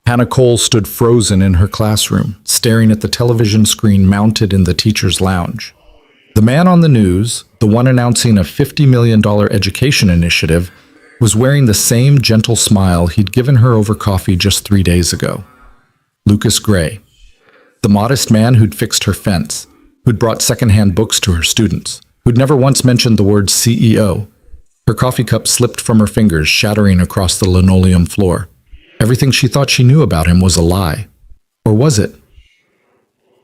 Hannah Cole stood frozen in her classroom, staring at the television screen mounted in the teacher's lounge. The man on the news, the one announcing a $50 million education initiative, was wearing the same gentle smile he'd given her over coffee just 3 days ago. Lucas Gray, the modest man who'd fixed her fence, who'd brought secondhand books to her students, who'd never once mentioned the word CEO. Her coffee cup slipped from her fingers, shattering across the linoleum floor. Everything she thought she knew about him was a lie. Or was it?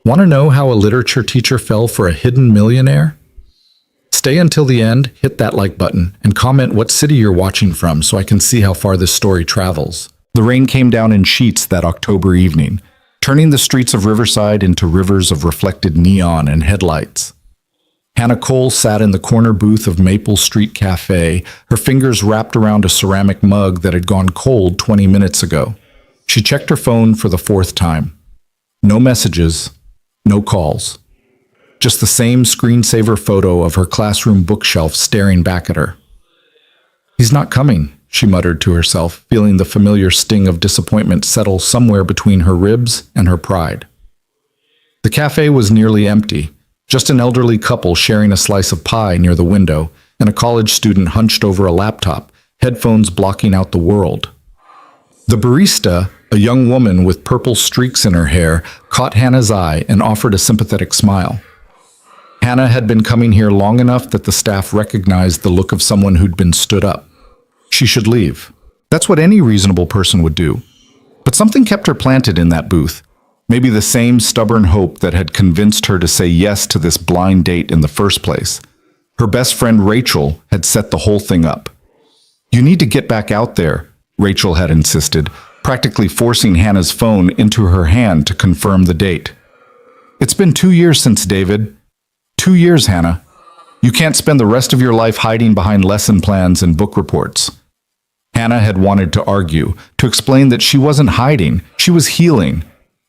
Want to know how a literature teacher fell for a hidden millionaire? Stay until the end, hit that like button, and comment what city you're watching from so I can see how far this story travels. The rain came down in sheets that October evening, turning the streets of Riverside into rivers of reflected neon and headlights. Hannah Cole sat in the corner booth of Maple Street Café, her fingers wrapped around a ceramic mug that had gone cold 20 minutes ago. She checked her phone for the 4th time. No messages, no calls. Just the same screensaver photo of her classroom bookshelf staring back at her. "He's not coming," she muttered to herself, feeling the familiar sting of disappointment settle somewhere between her ribs and her pride. The cafe was nearly empty. Just an elderly couple sharing a slice of pie near the window, and a college student hunched over a laptop, headphones blocking out the world. The barista, a young woman with purple streaks in her hair, caught Hannah's eye and offered a sympathetic smile. Hannah had been coming here long enough that the staff recognized the look of someone who'd been stood up. She should leave. That's what any reasonable person would do. But something kept her planted in that booth. Maybe the same stubborn hope that had convinced her to say yes to this blind date in the first place. Her best friend Rachel had set the whole thing up. "You need to get back out there," Rachel had insisted, practically forcing Hannah's phone into her hand to confirm the date. "It's been 2 years since David." 2 years, Hannah. You can't spend the rest of your life hiding behind lesson plans and book reports. Hannah had wanted to argue, to explain that she wasn't hiding, she was healing.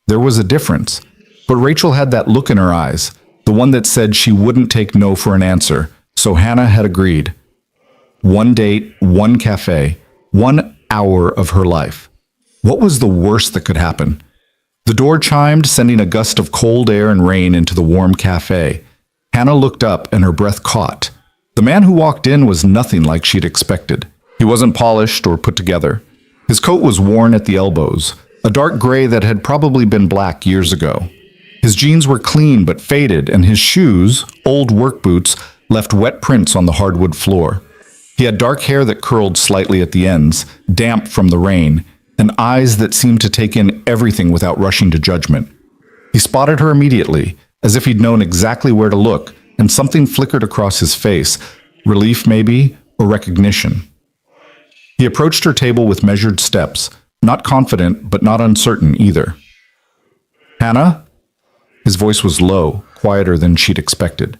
There was a difference. But Rachel had that look in her eyes, the one that said she wouldn't take no for an answer, so Hannah had agreed. 1 date, 1 cafe, 1 hour of her life. What was the worst that could happen? The door chimed, sending a gust of cold air and rain into the warm cafe. Hannah looked up and her breath caught. The man who walked in was nothing like she'd expected. He wasn't polished or put together. His coat was worn at the elbows, a dark gray that had probably been black years ago. His jeans were clean but faded, and his shoes, old work boots, left wet prints on the hardwood floor. He had dark hair that curled slightly at the ends, damp from the rain, and eyes that seemed to take in everything without rushing to judgment. He spotted her immediately, as if he'd known exactly where to look, and something flickered across his face, relief maybe, or recognition. He approached her table with measured steps, not confident, but not uncertain either. "Hannah?" His voice was low, quieter than she'd expected.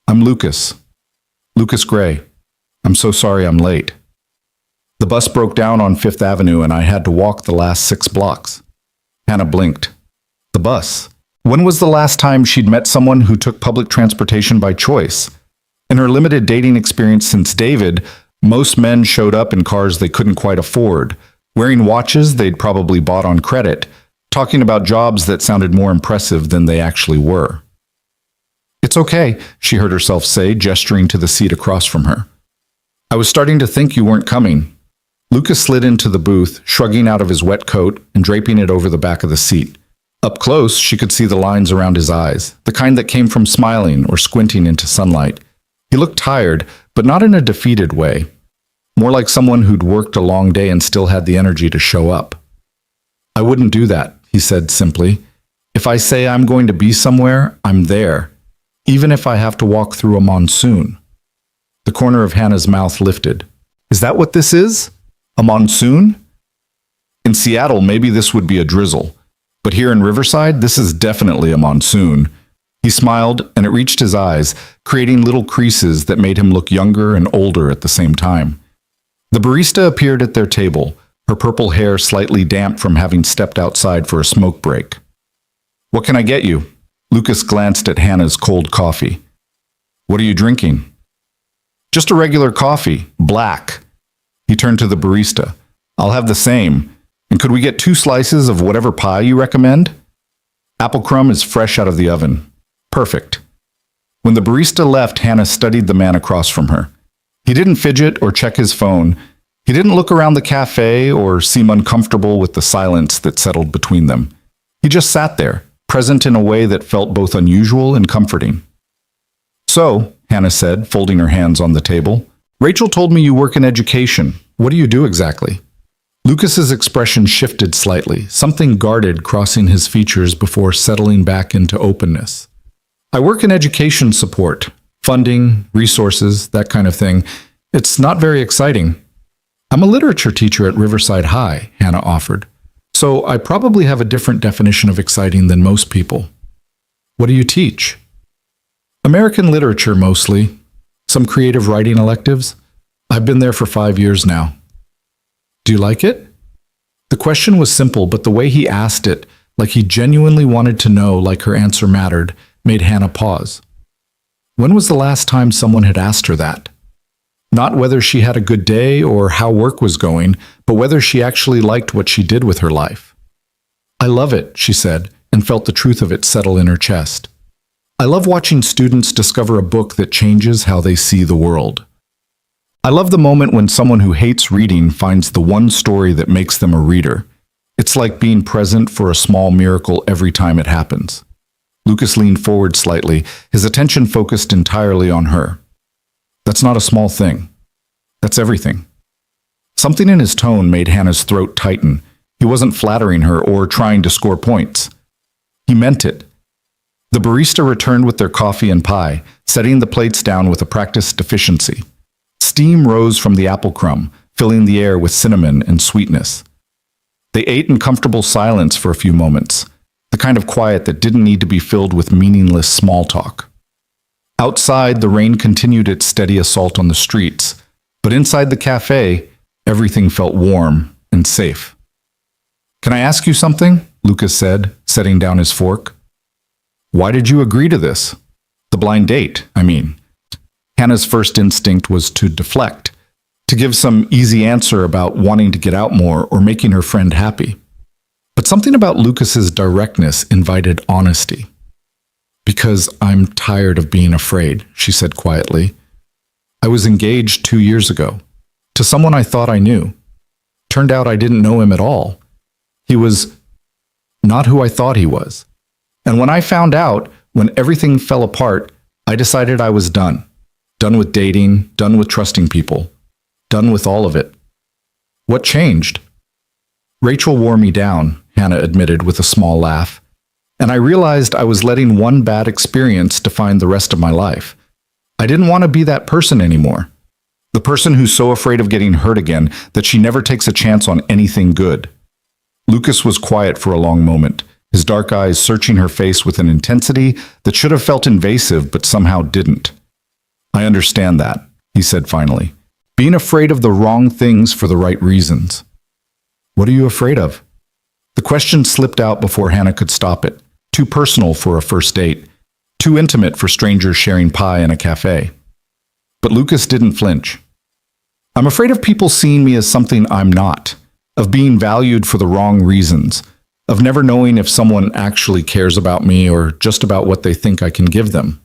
"I'm Lucas. Lucas Gray. I'm so sorry I'm late. The bus broke down on 5th Avenue and I had to walk the last 6 blocks. Hannah blinked. The bus. When was the last time she'd met someone who took public transportation by choice? In her limited dating experience since David, most men showed up in cars they couldn't quite afford, wearing watches they'd probably bought on credit, talking about jobs that sounded more impressive than they actually were. "It's okay," she heard herself say, gesturing to the seat across from her. "I was starting to think you weren't coming." Lucas slid into the booth, shrugging out of his wet coat and draping it over the back of the seat. Up close, she could see the lines around his eyes, the kind that came from smiling or squinting into sunlight. He looked tired, but not in a defeated way. More like someone who'd worked a long day and still had the energy to show up. "I wouldn't do that," he said simply. "If I say I'm going to be somewhere, I'm there, even if I have to walk through a monsoon." The corner of Hannah's mouth lifted. "Is that what this is? A monsoon?" In Seattle, maybe this would be a drizzle. But here in Riverside, this is definitely a monsoon. He smiled, and it reached his eyes, creating little creases that made him look younger and older at the same time. The barista appeared at their table, her purple hair slightly damp from having stepped outside for a smoke break. "What can I get you?" Lucas glanced at Hannah's cold coffee. "What are you drinking?" "Just a regular coffee, black." He turned to the barista. "I'll have the same." And could we get 2 slices of whatever pie you recommend? Apple crumb is fresh out of the oven. Perfect. When the barista left, Hannah studied the man across from her. He didn't fidget or check his phone. He didn't look around the cafe or seem uncomfortable with the silence that settled between them. He just sat there, present in a way that felt both unusual and comforting. So, Hannah said, folding her hands on the table, Rachel told me you work in education. What do you do exactly? Lucas's expression shifted slightly, something guarded crossing his features before settling back into openness. I work in education support, funding, resources, that kind of thing. It's not very exciting. I'm a literature teacher at Riverside High, Hannah offered, so I probably have a different definition of exciting than most people. What do you teach? American literature mostly, some creative writing electives. I've been there for 5 years now. Do you like it? The question was simple, but the way he asked it, like he genuinely wanted to know, like her answer mattered, made Hannah pause. When was the last time someone had asked her that? Not whether she had a good day or how work was going, but whether she actually liked what she did with her life. I love it, she said, and felt the truth of it settle in her chest. I love watching students discover a book that changes how they see the world. I love the moment when someone who hates reading finds the one story that makes them a reader. It's like being present for a small miracle every time it happens. Lucas leaned forward slightly, his attention focused entirely on her. That's not a small thing. That's everything. Something in his tone made Hannah's throat tighten. He wasn't flattering her or trying to score points. He meant it. The barista returned with their coffee and pie, setting the plates down with a practiced efficiency. Steam rose from the apple crumb, filling the air with cinnamon and sweetness. They ate in comfortable silence for a few moments, the kind of quiet that didn't need to be filled with meaningless small talk. Outside, the rain continued its steady assault on the streets, but inside the cafe, everything felt warm and safe. Can I ask you something? Lucas said, setting down his fork. Why did you agree to this? The blind date, I mean. Hannah's first instinct was to deflect, to give some easy answer about wanting to get out more or making her friend happy. But something about Lucas's directness invited honesty. Because I'm tired of being afraid, she said quietly. I was engaged 2 years ago, to someone I thought I knew. Turned out I didn't know him at all. He was not who I thought he was. And when I found out, when everything fell apart, I decided I was done. Done with dating, done with trusting people, done with all of it. What changed? Rachel wore me down, Hannah admitted with a small laugh, and I realized I was letting one bad experience define the rest of my life. I didn't want to be that person anymore. The person who's so afraid of getting hurt again that she never takes a chance on anything good. Lucas was quiet for a long moment, his dark eyes searching her face with an intensity that should have felt invasive but somehow didn't. I understand that, he said finally. Being afraid of the wrong things for the right reasons. What are you afraid of? The question slipped out before Hannah could stop it. Too personal for a first date. Too intimate for strangers sharing pie in a cafe. But Lucas didn't flinch. I'm afraid of people seeing me as something I'm not. Of being valued for the wrong reasons. Of never knowing if someone actually cares about me or just about what they think I can give them.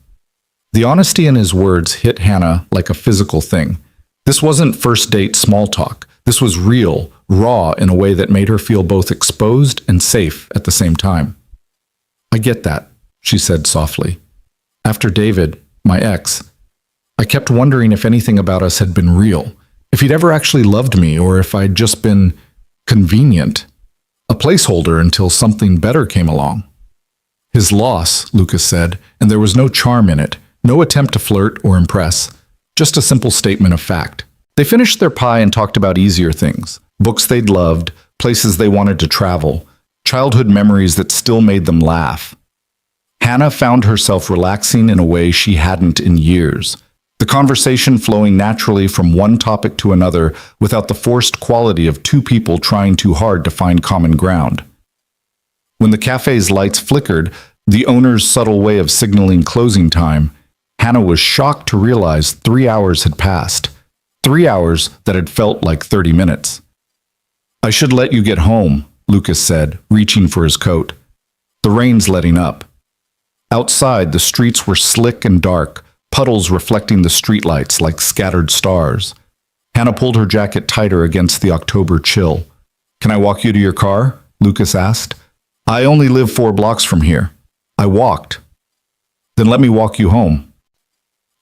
The honesty in his words hit Hannah like a physical thing. This wasn't first date small talk. This was real, raw in a way that made her feel both exposed and safe at the same time. I get that, she said softly. After David, my ex, I kept wondering if anything about us had been real, if he'd ever actually loved me or if I'd just been convenient, a placeholder until something better came along. His loss, Lucas said, and there was no charm in it. No attempt to flirt or impress, just a simple statement of fact. They finished their pie and talked about easier things, books they'd loved, places they wanted to travel, childhood memories that still made them laugh. Hannah found herself relaxing in a way she hadn't in years, the conversation flowing naturally from one topic to another without the forced quality of two people trying too hard to find common ground. When the cafe's lights flickered, the owner's subtle way of signaling closing time, Hannah was shocked to realize 3 hours had passed. 3 hours that had felt like 30 minutes. I should let you get home, Lucas said, reaching for his coat. The rain's letting up. Outside, the streets were slick and dark, puddles reflecting the streetlights like scattered stars. Hannah pulled her jacket tighter against the October chill. Can I walk you to your car? Lucas asked. I only live 4 blocks from here. I walked. Then let me walk you home.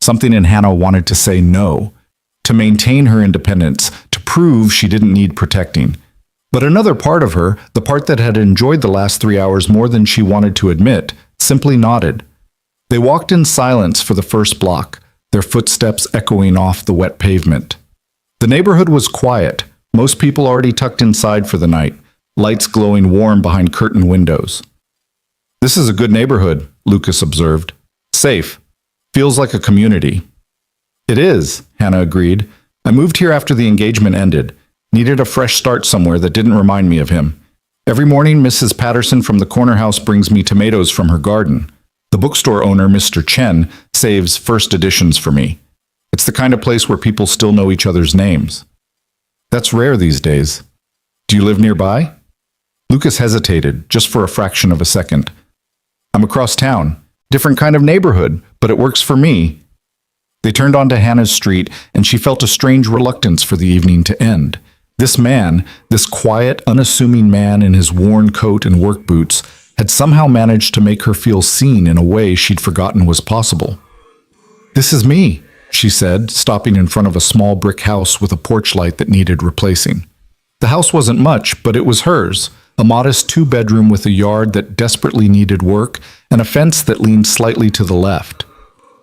Something in Hannah wanted to say no, to maintain her independence, to prove she didn't need protecting. But another part of her, the part that had enjoyed the last 3 hours more than she wanted to admit, simply nodded. They walked in silence for the first block, their footsteps echoing off the wet pavement. The neighborhood was quiet, most people already tucked inside for the night, lights glowing warm behind curtained windows. This is a good neighborhood, Lucas observed. Safe. Feels like a community. It is, Hannah agreed. I moved here after the engagement ended. Needed a fresh start somewhere that didn't remind me of him. Every morning, Mrs. Patterson from the corner house brings me tomatoes from her garden. The bookstore owner, Mr. Chen, saves first editions for me. It's the kind of place where people still know each other's names. That's rare these days. Do you live nearby? Lucas hesitated, just for a fraction of a second. I'm across town. Different kind of neighborhood, but it works for me. They turned onto Hannah's street, and she felt a strange reluctance for the evening to end. This man, this quiet, unassuming man in his worn coat and work boots, had somehow managed to make her feel seen in a way she'd forgotten was possible. This is me, she said, stopping in front of a small brick house with a porch light that needed replacing. The house wasn't much, but it was hers, a modest 2-bedroom with a yard that desperately needed work and a fence that leaned slightly to the left.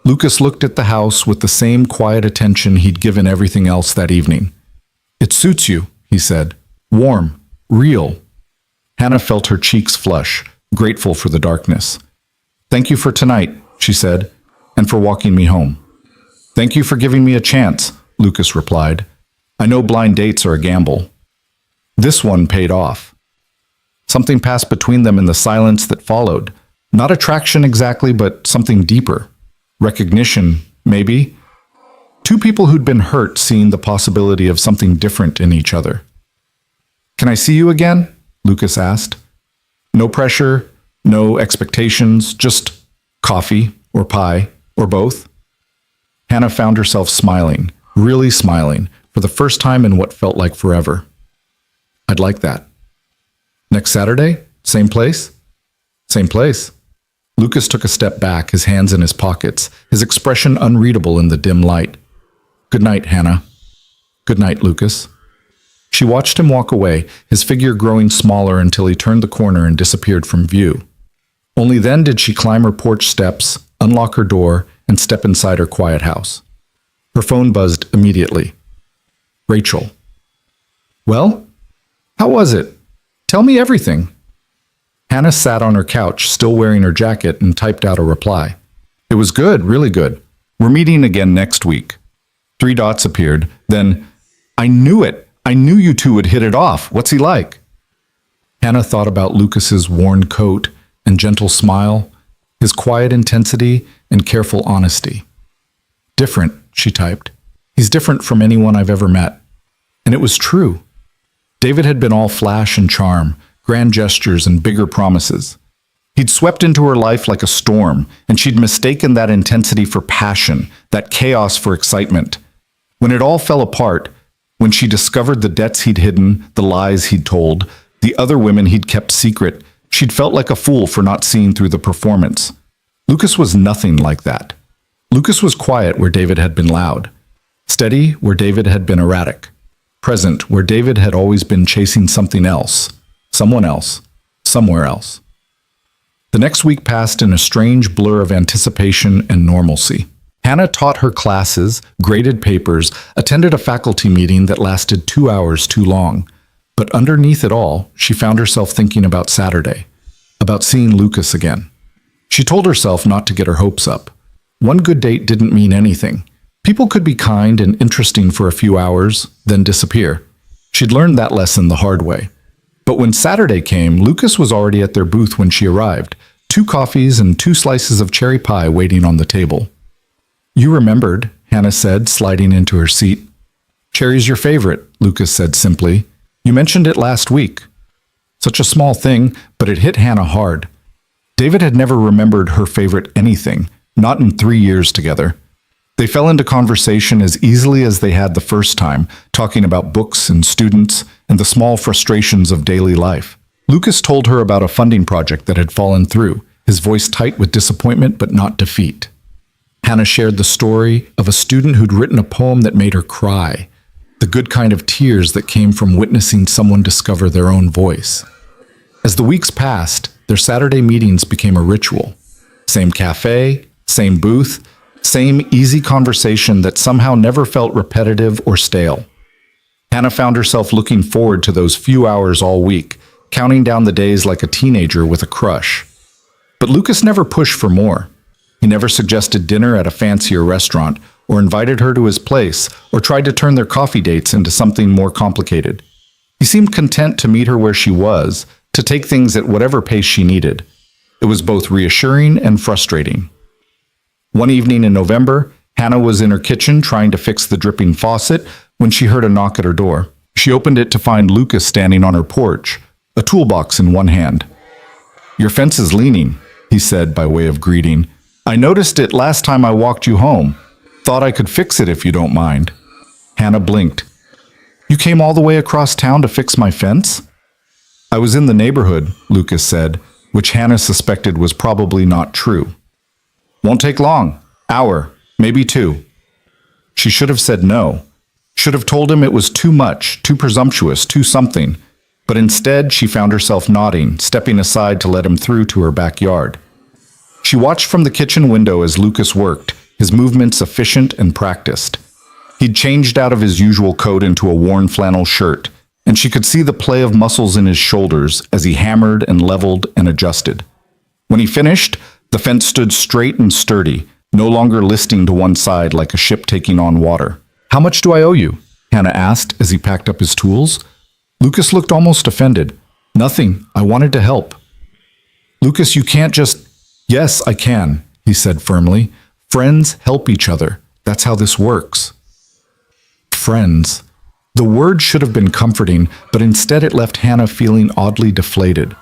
Lucas looked at the house with the same quiet attention he'd given everything else that evening. It suits you, he said. Warm, real. Hannah felt her cheeks flush, grateful for the darkness. Thank you for tonight, she said, and for walking me home. Thank you for giving me a chance, Lucas replied. I know blind dates are a gamble. This one paid off. Something passed between them in the silence that followed. Not attraction exactly, but something deeper. Recognition, maybe. 2 people who'd been hurt seeing the possibility of something different in each other. Can I see you again? Lucas asked. No pressure, no expectations, just coffee or pie or both. Hannah found herself smiling, really smiling, for the first time in what felt like forever. I'd like that. Next Saturday? Same place? Same place. Lucas took a step back, his hands in his pockets, his expression unreadable in the dim light. Good night, Hannah. Good night, Lucas. She watched him walk away, his figure growing smaller until he turned the corner and disappeared from view. Only then did she climb her porch steps, unlock her door, and step inside her quiet house. Her phone buzzed immediately. Rachel. Well? How was it? Tell me everything. Hannah sat on her couch, still wearing her jacket, and typed out a reply. It was good, really good. We're meeting again next week. 3 dots appeared. Then, I knew it. I knew you 2 would hit it off. What's he like? Hannah thought about Lucas's worn coat and gentle smile, his quiet intensity and careful honesty. Different, she typed. He's different from anyone I've ever met. And it was true. David had been all flash and charm, grand gestures and bigger promises. He'd swept into her life like a storm, and she'd mistaken that intensity for passion, that chaos for excitement. When it all fell apart, when she discovered the debts he'd hidden, the lies he'd told, the other women he'd kept secret, she'd felt like a fool for not seeing through the performance. Lucas was nothing like that. Lucas was quiet where David had been loud, steady where David had been erratic, present where David had always been chasing something else, someone else, somewhere else. The next week passed in a strange blur of anticipation and normalcy. Hannah taught her classes, graded papers, attended a faculty meeting that lasted 2 hours too long. But underneath it all, she found herself thinking about Saturday, about seeing Lucas again. She told herself not to get her hopes up. One good date didn't mean anything. People could be kind and interesting for a few hours, then disappear. She'd learned that lesson the hard way. But when Saturday came, Lucas was already at their booth when she arrived, 2 coffees and 2 slices of cherry pie waiting on the table. You remembered, Hannah said, sliding into her seat. Cherry's your favorite, Lucas said simply. You mentioned it last week. Such a small thing, but it hit Hannah hard. David had never remembered her favorite anything, not in 3 years together. They fell into conversation as easily as they had the first time, talking about books and students and the small frustrations of daily life. Lucas told her about a funding project that had fallen through, his voice tight with disappointment but not defeat. Hannah shared the story of a student who'd written a poem that made her cry, the good kind of tears that came from witnessing someone discover their own voice. As the weeks passed, their Saturday meetings became a ritual. Same café, same booth, same easy conversation that somehow never felt repetitive or stale. Hannah found herself looking forward to those few hours all week, counting down the days like a teenager with a crush. But Lucas never pushed for more. He never suggested dinner at a fancier restaurant, or invited her to his place, or tried to turn their coffee dates into something more complicated. He seemed content to meet her where she was, to take things at whatever pace she needed. It was both reassuring and frustrating. One evening in November, Hannah was in her kitchen trying to fix the dripping faucet when she heard a knock at her door. She opened it to find Lucas standing on her porch, a toolbox in one hand. "Your fence is leaning," he said by way of greeting. "I noticed it last time I walked you home. Thought I could fix it if you don't mind." Hannah blinked. "You came all the way across town to fix my fence?" "I was in the neighborhood," Lucas said, which Hannah suspected was probably not true. "Won't take long. Hour, maybe 2. She should have said no. Should have told him it was too much, too presumptuous, too something. But instead, she found herself nodding, stepping aside to let him through to her backyard. She watched from the kitchen window as Lucas worked, his movements efficient and practiced. He'd changed out of his usual coat into a worn flannel shirt, and she could see the play of muscles in his shoulders as he hammered and leveled and adjusted. When he finished, the fence stood straight and sturdy, no longer listing to one side like a ship taking on water. "How much do I owe you?" Hannah asked as he packed up his tools. Lucas looked almost offended. "Nothing. I wanted to help." "Lucas, you can't just—" "Yes, I can," he said firmly. "Friends help each other. That's how this works." Friends. The word should have been comforting, but instead it left Hannah feeling oddly deflated.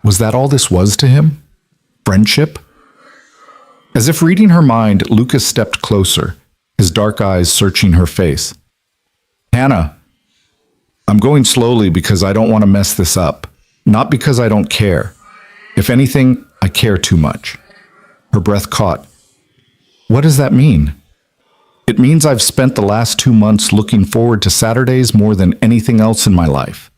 Was that all this was to him? Friendship? As if reading her mind, Lucas stepped closer, his dark eyes searching her face. "Hannah, I'm going slowly because I don't want to mess this up. Not because I don't care. If anything, I care too much." Her breath caught. "What does that mean?" "It means I've spent the last 2 months looking forward to Saturdays more than anything else in my life.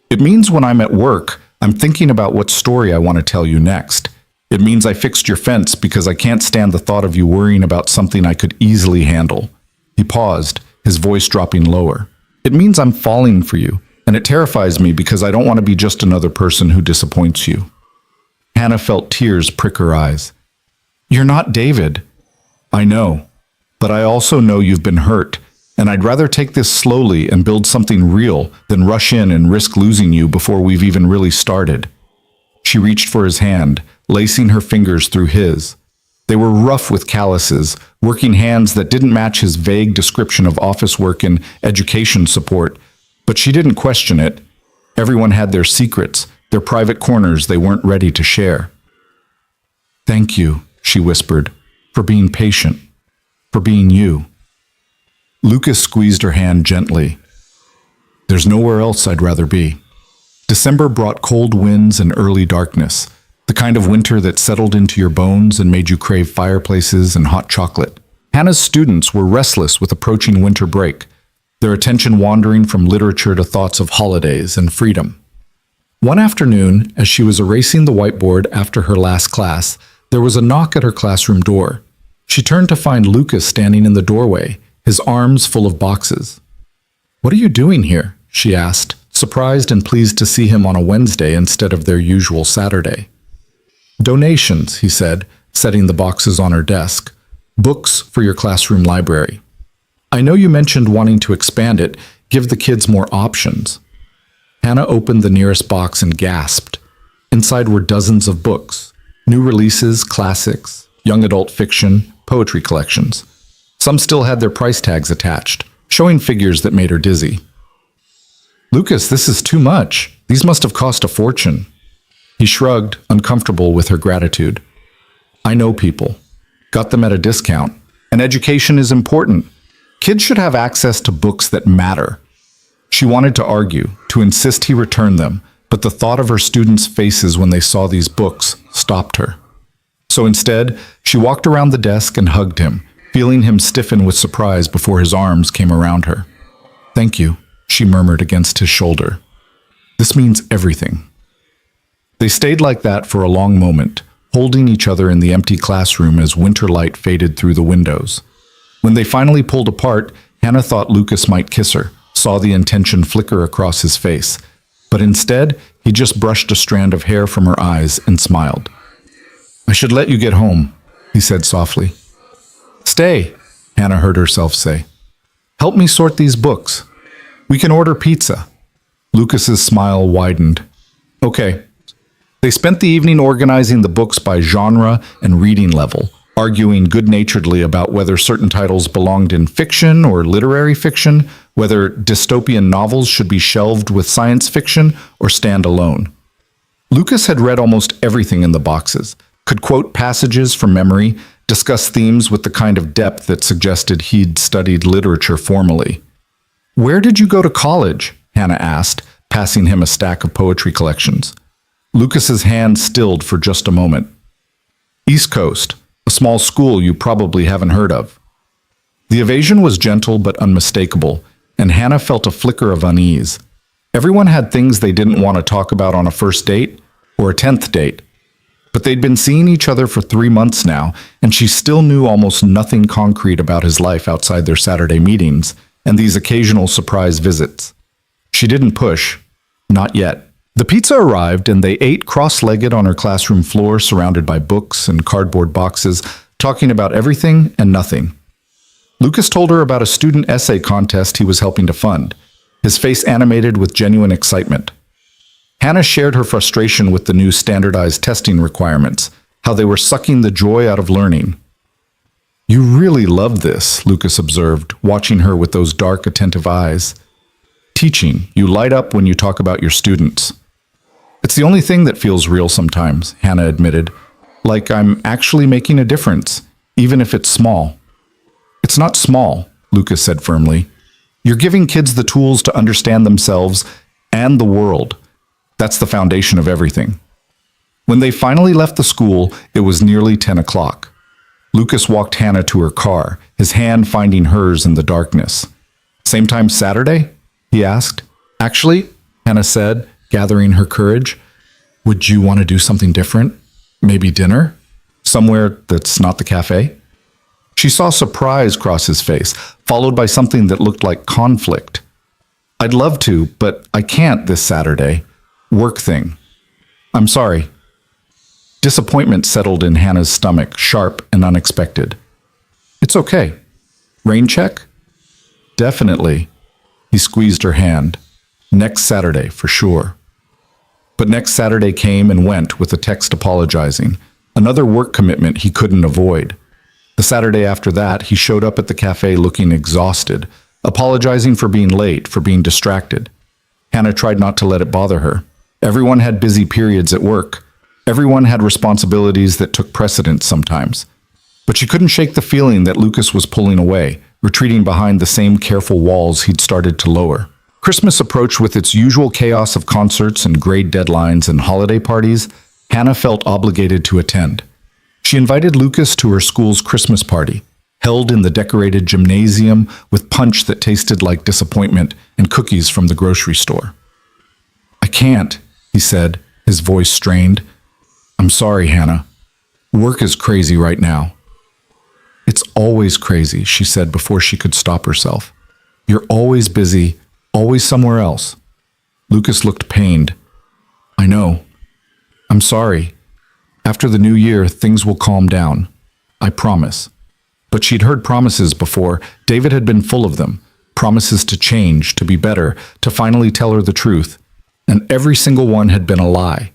It means when I'm at work, I'm thinking about what story I want to tell you next. It means I fixed your fence because I can't stand the thought of you worrying about something I could easily handle." He paused, his voice dropping lower. "It means I'm falling for you, and it terrifies me because I don't want to be just another person who disappoints you." Hannah felt tears prick her eyes. "You're not David." "I know. But I also know you've been hurt, and I'd rather take this slowly and build something real than rush in and risk losing you before we've even really started." She reached for his hand, lacing her fingers through his. They were rough with calluses, working hands that didn't match his vague description of office work and education support, but she didn't question it. Everyone had their secrets, their private corners they weren't ready to share. "Thank you," she whispered, "for being patient. For being you." Lucas squeezed her hand gently. "There's nowhere else I'd rather be." December brought cold winds and early darkness, the kind of winter that settled into your bones and made you crave fireplaces and hot chocolate. Hannah's students were restless with approaching winter break, their attention wandering from literature to thoughts of holidays and freedom. One afternoon, as she was erasing the whiteboard after her last class, there was a knock at her classroom door. She turned to find Lucas standing in the doorway, his arms full of boxes. "What are you doing here?" she asked, surprised and pleased to see him on a Wednesday instead of their usual Saturday. "Donations," he said, setting the boxes on her desk. "Books for your classroom library. I know you mentioned wanting to expand it, give the kids more options." Hannah opened the nearest box and gasped. Inside were dozens of books, new releases, classics, young adult fiction, poetry collections. Some still had their price tags attached, showing figures that made her dizzy. Lucas, this is too much. These must have cost a fortune. He shrugged, uncomfortable with her gratitude. I know people. Got them at a discount. And education is important. Kids should have access to books that matter. She wanted to argue, to insist he return them, but the thought of her students' faces when they saw these books stopped her. So instead, she walked around the desk and hugged him, feeling him stiffen with surprise before his arms came around her. Thank you, she murmured against his shoulder. This means everything. They stayed like that for a long moment, holding each other in the empty classroom as winter light faded through the windows. When they finally pulled apart, Hannah thought Lucas might kiss her, saw the intention flicker across his face, but instead, he just brushed a strand of hair from her eyes and smiled. I should let you get home, he said softly. Stay, Hannah heard herself say. Help me sort these books. We can order pizza. Lucas's smile widened. Okay. They spent the evening organizing the books by genre and reading level, arguing good-naturedly about whether certain titles belonged in fiction or literary fiction, whether dystopian novels should be shelved with science fiction or stand alone. Lucas had read almost everything in the boxes, could quote passages from memory, discuss themes with the kind of depth that suggested he'd studied literature formally. Where did you go to college? Hannah asked, passing him a stack of poetry collections. Lucas's hand stilled for just a moment. East Coast, a small school you probably haven't heard of. The evasion was gentle but unmistakable, and Hannah felt a flicker of unease. Everyone had things they didn't want to talk about on a first date or a 10th date. But they'd been seeing each other for 3 months now, and she still knew almost nothing concrete about his life outside their Saturday meetings and these occasional surprise visits. She didn't push. Not yet. The pizza arrived, and they ate cross-legged on her classroom floor, surrounded by books and cardboard boxes, talking about everything and nothing. Lucas told her about a student essay contest he was helping to fund, his face animated with genuine excitement. Hannah shared her frustration with the new standardized testing requirements, how they were sucking the joy out of learning. You really love this, Lucas observed, watching her with those dark, attentive eyes. Teaching, you light up when you talk about your students. It's the only thing that feels real sometimes, Hannah admitted. Like I'm actually making a difference, even if it's small. It's not small, Lucas said firmly. You're giving kids the tools to understand themselves and the world. That's the foundation of everything. When they finally left the school, it was nearly 10 o'clock. Lucas walked Hannah to her car, his hand finding hers in the darkness. Same time Saturday? He asked. Actually, Hannah said, gathering her courage, would you want to do something different? Maybe dinner? Somewhere that's not the cafe? She saw surprise cross his face, followed by something that looked like conflict. I'd love to, but I can't this Saturday. Work thing. I'm sorry. Disappointment settled in Hannah's stomach, sharp and unexpected. It's okay. Rain check? Definitely. He squeezed her hand. Next Saturday, for sure. But next Saturday came and went with a text apologizing, another work commitment he couldn't avoid. The Saturday after that, he showed up at the cafe looking exhausted, apologizing for being late, for being distracted. Hannah tried not to let it bother her. Everyone had busy periods at work. Everyone had responsibilities that took precedence sometimes. But she couldn't shake the feeling that Lucas was pulling away, retreating behind the same careful walls he'd started to lower. Christmas approached with its usual chaos of concerts and grade deadlines and holiday parties. Hannah felt obligated to attend. She invited Lucas to her school's Christmas party, held in the decorated gymnasium with punch that tasted like disappointment and cookies from the grocery store. I can't, he said, his voice strained. I'm sorry, Hannah. Work is crazy right now. It's always crazy, she said before she could stop herself. You're always busy, always somewhere else. Lucas looked pained. I know. I'm sorry. After the new year, things will calm down. I promise. But she'd heard promises before. David had been full of them. Promises to change, to be better, to finally tell her the truth. And every single one had been a lie.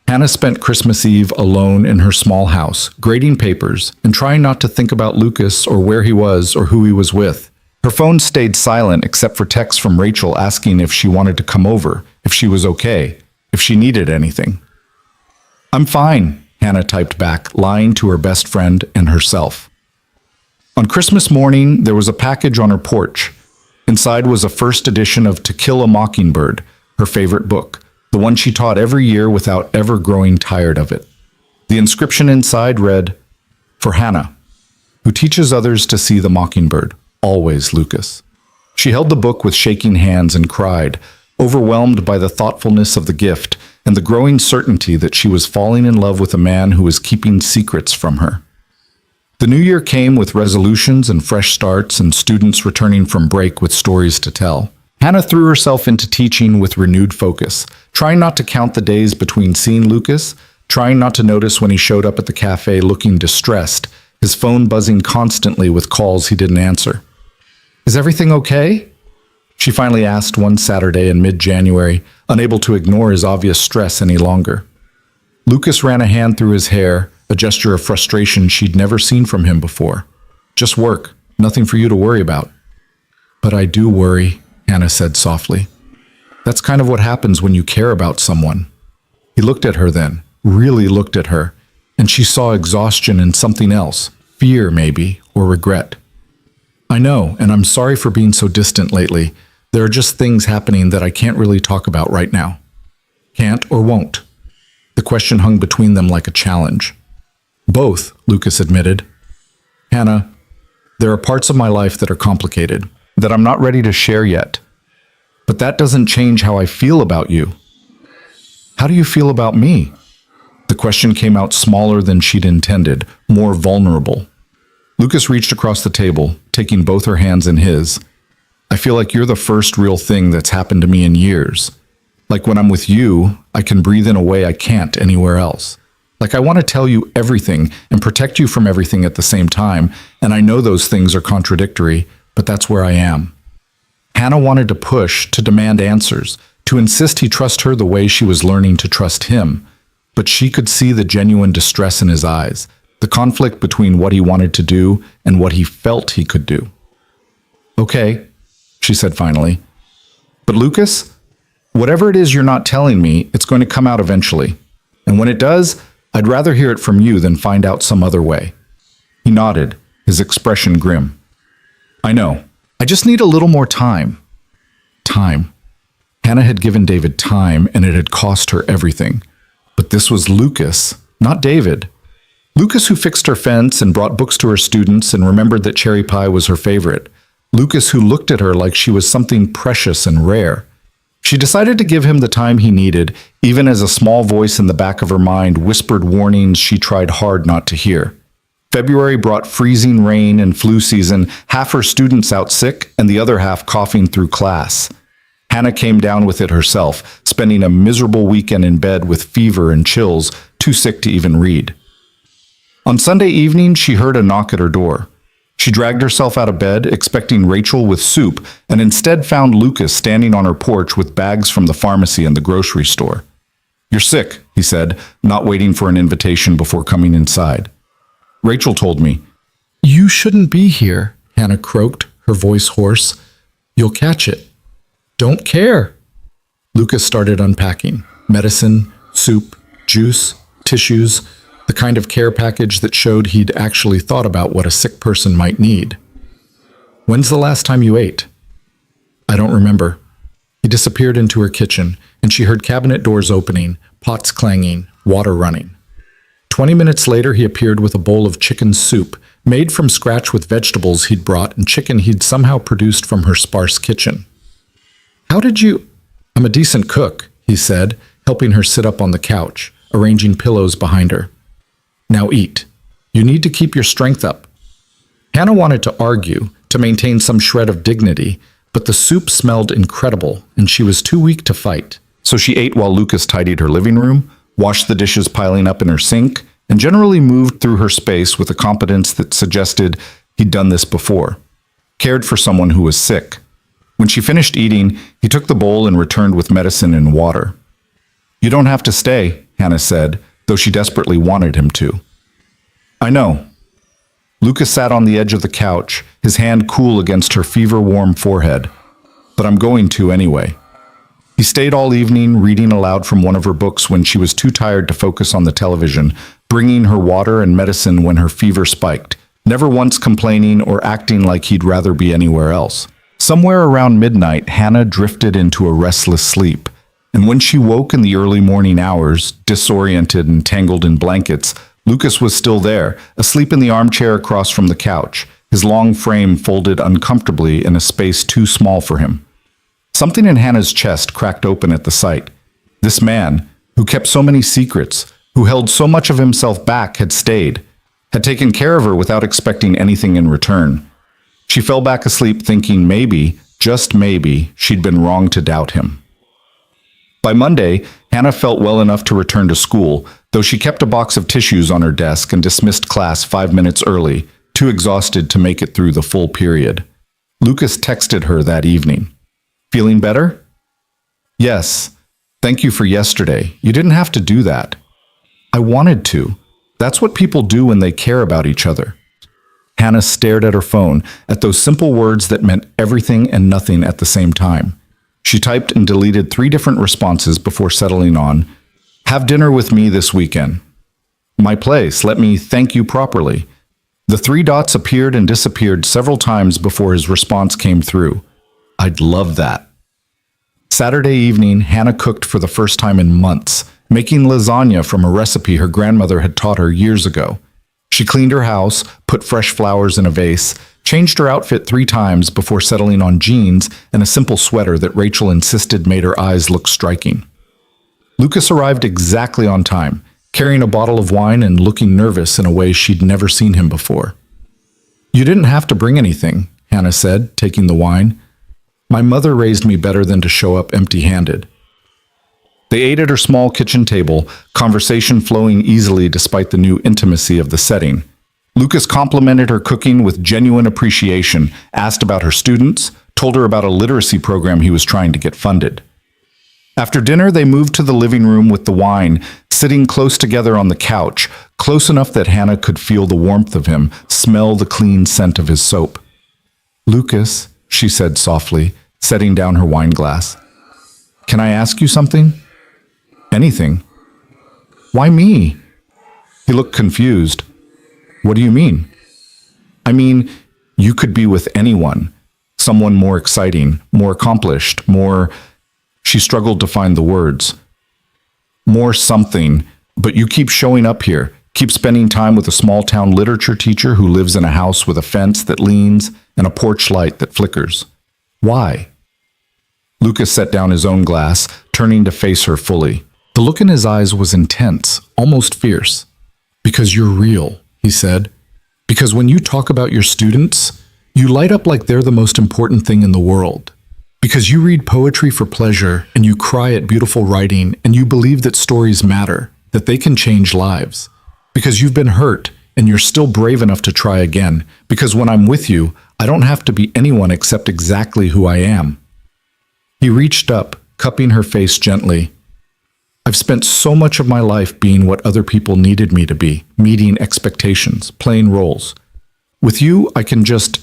Hannah spent Christmas Eve alone in her small house, grading papers and trying not to think about Lucas or where he was or who he was with. Her phone stayed silent except for texts from Rachel asking if she wanted to come over, if she was okay, if she needed anything. "I'm fine," Hannah typed back, lying to her best friend and herself. On Christmas morning, there was a package on her porch. Inside was a first edition of To Kill a Mockingbird, her favorite book, the one she taught every year without ever growing tired of it. The inscription inside read, "For Hannah, who teaches others to see the mockingbird, always Lucas." She held the book with shaking hands and cried, overwhelmed by the thoughtfulness of the gift and the growing certainty that she was falling in love with a man who was keeping secrets from her. The new year came with resolutions and fresh starts and students returning from break with stories to tell. Hannah threw herself into teaching with renewed focus, trying not to count the days between seeing Lucas, trying not to notice when he showed up at the cafe looking distressed, his phone buzzing constantly with calls he didn't answer. "Is everything okay?" she finally asked one Saturday in mid-January, unable to ignore his obvious stress any longer. Lucas ran a hand through his hair, a gesture of frustration she'd never seen from him before. "Just work, nothing for you to worry about." "But I do worry," Hannah said softly. "That's kind of what happens when you care about someone." He looked at her then, really looked at her, and she saw exhaustion in something else, fear maybe, or regret. "I know, and I'm sorry for being so distant lately. There are just things happening that I can't really talk about right now." "Can't or won't?" The question hung between them like a challenge. "Both," Lucas admitted. "Hannah, there are parts of my life that are complicated, that I'm not ready to share yet. But that doesn't change how I feel about you." "How do you feel about me?" The question came out smaller than she'd intended, more vulnerable. Lucas reached across the table, taking both her hands in his. "I feel like you're the first real thing that's happened to me in years. Like when I'm with you, I can breathe in a way I can't anywhere else. Like I want to tell you everything and protect you from everything at the same time, and I know those things are contradictory, but that's where I am." Hannah wanted to push, to demand answers, to insist he trust her the way she was learning to trust him, but she could see the genuine distress in his eyes, the conflict between what he wanted to do and what he felt he could do. "Okay," she said finally. "But Lucas, whatever it is you're not telling me, it's going to come out eventually. And when it does, I'd rather hear it from you than find out some other way." He nodded, his expression grim. "I know. I just need a little more time." Time. Hannah had given David time, and it had cost her everything. But this was Lucas, not David. Lucas who fixed her fence and brought books to her students and remembered that cherry pie was her favorite. Lucas who looked at her like she was something precious and rare. She decided to give him the time he needed, even as a small voice in the back of her mind whispered warnings she tried hard not to hear. February brought freezing rain and flu season, half her students out sick and the other half coughing through class. Hannah came down with it herself, spending a miserable weekend in bed with fever and chills, too sick to even read. On Sunday evening, she heard a knock at her door. She dragged herself out of bed, expecting Rachel with soup, and instead found Lucas standing on her porch with bags from the pharmacy and the grocery store. "You're sick," he said, not waiting for an invitation before coming inside. "Rachel told me." "You shouldn't be here," Hannah croaked, her voice hoarse. "You'll catch it." "Don't care." Lucas started unpacking. Medicine, soup, juice, tissues, the kind of care package that showed he'd actually thought about what a sick person might need. "When's the last time you ate?" "I don't remember." He disappeared into her kitchen, and she heard cabinet doors opening, pots clanging, water running. 20 minutes later, he appeared with a bowl of chicken soup, made from scratch with vegetables he'd brought and chicken he'd somehow produced from her sparse kitchen. "How did you—" "I'm a decent cook," he said, helping her sit up on the couch, arranging pillows behind her. "Now eat. You need to keep your strength up." Hannah wanted to argue, to maintain some shred of dignity, but the soup smelled incredible, and she was too weak to fight. So she ate while Lucas tidied her living room, washed the dishes piling up in her sink, and generally moved through her space with a competence that suggested he'd done this before. Cared for someone who was sick. When she finished eating, he took the bowl and returned with medicine and water. "You don't have to stay," Hannah said, though she desperately wanted him to. "I know." Lucas sat on the edge of the couch, his hand cool against her fever-warm forehead. But I'm going to anyway. He stayed all evening, reading aloud from one of her books when she was too tired to focus on the television, bringing her water and medicine when her fever spiked, never once complaining or acting like he'd rather be anywhere else. Somewhere around midnight, Hannah drifted into a restless sleep, and when she woke in the early morning hours, disoriented and tangled in blankets, Lucas was still there, asleep in the armchair across from the couch, his long frame folded uncomfortably in a space too small for him. Something in Hannah's chest cracked open at the sight. This man, who kept so many secrets, who held so much of himself back, had stayed, had taken care of her without expecting anything in return. She fell back asleep thinking maybe, just maybe, she'd been wrong to doubt him. By Monday, Hannah felt well enough to return to school, though she kept a box of tissues on her desk and dismissed class 5 minutes early, too exhausted to make it through the full period. Lucas texted her that evening. Feeling better? Yes. Thank you for yesterday. You didn't have to do that. I wanted to. That's what people do when they care about each other. Hannah stared at her phone, at those simple words that meant everything and nothing at the same time. She typed and deleted 3 different responses before settling on, "Have dinner with me this weekend. My place, let me thank you properly." The 3 dots appeared and disappeared several times before his response came through. "I'd love that." Saturday evening, Hannah cooked for the first time in months, making lasagna from a recipe her grandmother had taught her years ago. She cleaned her house, put fresh flowers in a vase, changed her outfit 3 times before settling on jeans and a simple sweater that Rachel insisted made her eyes look striking. Lucas arrived exactly on time, carrying a bottle of wine and looking nervous in a way she'd never seen him before. "You didn't have to bring anything," Hannah said, taking the wine. "My mother raised me better than to show up empty-handed." They ate at her small kitchen table, conversation flowing easily despite the new intimacy of the setting. Lucas complimented her cooking with genuine appreciation, asked about her students, told her about a literacy program he was trying to get funded. After dinner, they moved to the living room with the wine, sitting close together on the couch, close enough that Hannah could feel the warmth of him, smell the clean scent of his soap. "Lucas," she said softly, setting down her wine glass. "Can I ask you something?" "Anything." "Why me?" He looked confused. "What do you mean?" "I mean, you could be with anyone. Someone more exciting, more accomplished, more..." She struggled to find the words. "More something, but you keep showing up here, keep spending time with a small-town literature teacher who lives in a house with a fence that leans and a porch light that flickers. Why?" Lucas set down his own glass, turning to face her fully. The look in his eyes was intense, almost fierce. "Because you're real," he said. "Because when you talk about your students, you light up like they're the most important thing in the world. Because you read poetry for pleasure, and you cry at beautiful writing, and you believe that stories matter, that they can change lives. Because you've been hurt, and you're still brave enough to try again. Because when I'm with you, I don't have to be anyone except exactly who I am." He reached up, cupping her face gently. "I've spent so much of my life being what other people needed me to be, meeting expectations, playing roles. With you, I can just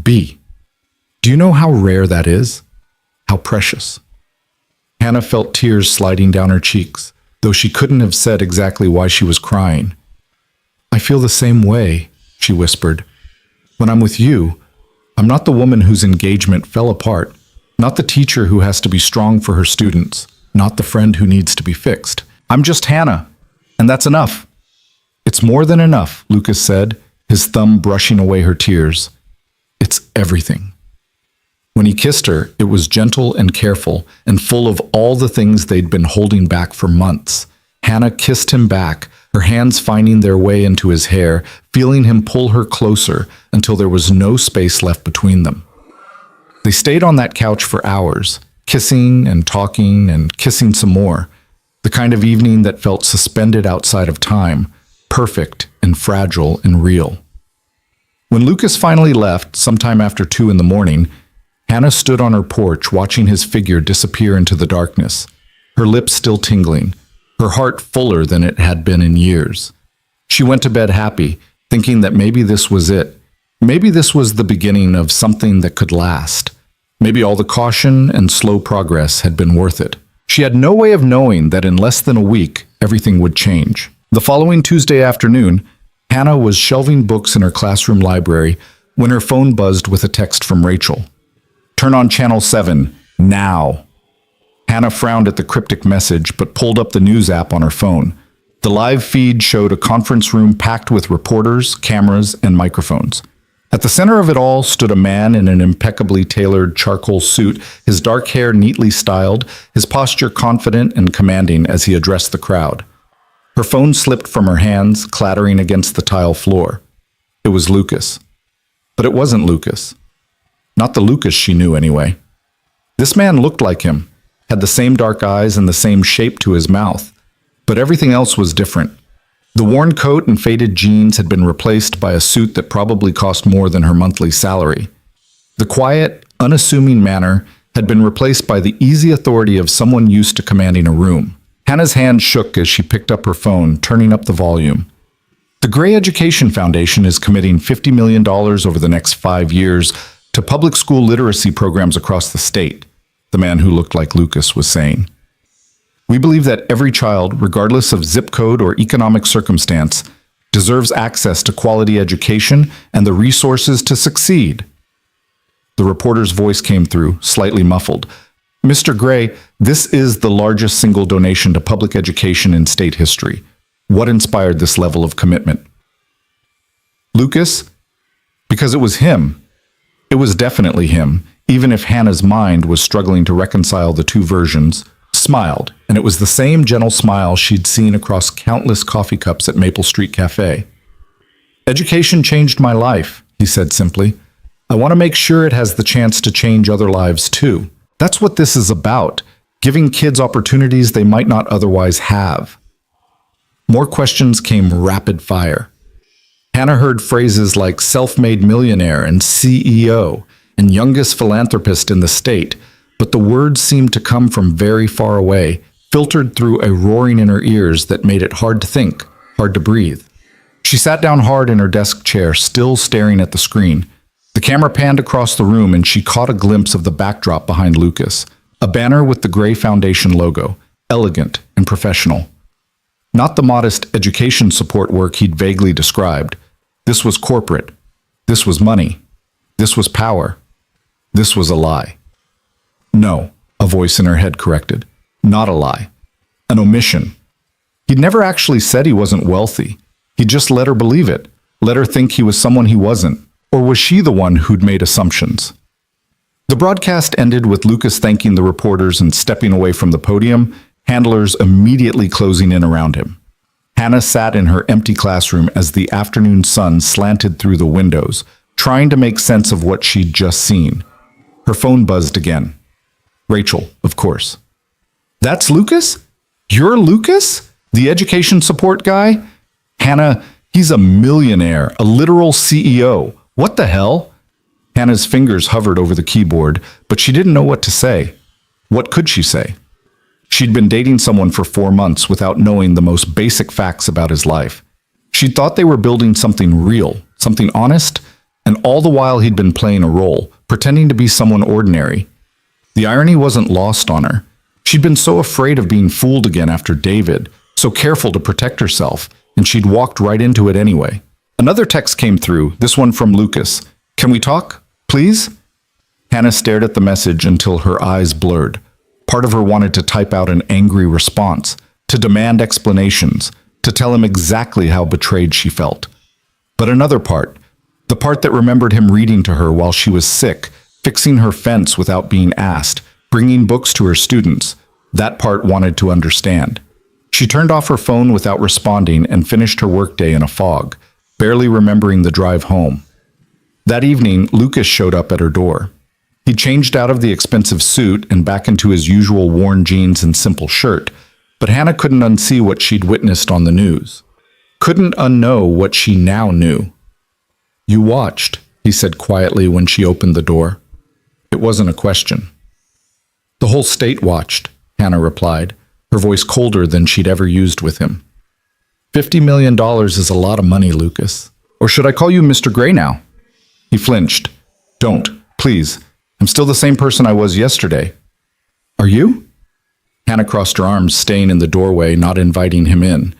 be. Do you know how rare that is? How precious?" Hannah felt tears sliding down her cheeks, though she couldn't have said exactly why she was crying. "I feel the same way," she whispered. "When I'm with you, I'm not the woman whose engagement fell apart, not the teacher who has to be strong for her students, not the friend who needs to be fixed. I'm just Hannah, and that's enough." "It's more than enough," Lucas said, his thumb brushing away her tears. "It's everything." When he kissed her, it was gentle and careful, and full of all the things they'd been holding back for months. Hannah kissed him back, her hands finding their way into his hair, feeling him pull her closer until there was no space left between them. They stayed on that couch for hours, kissing and talking and kissing some more, the kind of evening that felt suspended outside of time, perfect and fragile and real. When Lucas finally left, sometime after 2 in the morning, Hannah stood on her porch watching his figure disappear into the darkness, her lips still tingling, her heart fuller than it had been in years. She went to bed happy, thinking that maybe this was it. Maybe this was the beginning of something that could last. Maybe all the caution and slow progress had been worth it. She had no way of knowing that in less than a week, everything would change. The following Tuesday afternoon, Hannah was shelving books in her classroom library when her phone buzzed with a text from Rachel. "Turn on channel 7, now." Hannah frowned at the cryptic message but pulled up the news app on her phone. The live feed showed a conference room packed with reporters, cameras, and microphones. At the center of it all stood a man in an impeccably tailored charcoal suit, his dark hair neatly styled, his posture confident and commanding as he addressed the crowd. Her phone slipped from her hands, clattering against the tile floor. It was Lucas. But it wasn't Lucas. Not the Lucas she knew anyway. This man looked like him, had the same dark eyes and the same shape to his mouth, but everything else was different. The worn coat and faded jeans had been replaced by a suit that probably cost more than her monthly salary. The quiet, unassuming manner had been replaced by the easy authority of someone used to commanding a room. Hannah's hand shook as she picked up her phone, turning up the volume. The Gray Education Foundation is committing $50 million over the next 5 years to public school literacy programs across the state, the man who looked like Lucas was saying. We believe that every child, regardless of zip code or economic circumstance, deserves access to quality education and the resources to succeed. The reporter's voice came through, slightly muffled. "Mr. Gray, this is the largest single donation to public education in state history. What inspired this level of commitment?" Lucas? Because it was him. It was definitely him, even if Hannah's mind was struggling to reconcile the two versions. Smiled, and it was the same gentle smile she'd seen across countless coffee cups at Maple Street Café. "Education changed my life," he said simply. "I want to make sure it has the chance to change other lives too. That's what this is about, giving kids opportunities they might not otherwise have." More questions came rapid fire. Hannah heard phrases like self-made millionaire and CEO and youngest philanthropist in the state, but the words seemed to come from very far away, filtered through a roaring in her ears that made it hard to think, hard to breathe. She sat down hard in her desk chair, still staring at the screen. The camera panned across the room and she caught a glimpse of the backdrop behind Lucas, a banner with the Gray Foundation logo, elegant and professional. Not the modest education support work he'd vaguely described. This was corporate. This was money. This was power. This was a lie. No, a voice in her head corrected. Not a lie. An omission. He'd never actually said he wasn't wealthy. He just let her believe it, let her think he was someone he wasn't. Or was she the one who'd made assumptions? The broadcast ended with Lucas thanking the reporters and stepping away from the podium, handlers immediately closing in around him. Hannah sat in her empty classroom as the afternoon sun slanted through the windows, trying to make sense of what she'd just seen. Her phone buzzed again. Rachel, of course. "That's Lucas? You're Lucas? The education support guy? Hannah, he's a millionaire, a literal CEO. What the hell?" Hannah's fingers hovered over the keyboard, but she didn't know what to say. What could she say? She'd been dating someone for 4 months without knowing the most basic facts about his life. She'd thought they were building something real, something honest, and all the while he'd been playing a role, pretending to be someone ordinary. The irony wasn't lost on her. She'd been so afraid of being fooled again after David, so careful to protect herself, and she'd walked right into it anyway. Another text came through, this one from Lucas. "Can we talk, please?" Hannah stared at the message until her eyes blurred. Part of her wanted to type out an angry response, to demand explanations, to tell him exactly how betrayed she felt. But another part, the part that remembered him reading to her while she was sick, fixing her fence without being asked, bringing books to her students, that part wanted to understand. She turned off her phone without responding and finished her workday in a fog, barely remembering the drive home. That evening, Lucas showed up at her door. He changed out of the expensive suit and back into his usual worn jeans and simple shirt, but Hannah couldn't unsee what she'd witnessed on the news. Couldn't unknow what she now knew. "You watched," he said quietly when she opened the door. It wasn't a question. "The whole state watched," Hannah replied, her voice colder than she'd ever used with him. $50 million is a lot of money, Lucas. Or should I call you Mr. Gray now? He flinched. Don't, please. I'm still the same person I was yesterday. Are you? Hannah crossed her arms, staying in the doorway, not inviting him in.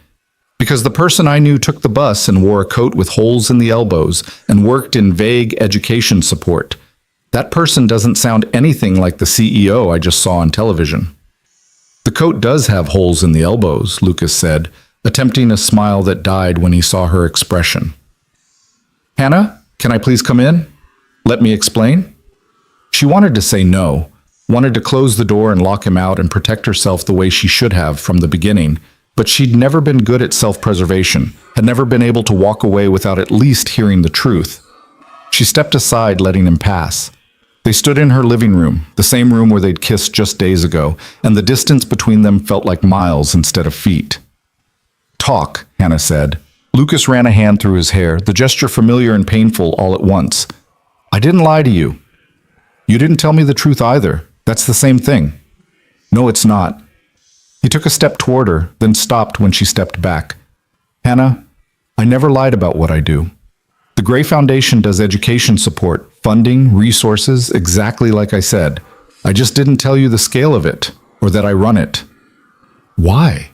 Because the person I knew took the bus and wore a coat with holes in the elbows and worked in vague education support. That person doesn't sound anything like the CEO I just saw on television. The coat does have holes in the elbows, Lucas said, attempting a smile that died when he saw her expression. Hannah, can I please come in? Let me explain. She wanted to say no, wanted to close the door and lock him out and protect herself the way she should have from the beginning, but she'd never been good at self-preservation, had never been able to walk away without at least hearing the truth. She stepped aside, letting him pass. They stood in her living room, the same room where they'd kissed just days ago, and the distance between them felt like miles instead of feet. Talk, Hannah said. Lucas ran a hand through his hair, the gesture familiar and painful all at once. I didn't lie to you. You didn't tell me the truth either. That's the same thing. No, it's not. He took a step toward her, then stopped when she stepped back. Hannah, I never lied about what I do. The Gray Foundation does education support, funding, resources, exactly like I said. I just didn't tell you the scale of it, or that I run it. Why?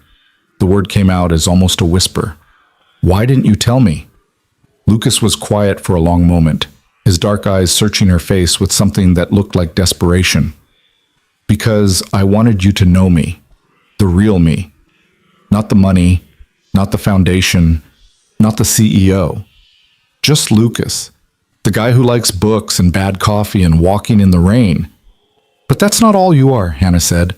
The word came out as almost a whisper. Why didn't you tell me? Lucas was quiet for a long moment, his dark eyes searching her face with something that looked like desperation. Because I wanted you to know me, the real me. Not the money, not the foundation, not the CEO. Just Lucas, the guy who likes books and bad coffee and walking in the rain. But that's not all you are, Hannah said.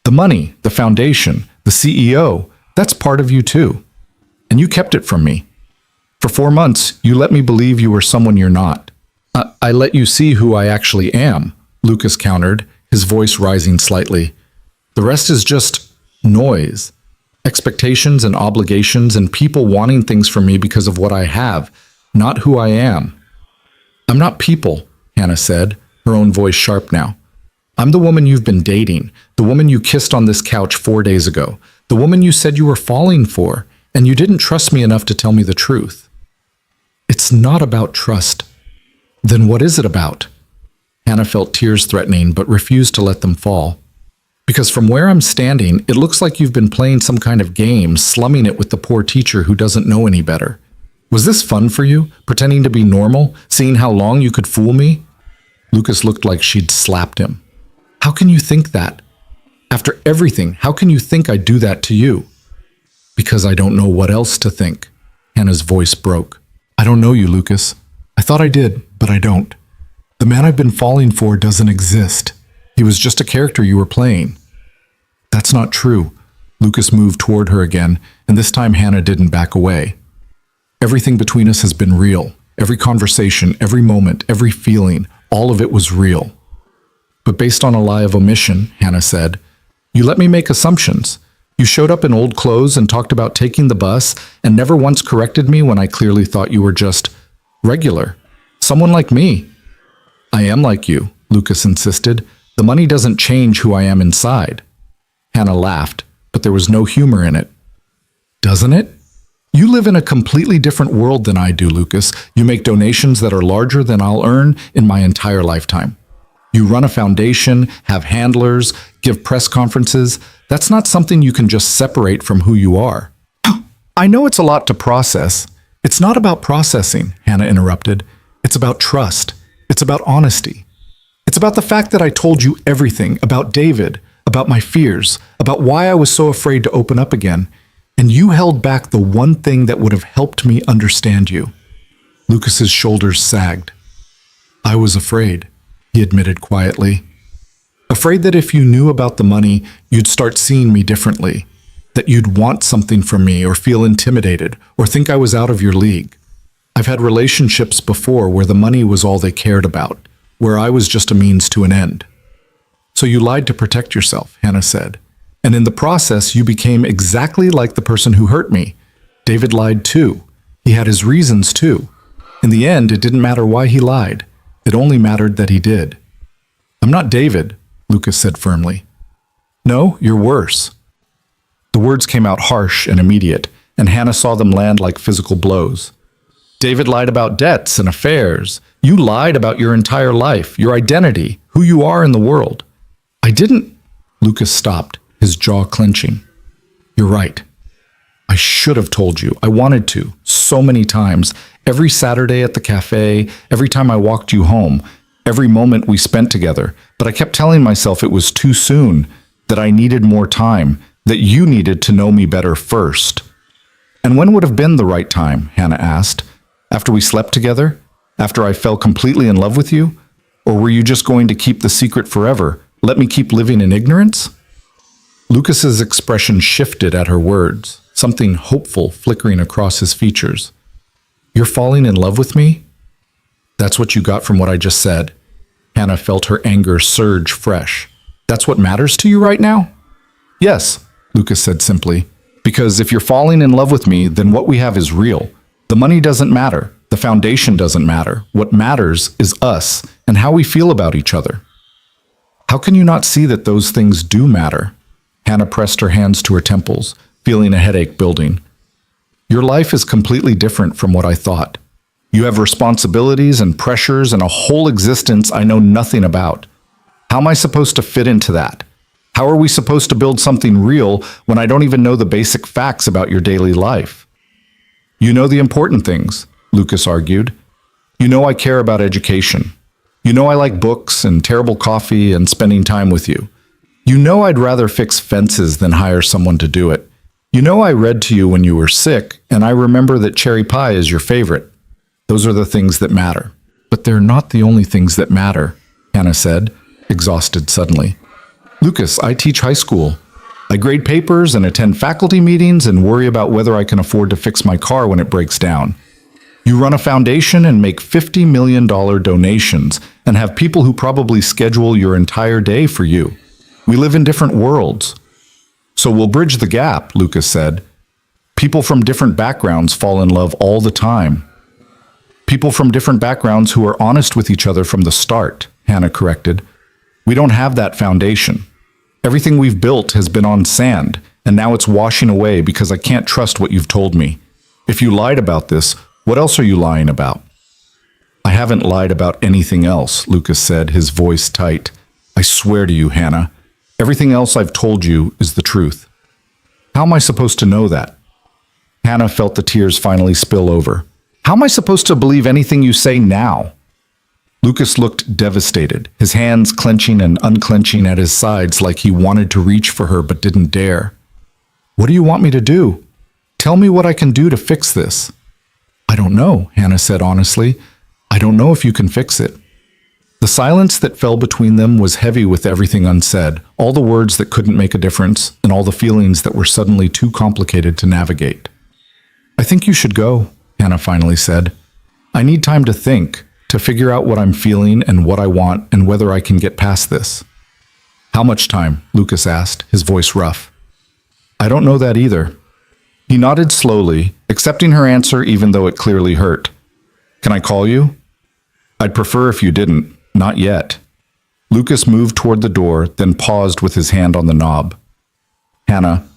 The money, the foundation, the CEO, that's part of you too. And you kept it from me. For 4 months, you let me believe you were someone you're not. I let you see who I actually am, Lucas countered, his voice rising slightly. The rest is just noise. Expectations and obligations and people wanting things from me because of what I have, not who I am. I'm not people, Hannah said, her own voice sharp now. I'm the woman you've been dating, the woman you kissed on this couch 4 days ago, the woman you said you were falling for, and you didn't trust me enough to tell me the truth. It's not about trust. Then what is it about? Hannah felt tears threatening but refused to let them fall. Because from where I'm standing, it looks like you've been playing some kind of game, slumming it with the poor teacher who doesn't know any better. Was this fun for you, pretending to be normal, seeing how long you could fool me? Lucas looked like she'd slapped him. How can you think that? After everything, how can you think I'd do that to you? Because I don't know what else to think. Hannah's voice broke. I don't know you, Lucas. I thought I did, but I don't. The man I've been falling for doesn't exist. He was just a character you were playing. That's not true. Lucas moved toward her again, and this time Hannah didn't back away. Everything between us has been real. Every conversation, every moment, every feeling, all of it was real. But based on a lie of omission, Hannah said, you let me make assumptions. You showed up in old clothes and talked about taking the bus and never once corrected me when I clearly thought you were just regular. Someone like me. I am like you, Lucas insisted. The money doesn't change who I am inside. Hannah laughed, but there was no humor in it. Doesn't it? You live in a completely different world than I do, Lucas. You make donations that are larger than I'll earn in my entire lifetime. You run a foundation, have handlers, give press conferences. That's not something you can just separate from who you are. I know it's a lot to process. It's not about processing, Hannah interrupted. It's about trust. It's about honesty. It's about the fact that I told you everything about David, about my fears, about why I was so afraid to open up again. And you held back the one thing that would have helped me understand you. Lucas's shoulders sagged. I was afraid, he admitted quietly. Afraid that if you knew about the money, you'd start seeing me differently, that you'd want something from me or feel intimidated or think I was out of your league. I've had relationships before where the money was all they cared about, where I was just a means to an end. So you lied to protect yourself, Hannah said. And in the process, you became exactly like the person who hurt me. David lied too. He had his reasons too. In the end, it didn't matter why he lied. It only mattered that he did. I'm not David, Lucas said firmly. No, you're worse. The words came out harsh and immediate, and Hannah saw them land like physical blows. David lied about debts and affairs. You lied about your entire life, your identity, who you are in the world. I didn't. Lucas stopped, his jaw clenching. You're right. I should have told you. I wanted to, so many times. Every Saturday at the café, every time I walked you home, every moment we spent together. But I kept telling myself it was too soon, that I needed more time, that you needed to know me better first. And when would have been the right time? Hannah asked. After we slept together? After I fell completely in love with you? Or were you just going to keep the secret forever? Let me keep living in ignorance? Lucas's expression shifted at her words, something hopeful flickering across his features. You're falling in love with me? That's what you got from what I just said. Hannah felt her anger surge fresh. That's what matters to you right now? Yes, Lucas said simply. Because if you're falling in love with me, then what we have is real. The money doesn't matter. The foundation doesn't matter. What matters is us and how we feel about each other. How can you not see that those things do matter? Hannah pressed her hands to her temples, feeling a headache building. Your life is completely different from what I thought. You have responsibilities and pressures and a whole existence I know nothing about. How am I supposed to fit into that? How are we supposed to build something real when I don't even know the basic facts about your daily life? You know the important things, Lucas argued. You know I care about education. You know I like books and terrible coffee and spending time with you. You know I'd rather fix fences than hire someone to do it. You know I read to you when you were sick, and I remember that cherry pie is your favorite. Those are the things that matter. But they're not the only things that matter, Hannah said, exhausted suddenly. Lucas, I teach high school. I grade papers and attend faculty meetings and worry about whether I can afford to fix my car when it breaks down. You run a foundation and make $50 million donations and have people who probably schedule your entire day for you. We live in different worlds. So we'll bridge the gap, Lucas said. People from different backgrounds fall in love all the time. People from different backgrounds who are honest with each other from the start, Hannah corrected. We don't have that foundation. Everything we've built has been on sand, and now it's washing away because I can't trust what you've told me. If you lied about this, what else are you lying about? I haven't lied about anything else, Lucas said, his voice tight. I swear to you, Hannah, everything else I've told you is the truth. How am I supposed to know that? Hannah felt the tears finally spill over. How am I supposed to believe anything you say now? Lucas looked devastated, his hands clenching and unclenching at his sides like he wanted to reach for her but didn't dare. What do you want me to do? Tell me what I can do to fix this. I don't know, Hannah said honestly. I don't know if you can fix it. The silence that fell between them was heavy with everything unsaid, all the words that couldn't make a difference, and all the feelings that were suddenly too complicated to navigate. I think you should go, Hannah finally said. I need time to think, to figure out what I'm feeling and what I want and whether I can get past this. How much time? Lucas asked, his voice rough. I don't know that either. He nodded slowly, accepting her answer even though it clearly hurt. Can I call you? I'd prefer if you didn't. Not yet. Lucas moved toward the door, then paused with his hand on the knob. Hannah,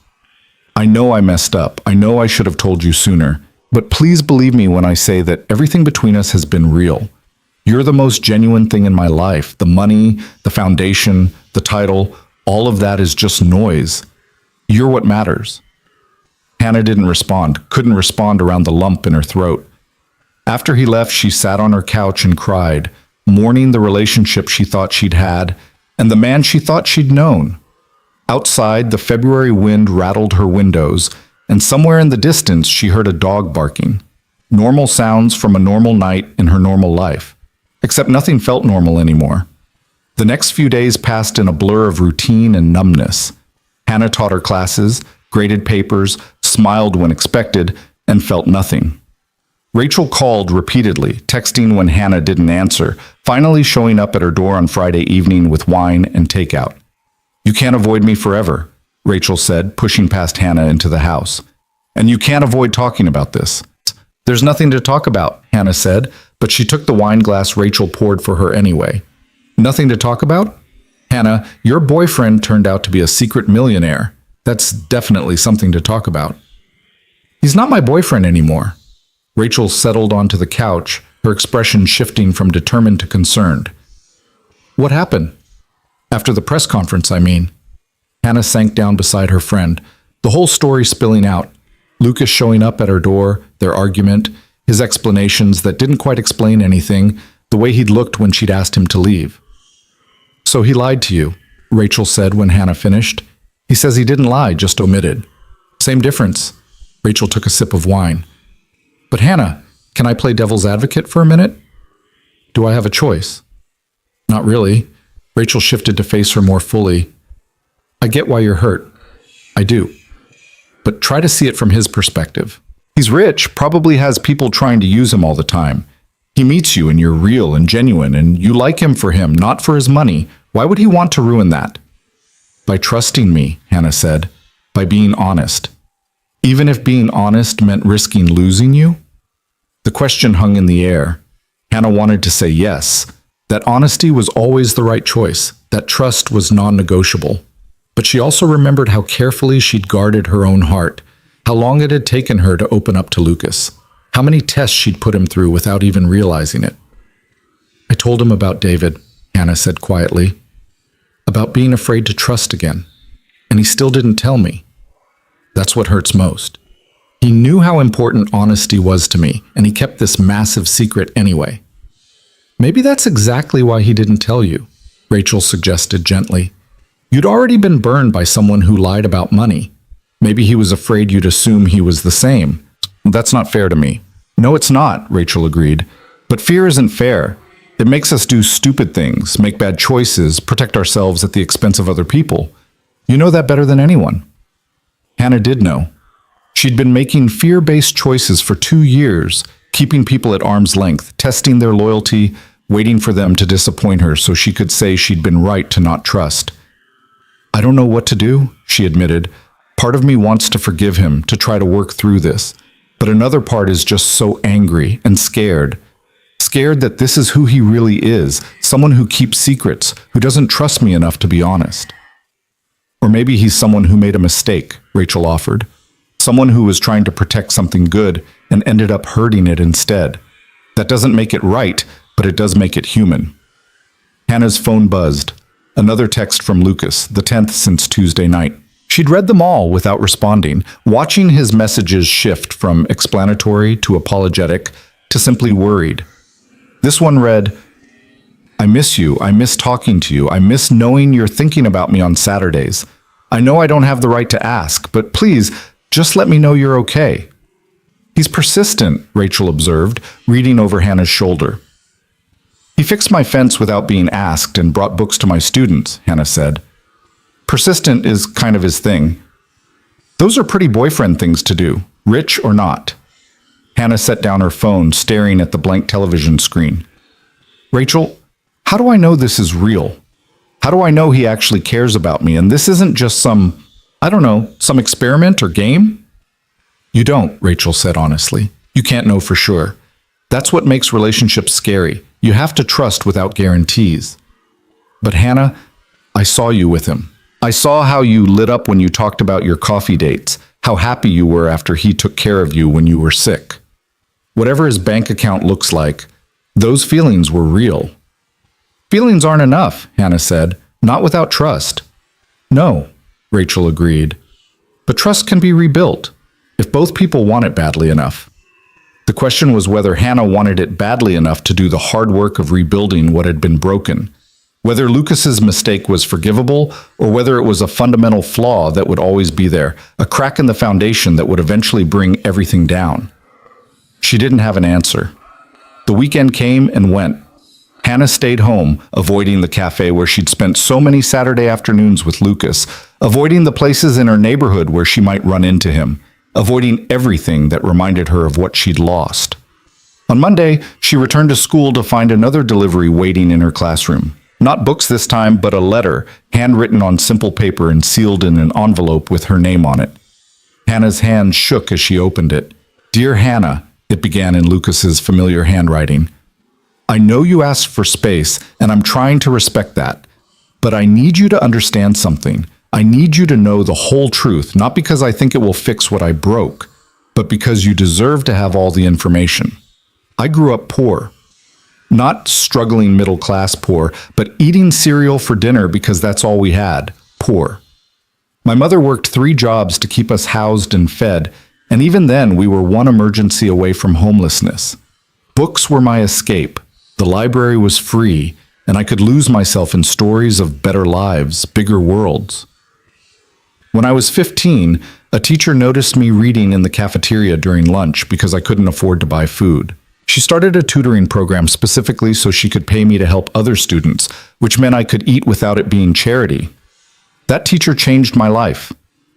I know I messed up. I know I should have told you sooner. But please believe me when I say that everything between us has been real. You're the most genuine thing in my life. The money, the foundation, the title, all of that is just noise. You're what matters. Hannah didn't respond, couldn't respond around the lump in her throat. After he left, she sat on her couch and cried, mourning the relationship she thought she'd had and the man she thought she'd known. Outside, the February wind rattled her windows, and somewhere in the distance she heard a dog barking. Normal sounds from a normal night in her normal life. Except nothing felt normal anymore. The next few days passed in a blur of routine and numbness. Hannah taught her classes, graded papers, smiled when expected, and felt nothing. Rachel called repeatedly, texting when Hannah didn't answer, finally showing up at her door on Friday evening with wine and takeout. You can't avoid me forever, Rachel said, pushing past Hannah into the house. And you can't avoid talking about this. There's nothing to talk about, Hannah said, but she took the wine glass Rachel poured for her anyway. Nothing to talk about? Hannah, your boyfriend turned out to be a secret millionaire. That's definitely something to talk about. He's not my boyfriend anymore. Rachel settled onto the couch, her expression shifting from determined to concerned. What happened? After the press conference, I mean. Hannah sank down beside her friend, the whole story spilling out. Lucas showing up at her door, their argument, his explanations that didn't quite explain anything, the way he'd looked when she'd asked him to leave. So he lied to you, Rachel said when Hannah finished. He says he didn't lie, just omitted. Same difference. Rachel took a sip of wine. But Hannah, can I play devil's advocate for a minute? Do I have a choice? Not really. Rachel shifted to face her more fully. I get why you're hurt. I do. But try to see it from his perspective. He's rich, probably has people trying to use him all the time. He meets you and you're real and genuine and you like him for him, not for his money. Why would he want to ruin that? By trusting me, Hannah said. By being honest. Even if being honest meant risking losing you? The question hung in the air. Hannah wanted to say yes, that honesty was always the right choice, that trust was non-negotiable. But she also remembered how carefully she'd guarded her own heart, how long it had taken her to open up to Lucas, how many tests she'd put him through without even realizing it. I told him about David, Hannah said quietly, about being afraid to trust again, and he still didn't tell me. That's what hurts most. He knew how important honesty was to me, and he kept this massive secret anyway. Maybe that's exactly why he didn't tell you, Rachel suggested gently. You'd already been burned by someone who lied about money. Maybe he was afraid you'd assume he was the same. That's not fair to me. No, it's not, Rachel agreed. But fear isn't fair. It makes us do stupid things, make bad choices, protect ourselves at the expense of other people. You know that better than anyone. Hannah did know. She'd been making fear-based choices for 2 years, keeping people at arm's length, testing their loyalty, waiting for them to disappoint her so she could say she'd been right to not trust. I don't know what to do, she admitted. Part of me wants to forgive him, to try to work through this. But another part is just so angry and scared. Scared that this is who he really is, someone who keeps secrets, who doesn't trust me enough to be honest. Or maybe he's someone who made a mistake, Rachel offered. Someone who was trying to protect something good and ended up hurting it instead. That doesn't make it right, but it does make it human. Hannah's phone buzzed. Another text from Lucas, the 10th since Tuesday night. She'd read them all without responding, watching his messages shift from explanatory to apologetic to simply worried. This one read, I miss you. I miss talking to you. I miss knowing you're thinking about me on Saturdays. I know I don't have the right to ask, but please, just let me know you're okay. He's persistent, Rachel observed, reading over Hannah's shoulder. He fixed my fence without being asked and brought books to my students, Hannah said. Persistent is kind of his thing. Those are pretty boyfriend things to do, rich or not. Hannah set down her phone, staring at the blank television screen. Rachel, how do I know this is real? How do I know he actually cares about me and this isn't just some experiment or game? You don't, Rachel said honestly. You can't know for sure. That's what makes relationships scary. You have to trust without guarantees. But Hannah, I saw you with him. I saw how you lit up when you talked about your coffee dates, how happy you were after he took care of you when you were sick. Whatever his bank account looks like, those feelings were real. Feelings aren't enough, Hannah said, not without trust. No, Rachel agreed. But trust can be rebuilt, if both people want it badly enough. The question was whether Hannah wanted it badly enough to do the hard work of rebuilding what had been broken. Whether Lucas's mistake was forgivable, or whether it was a fundamental flaw that would always be there, a crack in the foundation that would eventually bring everything down. She didn't have an answer. The weekend came and went. Hannah stayed home, avoiding the cafe where she'd spent so many Saturday afternoons with Lucas, avoiding the places in her neighborhood where she might run into him, avoiding everything that reminded her of what she'd lost. On Monday, she returned to school to find another delivery waiting in her classroom. Not books this time, but a letter, handwritten on simple paper and sealed in an envelope with her name on it. Hannah's hand shook as she opened it. Dear Hannah, it began in Lucas's familiar handwriting. I know you asked for space, and I'm trying to respect that. But I need you to understand something. I need you to know the whole truth, not because I think it will fix what I broke, but because you deserve to have all the information. I grew up poor. Not struggling middle class poor, but eating cereal for dinner because that's all we had, poor. My mother worked 3 jobs to keep us housed and fed, and even then we were one emergency away from homelessness. Books were my escape. The library was free, and I could lose myself in stories of better lives, bigger worlds. When I was 15, a teacher noticed me reading in the cafeteria during lunch because I couldn't afford to buy food. She started a tutoring program specifically so she could pay me to help other students, which meant I could eat without it being charity. That teacher changed my life.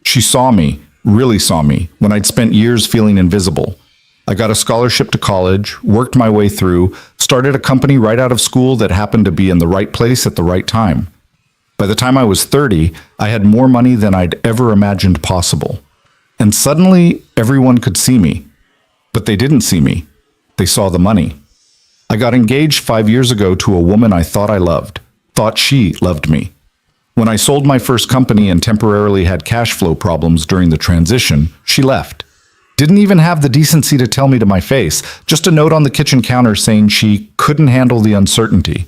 She saw me, really saw me, when I'd spent years feeling invisible. I got a scholarship to college, worked my way through, started a company right out of school that happened to be in the right place at the right time. By the time I was 30, I had more money than I'd ever imagined possible. And suddenly, everyone could see me. But they didn't see me. They saw the money. I got engaged 5 years ago to a woman I thought I loved, thought she loved me. When I sold my first company and temporarily had cash flow problems during the transition, she left. Didn't even have the decency to tell me to my face, just a note on the kitchen counter saying she couldn't handle the uncertainty.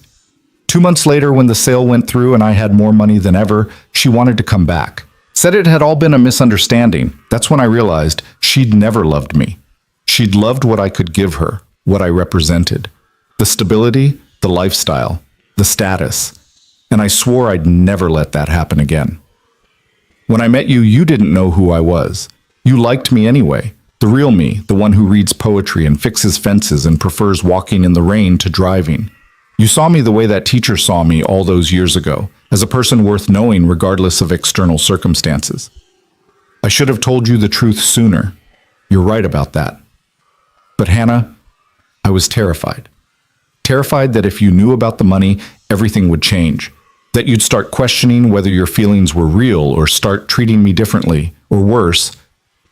2 months later, when the sale went through and I had more money than ever, she wanted to come back. Said it had all been a misunderstanding. That's when I realized she'd never loved me. She'd loved what I could give her, what I represented. The stability, the lifestyle, the status. And I swore I'd never let that happen again. When I met you, you didn't know who I was. You liked me anyway. The real me, the one who reads poetry and fixes fences and prefers walking in the rain to driving. You saw me the way that teacher saw me all those years ago, as a person worth knowing regardless of external circumstances. I should have told you the truth sooner. You're right about that. But Hannah, I was terrified. Terrified that if you knew about the money, everything would change. That you'd start questioning whether your feelings were real or start treating me differently, or worse,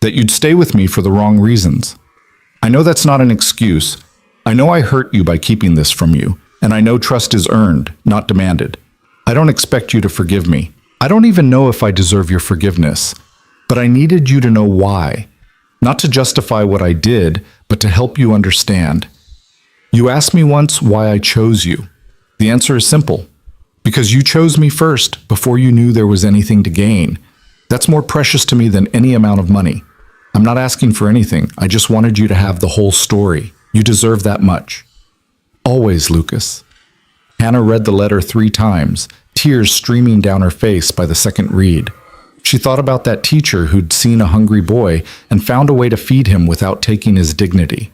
that you'd stay with me for the wrong reasons. I know that's not an excuse. I know I hurt you by keeping this from you, and I know trust is earned, not demanded. I don't expect you to forgive me. I don't even know if I deserve your forgiveness, but I needed you to know why. Not to justify what I did, but to help you understand. You asked me once why I chose you. The answer is simple. Because you chose me first, before you knew there was anything to gain. That's more precious to me than any amount of money. I'm not asking for anything. I just wanted you to have the whole story. You deserve that much. Always, Lucas. Hannah read the letter 3 times, tears streaming down her face by the second read. She thought about that teacher who'd seen a hungry boy and found a way to feed him without taking his dignity.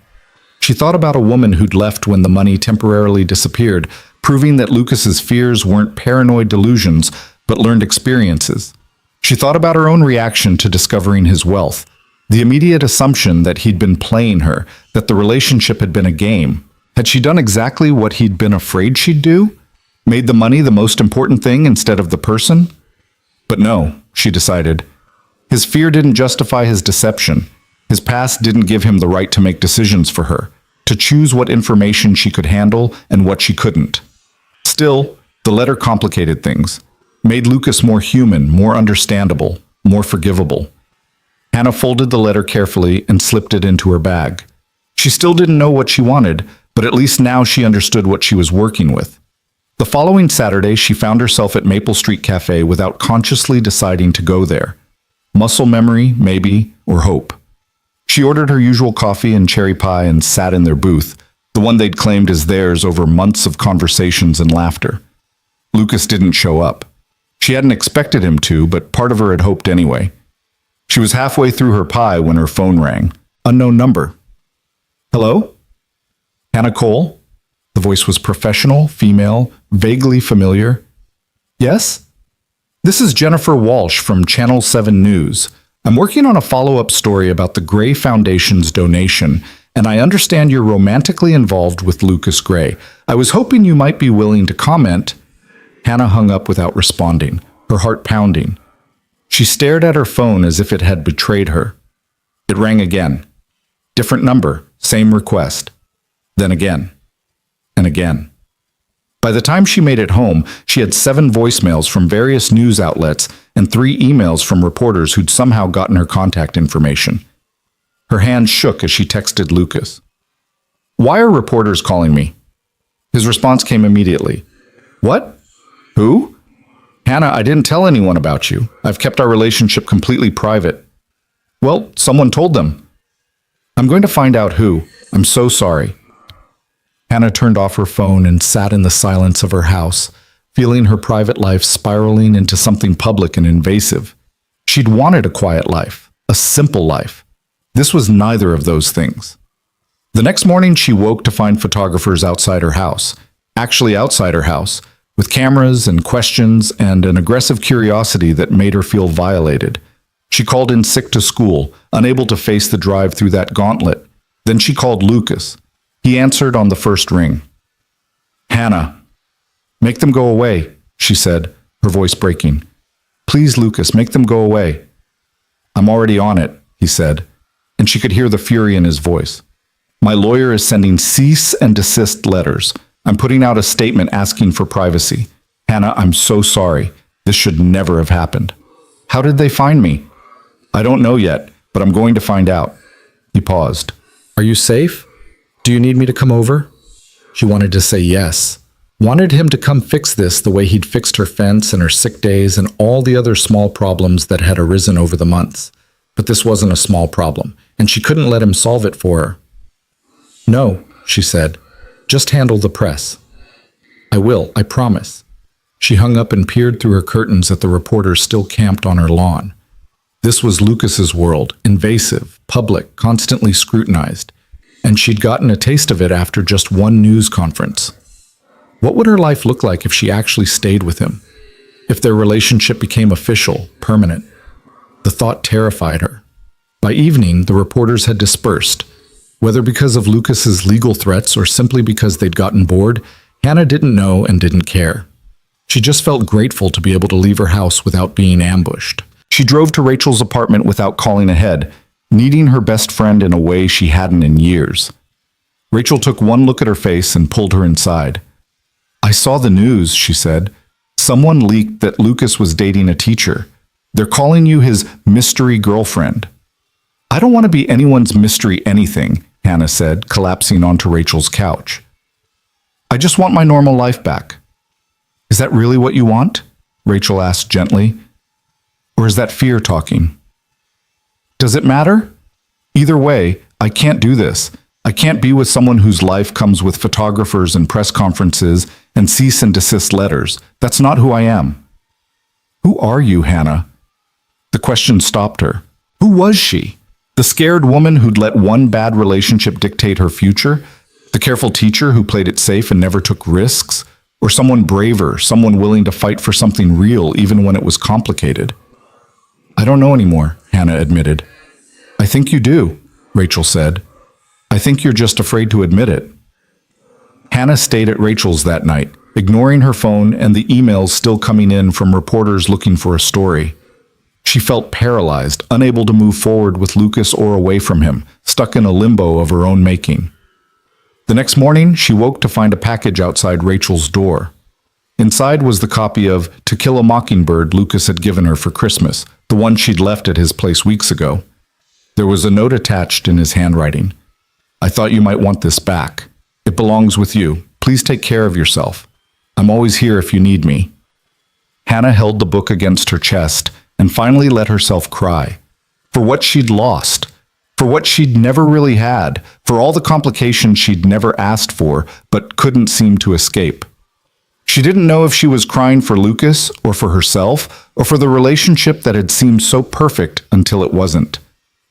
She thought about a woman who'd left when the money temporarily disappeared, proving that Lucas's fears weren't paranoid delusions, but learned experiences. She thought about her own reaction to discovering his wealth, the immediate assumption that he'd been playing her, that the relationship had been a game. Had she done exactly what he'd been afraid she'd do? Made the money the most important thing instead of the person? But no, she decided. His fear didn't justify his deception. His past didn't give him the right to make decisions for her, to choose what information she could handle and what she couldn't. Still, the letter complicated things, made Lucas more human, more understandable, more forgivable. Hannah folded the letter carefully and slipped it into her bag. She still didn't know what she wanted, but at least now she understood what she was working with. The following Saturday, she found herself at Maple Street Café without consciously deciding to go there. Muscle memory, maybe, or hope. She ordered her usual coffee and cherry pie and sat in their booth, the one they'd claimed as theirs over months of conversations and laughter. Lucas didn't show up. She hadn't expected him to, but part of her had hoped anyway. She was halfway through her pie when her phone rang. Unknown number. Hello? Hannah Cole? The voice was professional, female, vaguely familiar. Yes? This is Jennifer Walsh from Channel 7 News. I'm working on a follow-up story about the Gray Foundation's donation, and I understand you're romantically involved with Lucas Gray. I was hoping you might be willing to comment. Hannah hung up without responding, her heart pounding. She stared at her phone as if it had betrayed her. It rang again. Different number, same request. Then again. And again. By the time she made it home, she had 7 voicemails from various news outlets and 3 emails from reporters who'd somehow gotten her contact information. Her hand shook as she texted Lucas. "Why are reporters calling me?" His response came immediately. "What? Who?" "Hannah, I didn't tell anyone about you. I've kept our relationship completely private." "Well, someone told them." "I'm going to find out who. I'm so sorry." Hannah turned off her phone and sat in the silence of her house, feeling her private life spiraling into something public and invasive. She'd wanted a quiet life, a simple life. This was neither of those things. The next morning, she woke to find photographers outside her house, actually outside her house, with cameras and questions and an aggressive curiosity that made her feel violated. She called in sick to school, unable to face the drive through that gauntlet. Then she called Lucas. He answered on the first ring. "Hannah." "Make them go away," she said, her voice breaking. "Please, Lucas, make them go away." "I'm already on it," he said, and she could hear the fury in his voice. "My lawyer is sending cease and desist letters. I'm putting out a statement asking for privacy. Hannah, I'm so sorry. This should never have happened." "How did they find me?" "I don't know yet, but I'm going to find out." He paused. "Are you safe? Do you need me to come over?" She wanted to say yes. Wanted him to come fix this the way he'd fixed her fence and her sick days and all the other small problems that had arisen over the months. But this wasn't a small problem, and she couldn't let him solve it for her. "No," she said. "Just handle the press." "I will, I promise." She hung up and peered through her curtains at the reporters still camped on her lawn. This was Lucas's world, invasive, public, constantly scrutinized, and she'd gotten a taste of it after just one news conference. What would her life look like if she actually stayed with him? If their relationship became official, permanent? The thought terrified her. By evening, the reporters had dispersed. Whether because of Lucas's legal threats or simply because they'd gotten bored, Hannah didn't know and didn't care. She just felt grateful to be able to leave her house without being ambushed. She drove to Rachel's apartment without calling ahead, needing her best friend in a way she hadn't in years. Rachel took one look at her face and pulled her inside. "I saw the news," she said. "Someone leaked that Lucas was dating a teacher. They're calling you his mystery girlfriend." "I don't want to be anyone's mystery anything," Hannah said, collapsing onto Rachel's couch. "I just want my normal life back." "Is that really what you want?" Rachel asked gently. "Or is that fear talking?" "Does it matter? Either way, I can't do this. I can't be with someone whose life comes with photographers and press conferences and cease and desist letters. That's not who I am." "Who are you, Hannah?" The question stopped her. Who was she? The scared woman who'd let one bad relationship dictate her future? The careful teacher who played it safe and never took risks? Or someone braver, someone willing to fight for something real even when it was complicated? "I don't know anymore," Hannah admitted. "I think you do," Rachel said. "I think you're just afraid to admit it." Hannah stayed at Rachel's that night, ignoring her phone and the emails still coming in from reporters looking for a story. She felt paralyzed, unable to move forward with Lucas or away from him, stuck in a limbo of her own making. The next morning, she woke to find a package outside Rachel's door. Inside was the copy of To Kill a Mockingbird Lucas had given her for Christmas, the one she'd left at his place weeks ago. There was a note attached in his handwriting. "I thought you might want this back. It belongs with you. Please take care of yourself. I'm always here if you need me." Hannah held the book against her chest and finally let herself cry. For what she'd lost, for what she'd never really had, for all the complications she'd never asked for but couldn't seem to escape. She didn't know if she was crying for Lucas or for herself or for the relationship that had seemed so perfect until it wasn't.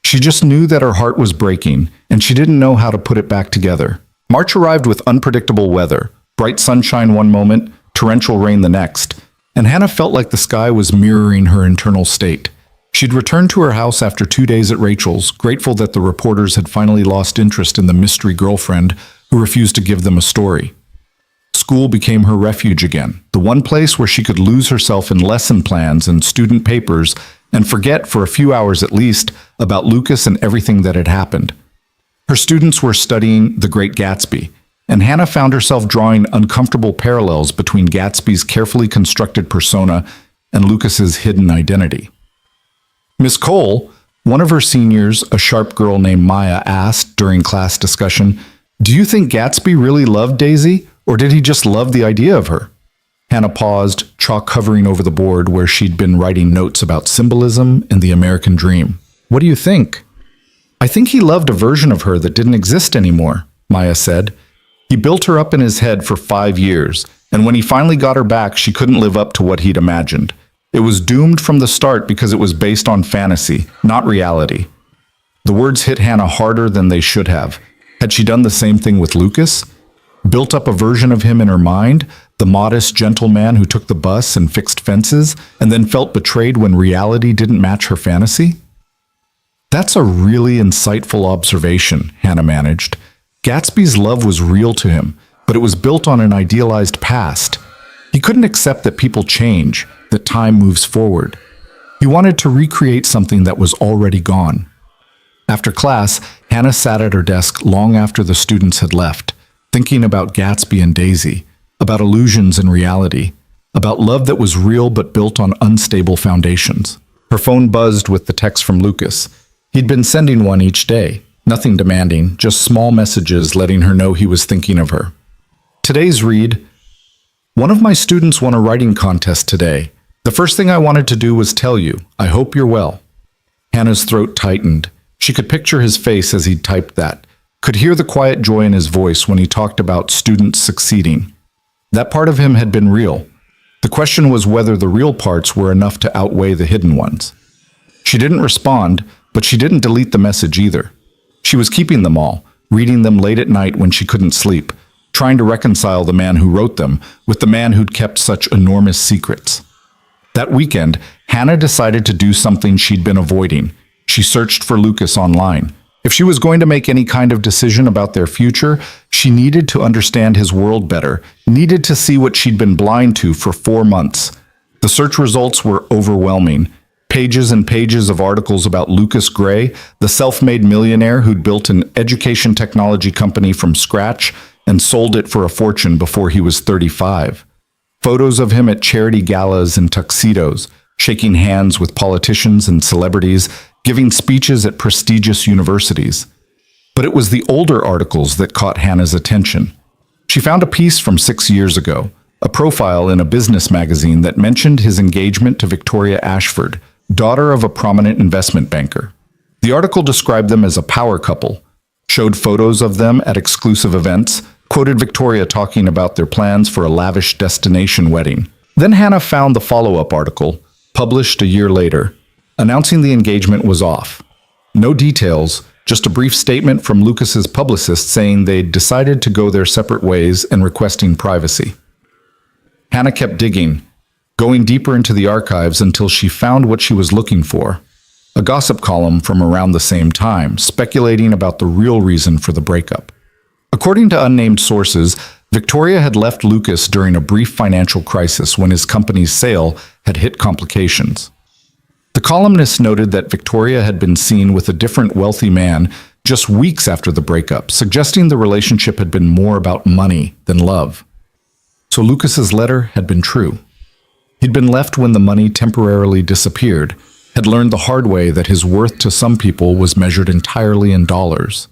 She just knew that her heart was breaking, and she didn't know how to put it back together. March arrived with unpredictable weather, bright sunshine one moment, torrential rain the next, and Hannah felt like the sky was mirroring her internal state. She'd returned to her house after 2 days at Rachel's, grateful that the reporters had finally lost interest in the mystery girlfriend who refused to give them a story. School became her refuge again, the one place where she could lose herself in lesson plans and student papers and forget for a few hours at least about Lucas and everything that had happened. Her students were studying The Great Gatsby, and Hannah found herself drawing uncomfortable parallels between Gatsby's carefully constructed persona and Lucas's hidden identity. Miss Cole, One of her seniors, a sharp girl named Maya, asked during class discussion, "Do you think Gatsby really loved Daisy, or did he just love the idea of her?" Hannah paused, chalk hovering over the board where she'd been writing notes about symbolism and the American dream. "What do you think?" "I think he loved a version of her that didn't exist anymore," Maya said. "He built her up in his head for 5 years, and when he finally got her back, she couldn't live up to what he'd imagined. It was doomed from the start because it was based on fantasy, not reality." The words hit Hannah harder than they should have. Had she done the same thing with Lucas? Built up a version of him in her mind, the modest, gentle man who took the bus and fixed fences, and then felt betrayed when reality didn't match her fantasy? "That's a really insightful observation," Hannah managed. Gatsby's love was real to him, but it was built on an idealized past. He couldn't accept that people change, that time moves forward. He wanted to recreate something that was already gone. After class, Hannah sat at her desk long after the students had left, thinking about Gatsby and Daisy, about illusions and reality, about love that was real but built on unstable foundations. Her phone buzzed with the text from Lucas. He'd been sending one each day, nothing demanding, just small messages letting her know he was thinking of her. Today's read: "One of my students won a writing contest today. The first thing I wanted to do was tell you, I hope you're well." Hannah's throat tightened. She could picture his face as he typed that, could hear the quiet joy in his voice when he talked about students succeeding. That part of him had been real. The question was whether the real parts were enough to outweigh the hidden ones. She didn't respond, but she didn't delete the message either. She was keeping them all, reading them late at night when she couldn't sleep, trying to reconcile the man who wrote them with the man who'd kept such enormous secrets. That weekend, Hannah decided to do something she'd been avoiding. She searched for Lucas online. If she was going to make any kind of decision about their future, she needed to understand his world better, needed to see what she'd been blind to for 4 months. The search results were overwhelming. Pages and pages of articles about Lucas Gray, the self-made millionaire who'd built an education technology company from scratch and sold it for a fortune before he was 35. Photos of him at charity galas in tuxedos, shaking hands with politicians and celebrities, giving speeches at prestigious universities. But it was the older articles that caught Hannah's attention. She found a piece from 6 years ago, a profile in a business magazine that mentioned his engagement to Victoria Ashford, daughter of a prominent investment banker. The article described them as a power couple, showed photos of them at exclusive events, quoted Victoria talking about their plans for a lavish destination wedding. Then Hannah found the follow-up article, published a year later, announcing the engagement was off. No details, just a brief statement from Lucas's publicist saying they'd decided to go their separate ways and requesting privacy. Hannah kept digging, going deeper into the archives until she found what she was looking for, a gossip column from around the same time, speculating about the real reason for the breakup. According to unnamed sources, Victoria had left Lucas during a brief financial crisis when his company's sale had hit complications. The columnist noted that Victoria had been seen with a different wealthy man just weeks after the breakup, suggesting the relationship had been more about money than love. So Lucas's letter had been true. He'd been left when the money temporarily disappeared, had learned the hard way that his worth to some people was measured entirely in dollars.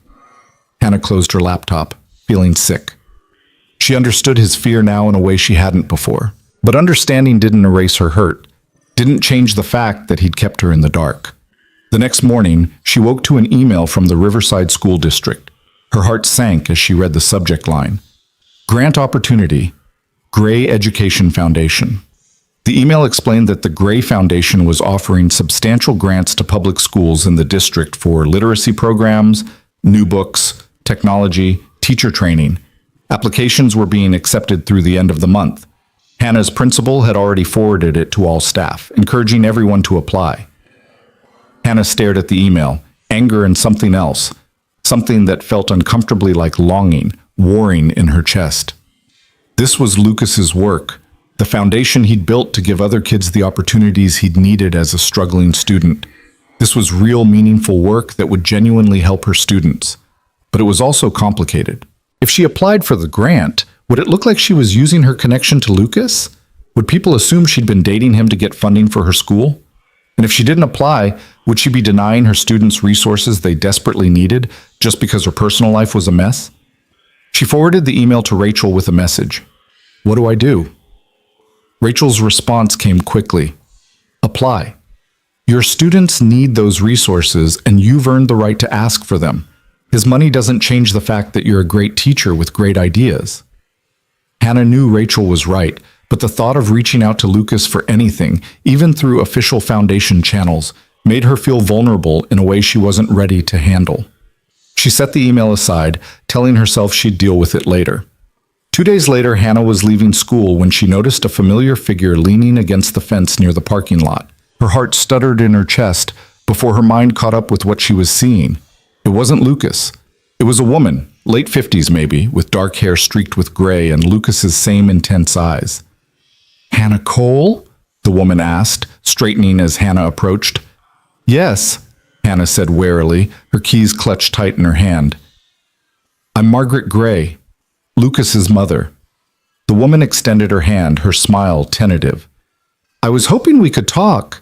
Hannah closed her laptop, feeling sick. She understood his fear now in a way she hadn't before, but understanding didn't erase her hurt, didn't change the fact that he'd kept her in the dark. The next morning, she woke to an email from the Riverside School District. Her heart sank as she read the subject line. Grant Opportunity, Gray Education Foundation. The email explained that the Gray Foundation was offering substantial grants to public schools in the district for literacy programs, new books, technology, teacher training. Applications were being accepted through the end of the month. Hannah's principal had already forwarded it to all staff, encouraging everyone to apply. Hannah stared at the email, anger and something else, something that felt uncomfortably like longing, warring in her chest. This was Lucas's work, the foundation he'd built to give other kids the opportunities he'd needed as a struggling student. This was real, meaningful work that would genuinely help her students. But it was also complicated. If she applied for the grant, would it look like she was using her connection to Lucas? Would people assume she'd been dating him to get funding for her school? And if she didn't apply, Would she be denying her students resources they desperately needed just because her personal life was a mess? She forwarded the email to Rachel with a message. What do I do? Rachel's response came quickly. Apply. Your students need those resources, and you've earned the right to ask for them. His money doesn't change the fact that you're a great teacher with great ideas. Hannah knew Rachel was right, but the thought of reaching out to Lucas for anything, even through official foundation channels, made her feel vulnerable in a way she wasn't ready to handle. She set the email aside, telling herself she'd deal with it later. 2 days later, Hannah was leaving school when she noticed a familiar figure leaning against the fence near the parking lot. Her heart stuttered in her chest before her mind caught up with what she was seeing. It wasn't Lucas. It was a woman, late 50s maybe, with dark hair streaked with gray and Lucas's same intense eyes. Hannah Cole? The woman asked, straightening as Hannah approached. Yes, Hannah said warily, her keys clutched tight in her hand. I'm Margaret Gray, Lucas's mother. The woman extended her hand, her smile tentative. I was hoping we could talk.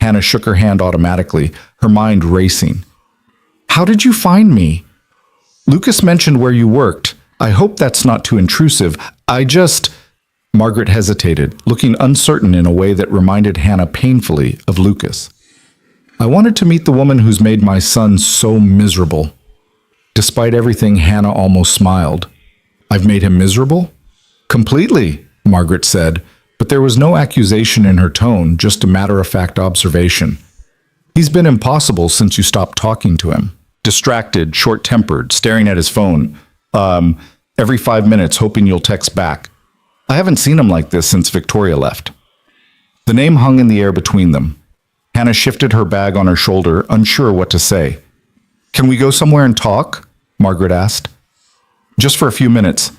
Hannah shook her hand automatically, her mind racing. How did you find me? Lucas mentioned where you worked. I hope that's not too intrusive. Margaret hesitated, looking uncertain in a way that reminded Hannah painfully of Lucas. I wanted to meet the woman who's made my son so miserable. Despite everything, Hannah almost smiled. I've made him miserable? Completely, Margaret said, but there was no accusation in her tone, just a matter-of-fact observation. He's been impossible since you stopped talking to him. Distracted, short-tempered, staring at his phone. Every 5 minutes hoping you'll text back. I haven't seen him like this since Victoria left. The name hung in the air between them. Hannah shifted her bag on her shoulder, unsure what to say. Can we go somewhere and talk? Margaret asked. Just for a few minutes.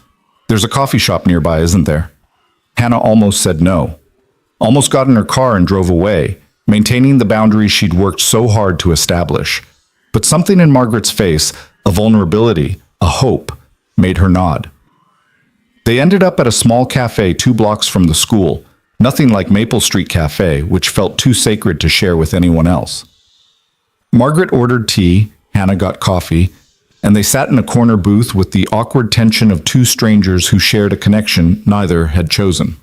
There's a coffee shop nearby, isn't there? Hannah almost said no. Almost got in her car and drove away, maintaining the boundaries she'd worked so hard to establish. But something in Margaret's face, a vulnerability, a hope, made her nod. They ended up at a small cafe 2 blocks from the school, nothing like Maple Street Cafe, which felt too sacred to share with anyone else. Margaret ordered tea, Hannah got coffee, and they sat in a corner booth with the awkward tension of 2 strangers who shared a connection neither had chosen.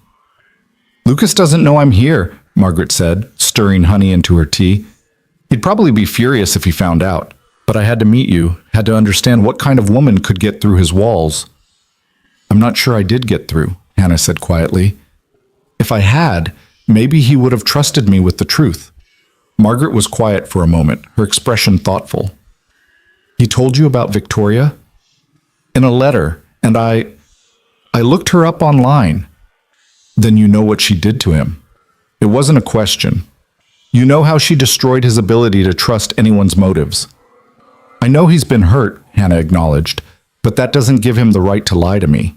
Lucas doesn't know I'm here, Margaret said, stirring honey into her tea. He'd probably be furious if he found out, but I had to meet you, had to understand what kind of woman could get through his walls. I'm not sure I did get through, Hannah said quietly. If I had, maybe he would have trusted me with the truth. Margaret was quiet for a moment, her expression thoughtful. He told you about Victoria? In a letter, and I looked her up online. Then you know what she did to him. It wasn't a question. You know how she destroyed his ability to trust anyone's motives. I know he's been hurt, Hannah acknowledged, but that doesn't give him the right to lie to me.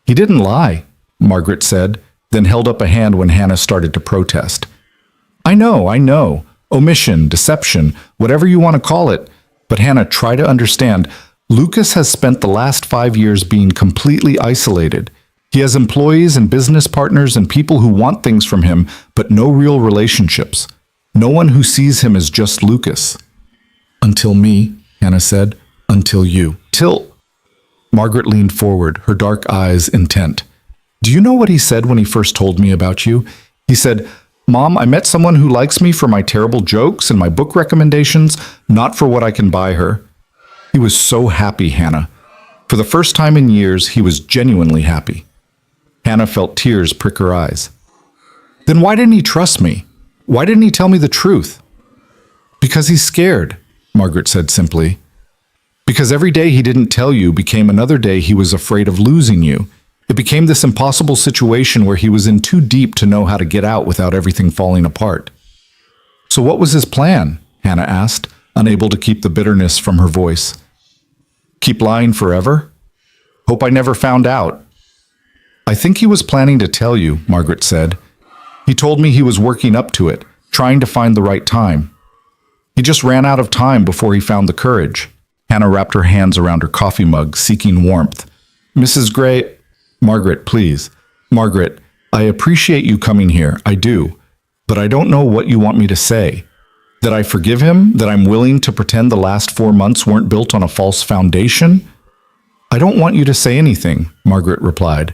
He didn't lie, Margaret said, then held up a hand when Hannah started to protest. I know. Omission, deception, whatever you want to call it. But Hannah, try to understand. Lucas has spent the last 5 years being completely isolated. He has employees and business partners and people who want things from him, but no real relationships. No one who sees him as just Lucas. Until me, Hannah said. Until you. Margaret leaned forward, her dark eyes intent. Do you know what he said when he first told me about you? He said, Mom, I met someone who likes me for my terrible jokes and my book recommendations, not for what I can buy her. He was so happy, Hannah. For the first time in years, he was genuinely happy. Hannah felt tears prick her eyes. Then why didn't he trust me? Why didn't he tell me the truth? Because he's scared, Margaret said simply. Because every day he didn't tell you became another day he was afraid of losing you. It became this impossible situation where he was in too deep to know how to get out without everything falling apart. So what was his plan? Hannah asked, unable to keep the bitterness from her voice. Keep lying forever? Hope I never found out. I think he was planning to tell you, Margaret said. He told me he was working up to it, trying to find the right time. He just ran out of time before he found the courage. Hannah wrapped her hands around her coffee mug, seeking warmth. Mrs. Gray, Margaret, please. Margaret, I appreciate you coming here, I do. But I don't know what you want me to say. That I forgive him? That I'm willing to pretend the last 4 months weren't built on a false foundation? I don't want you to say anything, Margaret replied.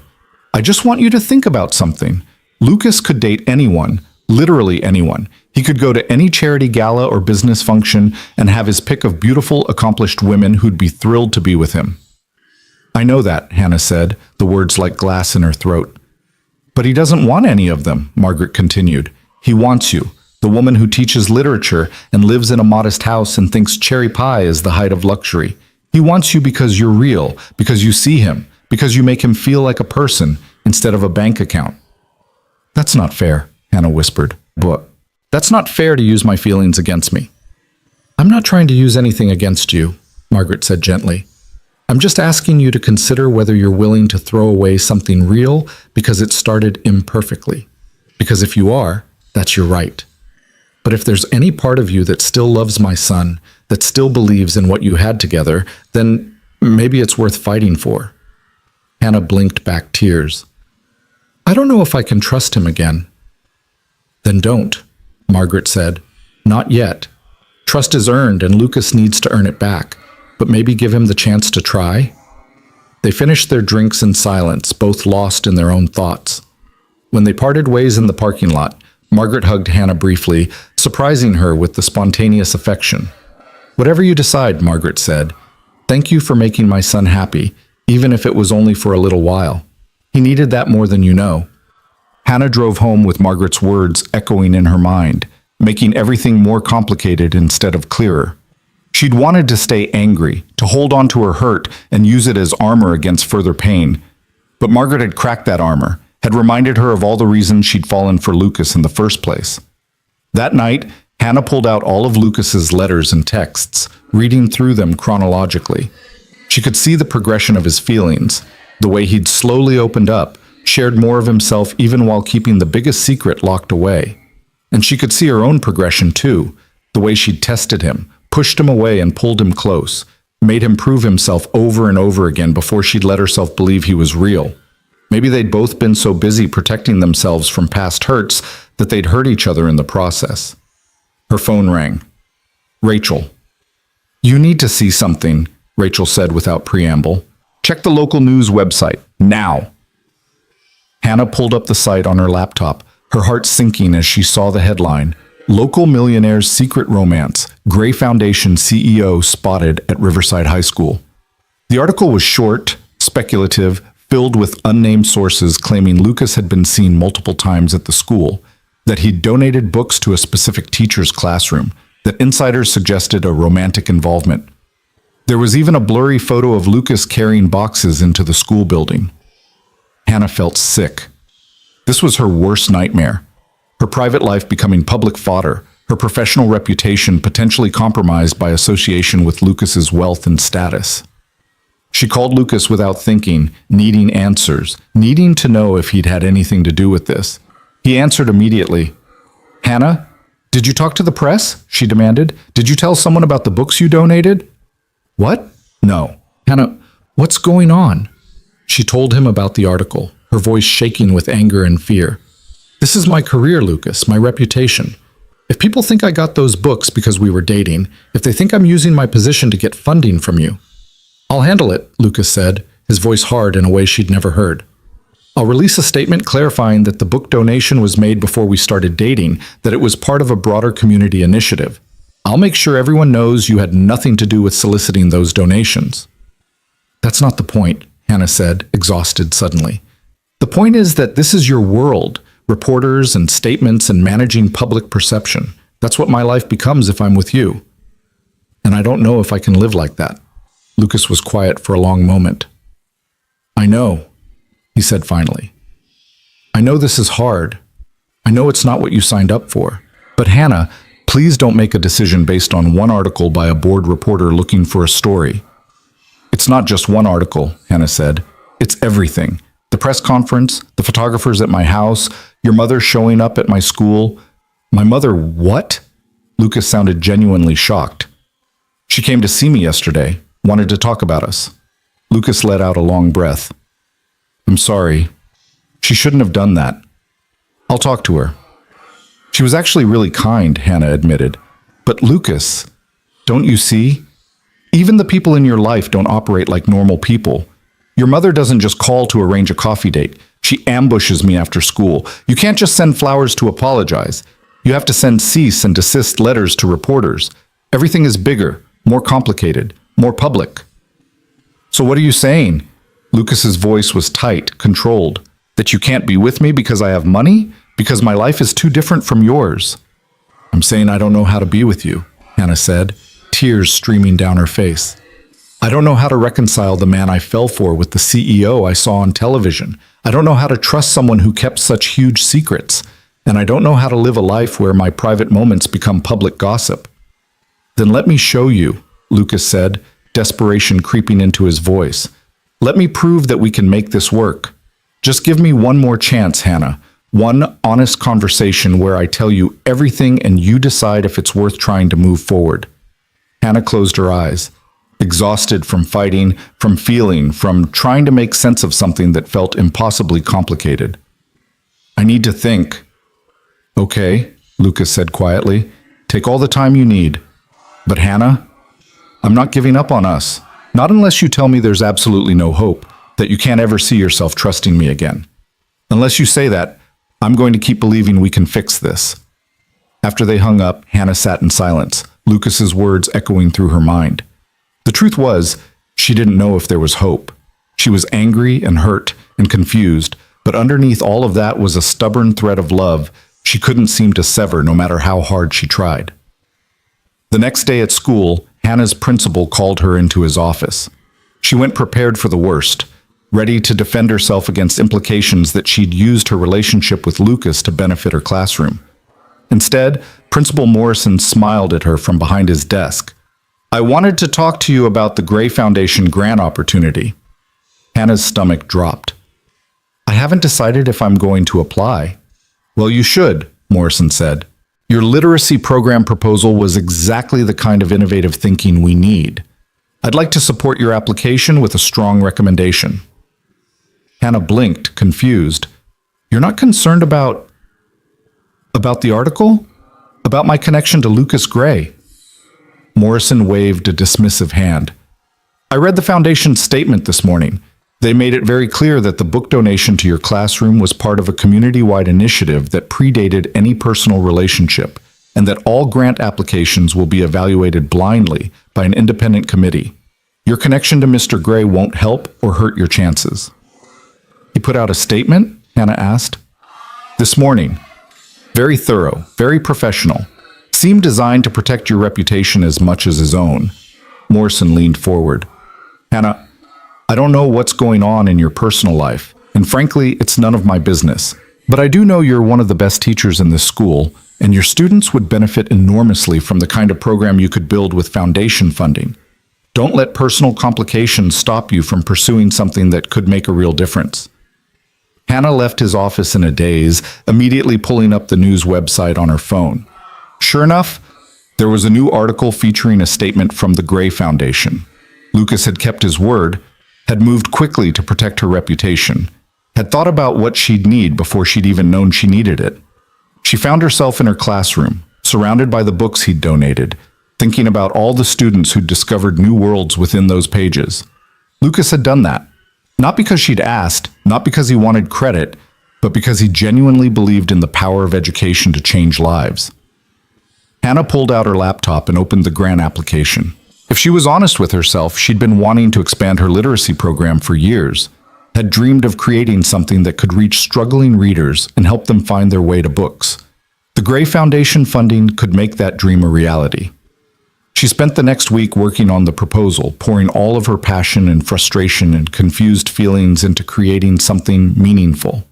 I just want you to think about something. Lucas could date anyone, literally anyone. He could go to any charity gala or business function and have his pick of beautiful, accomplished women who'd be thrilled to be with him. I know that, Hannah said, the words like glass in her throat. But he doesn't want any of them, Margaret continued. He wants you, the woman who teaches literature and lives in a modest house and thinks cherry pie is the height of luxury. He wants you because you're real, because you see him, because you make him feel like a person instead of a bank account. That's not fair, Hannah whispered. But that's not fair to use my feelings against me. I'm not trying to use anything against you, Margaret said gently. I'm just asking you to consider whether you're willing to throw away something real because it started imperfectly. Because if you are, that's your right. But if there's any part of you that still loves my son, that still believes in what you had together, then maybe it's worth fighting for. Hannah blinked back tears. I don't know if I can trust him again. Then don't, Margaret said. Not yet. Trust is earned and Lucas needs to earn it back. But maybe give him the chance to try? They finished their drinks in silence, both lost in their own thoughts. When they parted ways in the parking lot, Margaret hugged Hannah briefly, surprising her with the spontaneous affection. Whatever you decide, Margaret said. Thank you for making my son happy, even if it was only for a little while. He needed that more than you know. Hannah drove home with Margaret's words echoing in her mind, making everything more complicated instead of clearer. She'd wanted to stay angry, to hold on to her hurt and use it as armor against further pain. But Margaret had cracked that armor, had reminded her of all the reasons she'd fallen for Lucas in the first place. That night, Hannah pulled out all of Lucas's letters and texts, reading through them chronologically. She could see the progression of his feelings, the way he'd slowly opened up, shared more of himself even while keeping the biggest secret locked away. And she could see her own progression too, the way she'd tested him, pushed him away and pulled him close, made him prove himself over and over again before she'd let herself believe he was real. Maybe they'd both been so busy protecting themselves from past hurts that they'd hurt each other in the process. Her phone rang. Rachel. You need to see something, Rachel said without preamble. Check the local news website, now. Hannah pulled up the site on her laptop, her heart sinking as she saw the headline, Local Millionaire's Secret Romance, Gray Foundation CEO Spotted at Riverside High School. The article was short, speculative, filled with unnamed sources claiming Lucas had been seen multiple times at the school, that he'd donated books to a specific teacher's classroom, that insiders suggested a romantic involvement. There was even a blurry photo of Lucas carrying boxes into the school building. Hannah felt sick. This was her worst nightmare. Her private life becoming public fodder, her professional reputation potentially compromised by association with Lucas's wealth and status. She called Lucas without thinking, needing answers, needing to know if he'd had anything to do with this. He answered immediately. Hannah, did you talk to the press? She demanded. Did you tell someone about the books you donated? What? No. Hannah, what's going on? She told him about the article, her voice shaking with anger and fear. This is my career, Lucas, my reputation. If people think I got those books because we were dating, if they think I'm using my position to get funding from you, I'll handle it, Lucas said, his voice hard in a way she'd never heard. I'll release a statement clarifying that the book donation was made before we started dating, that it was part of a broader community initiative. I'll make sure everyone knows you had nothing to do with soliciting those donations. That's not the point, Hannah said, exhausted suddenly. The point is that this is your world, reporters and statements and managing public perception. That's what my life becomes if I'm with you. And I don't know if I can live like that. Lucas was quiet for a long moment. I know, he said finally. I know this is hard. I know it's not what you signed up for. But Hannah, please don't make a decision based on one article by a bored reporter looking for a story. It's not just one article, Hannah said. It's everything. The press conference, the photographers at my house, your mother showing up at my school. My mother, what? Lucas sounded genuinely shocked. She came to see me yesterday, wanted to talk about us. Lucas let out a long breath. I'm sorry. She shouldn't have done that. I'll talk to her. She was actually really kind, Hannah admitted. But Lucas, don't you see? Even the people in your life don't operate like normal people. Your mother doesn't just call to arrange a coffee date. She ambushes me after school. You can't just send flowers to apologize. You have to send cease and desist letters to reporters. Everything is bigger, more complicated, more public. So what are you saying? Lucas's voice was tight, controlled. That you can't be with me because I have money? Because my life is too different from yours? I'm saying I don't know how to be with you, Hannah said, tears streaming down her face. I don't know how to reconcile the man I fell for with the CEO I saw on television. I don't know how to trust someone who kept such huge secrets. And I don't know how to live a life where my private moments become public gossip. Then let me show you, Lucas said, desperation creeping into his voice. Let me prove that we can make this work. Just give me one more chance, Hannah. One honest conversation where I tell you everything and you decide if it's worth trying to move forward. Hannah closed her eyes, exhausted from fighting, from feeling, from trying to make sense of something that felt impossibly complicated. I need to think. Okay, Lucas said quietly. Take all the time you need. But Hannah, I'm not giving up on us. Not unless you tell me there's absolutely no hope, that you can't ever see yourself trusting me again. Unless you say that, I'm going to keep believing we can fix this. After they hung up, Hannah sat in silence, Lucas's words echoing through her mind. The truth was, she didn't know if there was hope. She was angry and hurt and confused, but underneath all of that was a stubborn thread of love she couldn't seem to sever no matter how hard she tried. The next day at school, Hannah's principal called her into his office. She went prepared for the worst, ready to defend herself against implications that she'd used her relationship with Lucas to benefit her classroom. Instead, Principal Morrison smiled at her from behind his desk. I wanted to talk to you about the Gray Foundation grant opportunity. Hannah's stomach dropped. I haven't decided if I'm going to apply. Well, you should, Morrison said. Your literacy program proposal was exactly the kind of innovative thinking we need. I'd like to support your application with a strong recommendation. Hannah blinked, confused. You're not concerned about the article? About my connection to Lucas Gray? Morrison waved a dismissive hand. I read the Foundation's statement this morning. They made it very clear that the book donation to your classroom was part of a community-wide initiative that predated any personal relationship, and that all grant applications will be evaluated blindly by an independent committee. Your connection to Mr. Gray won't help or hurt your chances. He put out a statement? Hannah asked. This morning. Very thorough, very professional. Seemed designed to protect your reputation as much as his own. Morrison leaned forward. Hannah, I don't know what's going on in your personal life, and frankly, it's none of my business. But I do know you're one of the best teachers in this school, and your students would benefit enormously from the kind of program you could build with foundation funding. Don't let personal complications stop you from pursuing something that could make a real difference. Hannah left his office in a daze, immediately pulling up the news website on her phone. Sure enough, there was a new article featuring a statement from the Gray Foundation. Lucas had kept his word, had moved quickly to protect her reputation, had thought about what she'd need before she'd even known she needed it. She found herself in her classroom, surrounded by the books he'd donated, thinking about all the students who'd discovered new worlds within those pages. Lucas had done that, not because she'd asked, not because he wanted credit, but because he genuinely believed in the power of education to change lives. Hannah pulled out her laptop and opened the grant application. If she was honest with herself, she'd been wanting to expand her literacy program for years, had dreamed of creating something that could reach struggling readers and help them find their way to books. The Gray Foundation funding could make that dream a reality. She spent the next week working on the proposal, pouring all of her passion and frustration and confused feelings into creating something meaningful.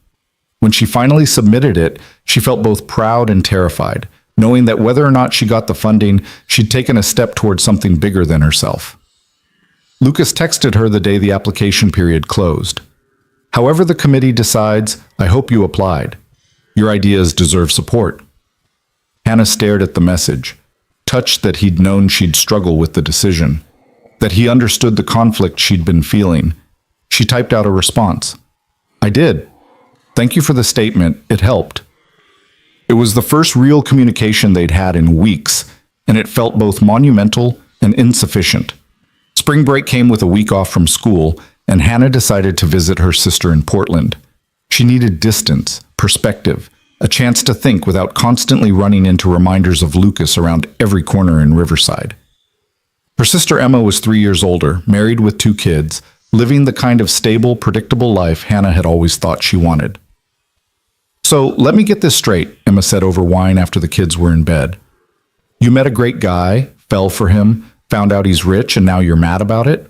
When she finally submitted it, she felt both proud and terrified, knowing that whether or not she got the funding, she'd taken a step towards something bigger than herself. Lucas texted her the day the application period closed. However the committee decides, I hope you applied. Your ideas deserve support. Hannah stared at the message, touched that he'd known she'd struggle with the decision, that he understood the conflict she'd been feeling. She typed out a response. I did. Thank you for the statement. It helped. It was the first real communication they'd had in weeks, and it felt both monumental and insufficient. Spring break came with a week off from school, and Hannah decided to visit her sister in Portland. She needed distance, perspective, a chance to think without constantly running into reminders of Lucas around every corner in Riverside. Her sister Emma was 3 years older, married with 2 kids, living the kind of stable, predictable life Hannah had always thought she wanted. "So, let me get this straight," Emma said over wine after the kids were in bed. "You met a great guy, fell for him, found out he's rich, and now you're mad about it?"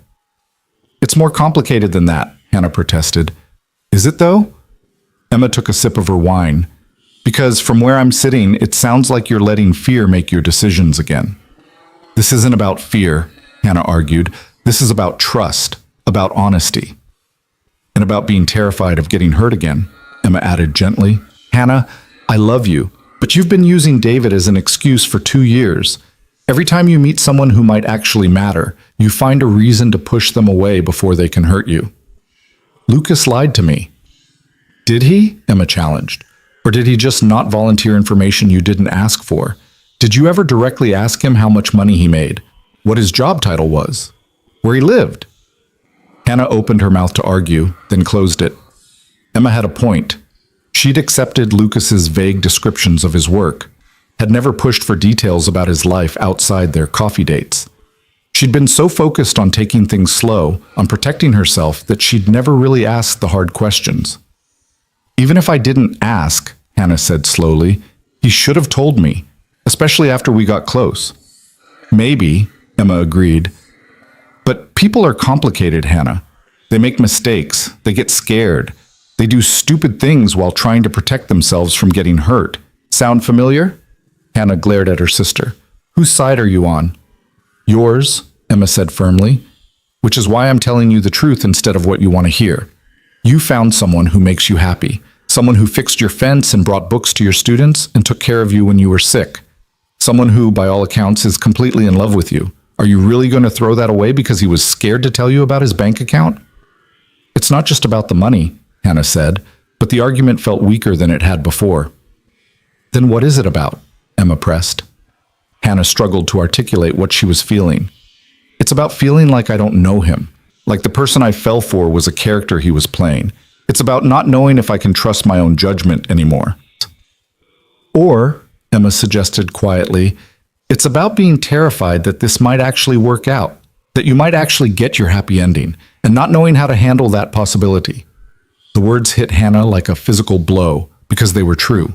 "It's more complicated than that," Hannah protested. "Is it though?" Emma took a sip of her wine. "Because from where I'm sitting, it sounds like you're letting fear make your decisions again." "This isn't about fear," Hannah argued. "This is about trust, about honesty." "And about being terrified of getting hurt again," Emma added gently. "Hannah, I love you, but you've been using David as an excuse for 2 years. Every time you meet someone who might actually matter, you find a reason to push them away before they can hurt you." "Lucas lied to me." "Did he?" Emma challenged. "Or did he just not volunteer information you didn't ask for? Did you ever directly ask him how much money he made, what his job title was, where he lived?" Hannah opened her mouth to argue, then closed it. Emma had a point. She'd accepted Lucas's vague descriptions of his work, had never pushed for details about his life outside their coffee dates. She'd been so focused on taking things slow, on protecting herself, that she'd never really asked the hard questions. "Even if I didn't ask," Hannah said slowly, "he should have told me, especially after we got close." "Maybe," Emma agreed. "But people are complicated, Hannah. They make mistakes, they get scared, they do stupid things while trying to protect themselves from getting hurt. Sound familiar?" Hannah glared at her sister. "Whose side are you on?" "Yours," Emma said firmly, "which is why I'm telling you the truth instead of what you want to hear. You found someone who makes you happy, someone who fixed your fence and brought books to your students and took care of you when you were sick. Someone who, by all accounts, is completely in love with you. Are you really going to throw that away because he was scared to tell you about his bank account?" "It's not just about the money," Hannah said, but the argument felt weaker than it had before. "Then what is it about?" Emma pressed. Hannah struggled to articulate what she was feeling. "It's about feeling like I don't know him, like the person I fell for was a character he was playing. It's about not knowing if I can trust my own judgment anymore." "Or," Emma suggested quietly, "it's about being terrified that this might actually work out, that you might actually get your happy ending, and not knowing how to handle that possibility." The words hit Hannah like a physical blow, because they were true.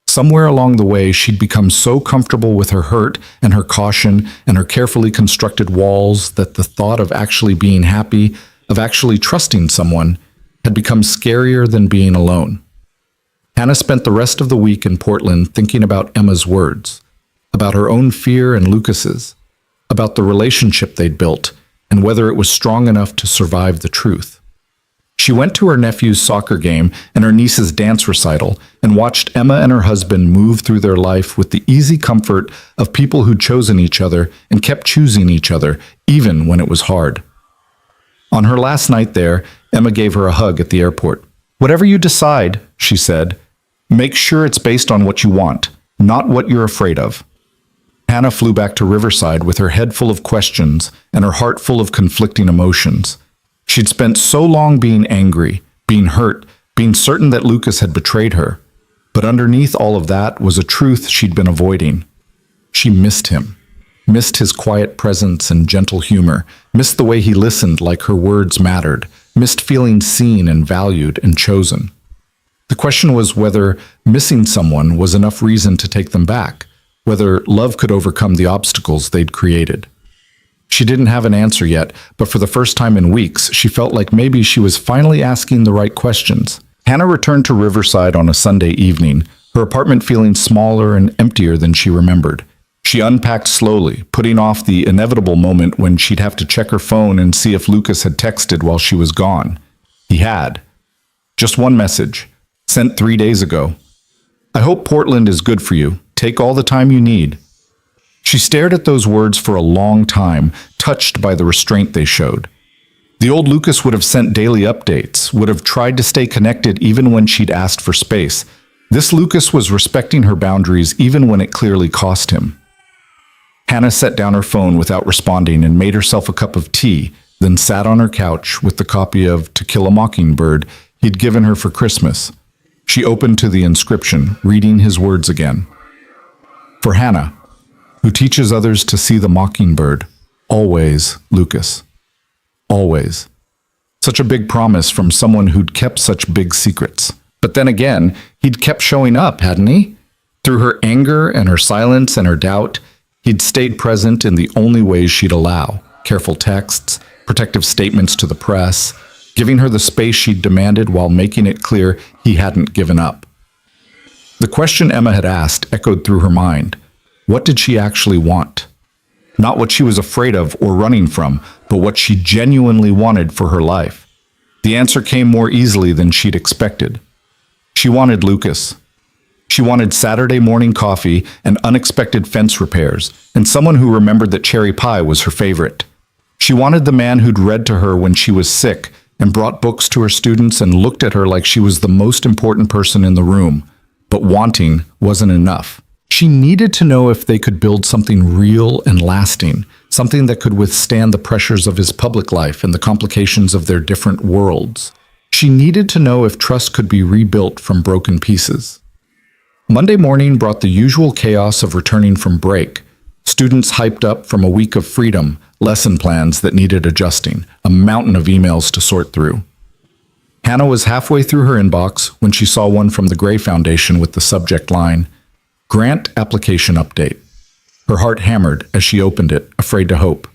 Somewhere along the way, she'd become so comfortable with her hurt and her caution and her carefully constructed walls that the thought of actually being happy, of actually trusting someone, had become scarier than being alone. Hannah spent the rest of the week in Portland thinking about Emma's words, about her own fear and Lucas's, about the relationship they'd built, and whether it was strong enough to survive the truth. She went to her nephew's soccer game and her niece's dance recital and watched Emma and her husband move through their life with the easy comfort of people who'd chosen each other and kept choosing each other, even when it was hard. On her last night there, Emma gave her a hug at the airport. "Whatever you decide," she said, "make sure it's based on what you want, not what you're afraid of." Hannah flew back to Riverside with her head full of questions and her heart full of conflicting emotions. She'd spent so long being angry, being hurt, being certain that Lucas had betrayed her. But underneath all of that was a truth she'd been avoiding. She missed him, missed his quiet presence and gentle humor, missed the way he listened like her words mattered, missed feeling seen and valued and chosen. The question was whether missing someone was enough reason to take them back, whether love could overcome the obstacles they'd created. She didn't have an answer yet, but for the first time in weeks, she felt like maybe she was finally asking the right questions. Hannah returned to Riverside on a Sunday evening, her apartment feeling smaller and emptier than she remembered. She unpacked slowly, putting off the inevitable moment when she'd have to check her phone and see if Lucas had texted while she was gone. He had. Just one message, sent 3 days ago. "I hope Portland is good for you. Take all the time you need." She stared at those words for a long time, touched by the restraint they showed. The old Lucas would have sent daily updates, would have tried to stay connected even when she'd asked for space. This Lucas was respecting her boundaries even when it clearly cost him. Hannah set down her phone without responding and made herself a cup of tea, then sat on her couch with the copy of To Kill a Mockingbird he'd given her for Christmas. She opened to the inscription, reading his words again. For Hannah, who teaches others to see the mockingbird, always, Lucas. Always. Such a big promise from someone who'd kept such big secrets. But then again, he'd kept showing up, hadn't he? Through her anger and her silence and her doubt, he'd stayed present in the only ways she'd allow. Careful texts, protective statements to the press, giving her the space she'd demanded while making it clear he hadn't given up. The question Emma had asked echoed through her mind. What did she actually want? Not what she was afraid of or running from, but what she genuinely wanted for her life. The answer came more easily than she'd expected. She wanted Lucas. She wanted Saturday morning coffee and unexpected fence repairs, and someone who remembered that cherry pie was her favorite. She wanted the man who'd read to her when she was sick and brought books to her students and looked at her like she was the most important person in the room. But wanting wasn't enough. She needed to know if they could build something real and lasting, something that could withstand the pressures of his public life and the complications of their different worlds. She needed to know if trust could be rebuilt from broken pieces. Monday morning brought the usual chaos of returning from break. Students hyped up from a week of freedom, lesson plans that needed adjusting, a mountain of emails to sort through. Hannah was halfway through her inbox when she saw one from the Gray Foundation with the subject line, Grant Application Update. Her heart hammered as she opened it, afraid to hope.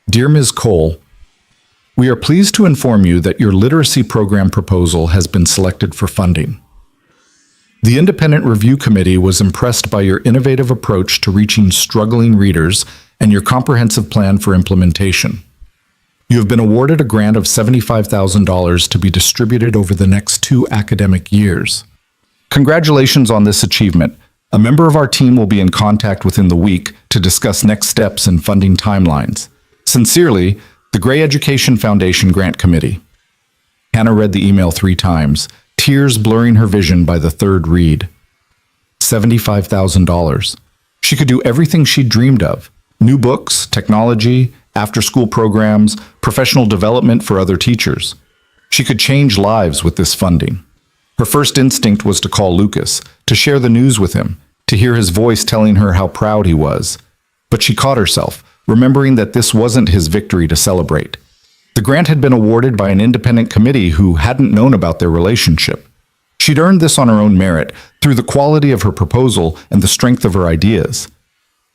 Dear Ms. Cole, we are pleased to inform you that your literacy program proposal has been selected for funding. The Independent Review Committee was impressed by your innovative approach to reaching struggling readers and your comprehensive plan for implementation. You have been awarded a grant of $75,000 to be distributed over the next 2 academic years. Congratulations on this achievement. A member of our team will be in contact within the week to discuss next steps and funding timelines. Sincerely, the Gray Education Foundation Grant Committee. Hannah read the email 3 times, tears blurring her vision by the 3rd read. $75,000. She could do everything she'd dreamed of. New books, technology, after-school programs, professional development for other teachers. She could change lives with this funding. Her first instinct was to call Lucas, to share the news with him, to hear his voice telling her how proud he was. But she caught herself, remembering that this wasn't his victory to celebrate. The grant had been awarded by an independent committee who hadn't known about their relationship. She'd earned this on her own merit, through the quality of her proposal and the strength of her ideas.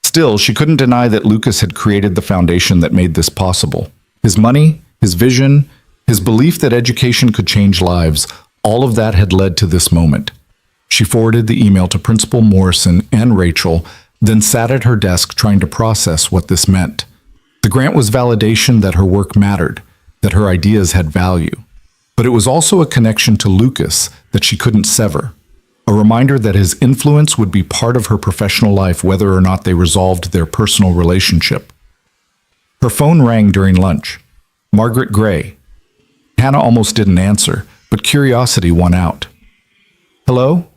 Still, she couldn't deny that Lucas had created the foundation that made this possible. His money, his vision, his belief that education could change lives, all of that had led to this moment. She forwarded the email to Principal Morrison and Rachel, then sat at her desk trying to process what this meant. The grant was validation that her work mattered, that her ideas had value. But it was also a connection to Lucas that she couldn't sever, a reminder that his influence would be part of her professional life whether or not they resolved their personal relationship. Her phone rang during lunch. Margaret Gray. Hannah almost didn't answer, but curiosity won out. Hello?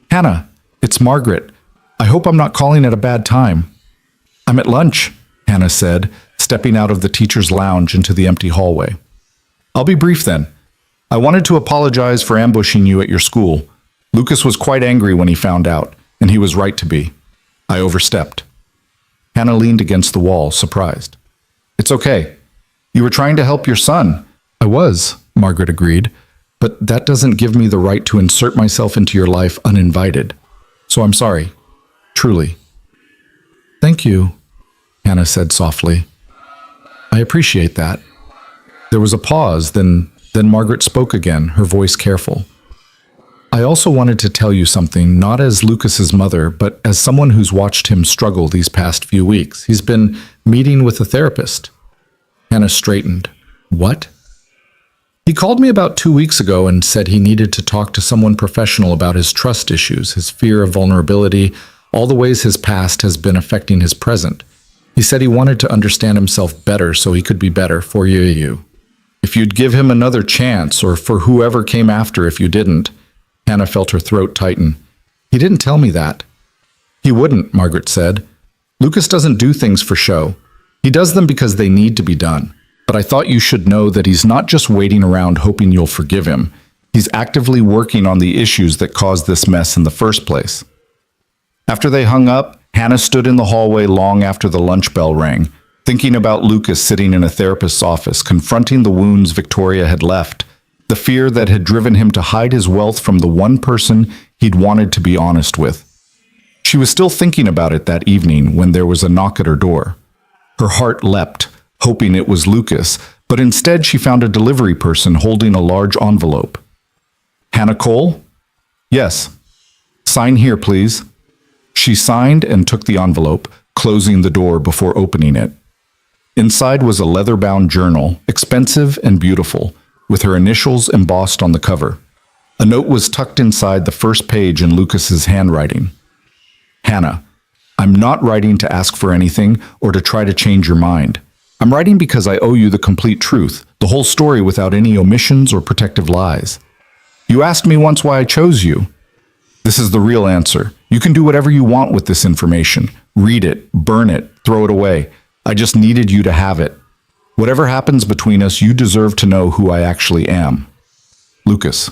Hannah, it's Margaret. I hope I'm not calling at a bad time. I'm at lunch, Hannah said, stepping out of the teacher's lounge into the empty hallway. I'll be brief then. I wanted to apologize for ambushing you at your school. Lucas was quite angry when he found out, and he was right to be. I overstepped. Hannah leaned against the wall, surprised. It's okay. You were trying to help your son. I was, Margaret agreed, but that doesn't give me the right to insert myself into your life uninvited. So I'm sorry. Truly. Thank you, Hannah said softly. I appreciate that. There was a pause, then Margaret spoke again, her voice careful. I also wanted to tell you something, not as Lucas's mother, but as someone who's watched him struggle these past few weeks. He's been meeting with a therapist. Hannah straightened. What? He called me about 2 weeks ago and said he needed to talk to someone professional about his trust issues, his fear of vulnerability, all the ways his past has been affecting his present. He said he wanted to understand himself better so he could be better for you. If you'd give him another chance, or for whoever came after if you didn't. Hannah felt her throat tighten. He didn't tell me that. He wouldn't, Margaret said. Lucas doesn't do things for show. He does them because they need to be done. But I thought you should know that he's not just waiting around hoping you'll forgive him. He's actively working on the issues that caused this mess in the first place. After they hung up, Hannah stood in the hallway long after the lunch bell rang, thinking about Lucas sitting in a therapist's office, confronting the wounds Victoria had left, the fear that had driven him to hide his wealth from the one person he'd wanted to be honest with. She was still thinking about it that evening when there was a knock at her door. Her heart leapt, hoping it was Lucas, but instead she found a delivery person holding a large envelope. "Hannah Cole?" "Yes." "Sign here, please." She signed and took the envelope, closing the door before opening it. Inside was a leather-bound journal, expensive and beautiful, with her initials embossed on the cover. A note was tucked inside the first page in Lucas's handwriting. "Hannah, I'm not writing to ask for anything or to try to change your mind. I'm writing because I owe you the complete truth, the whole story without any omissions or protective lies. You asked me once why I chose you. This is the real answer. You can do whatever you want with this information. Read it, burn it, throw it away. I just needed you to have it. Whatever happens between us, you deserve to know who I actually am. Lucas."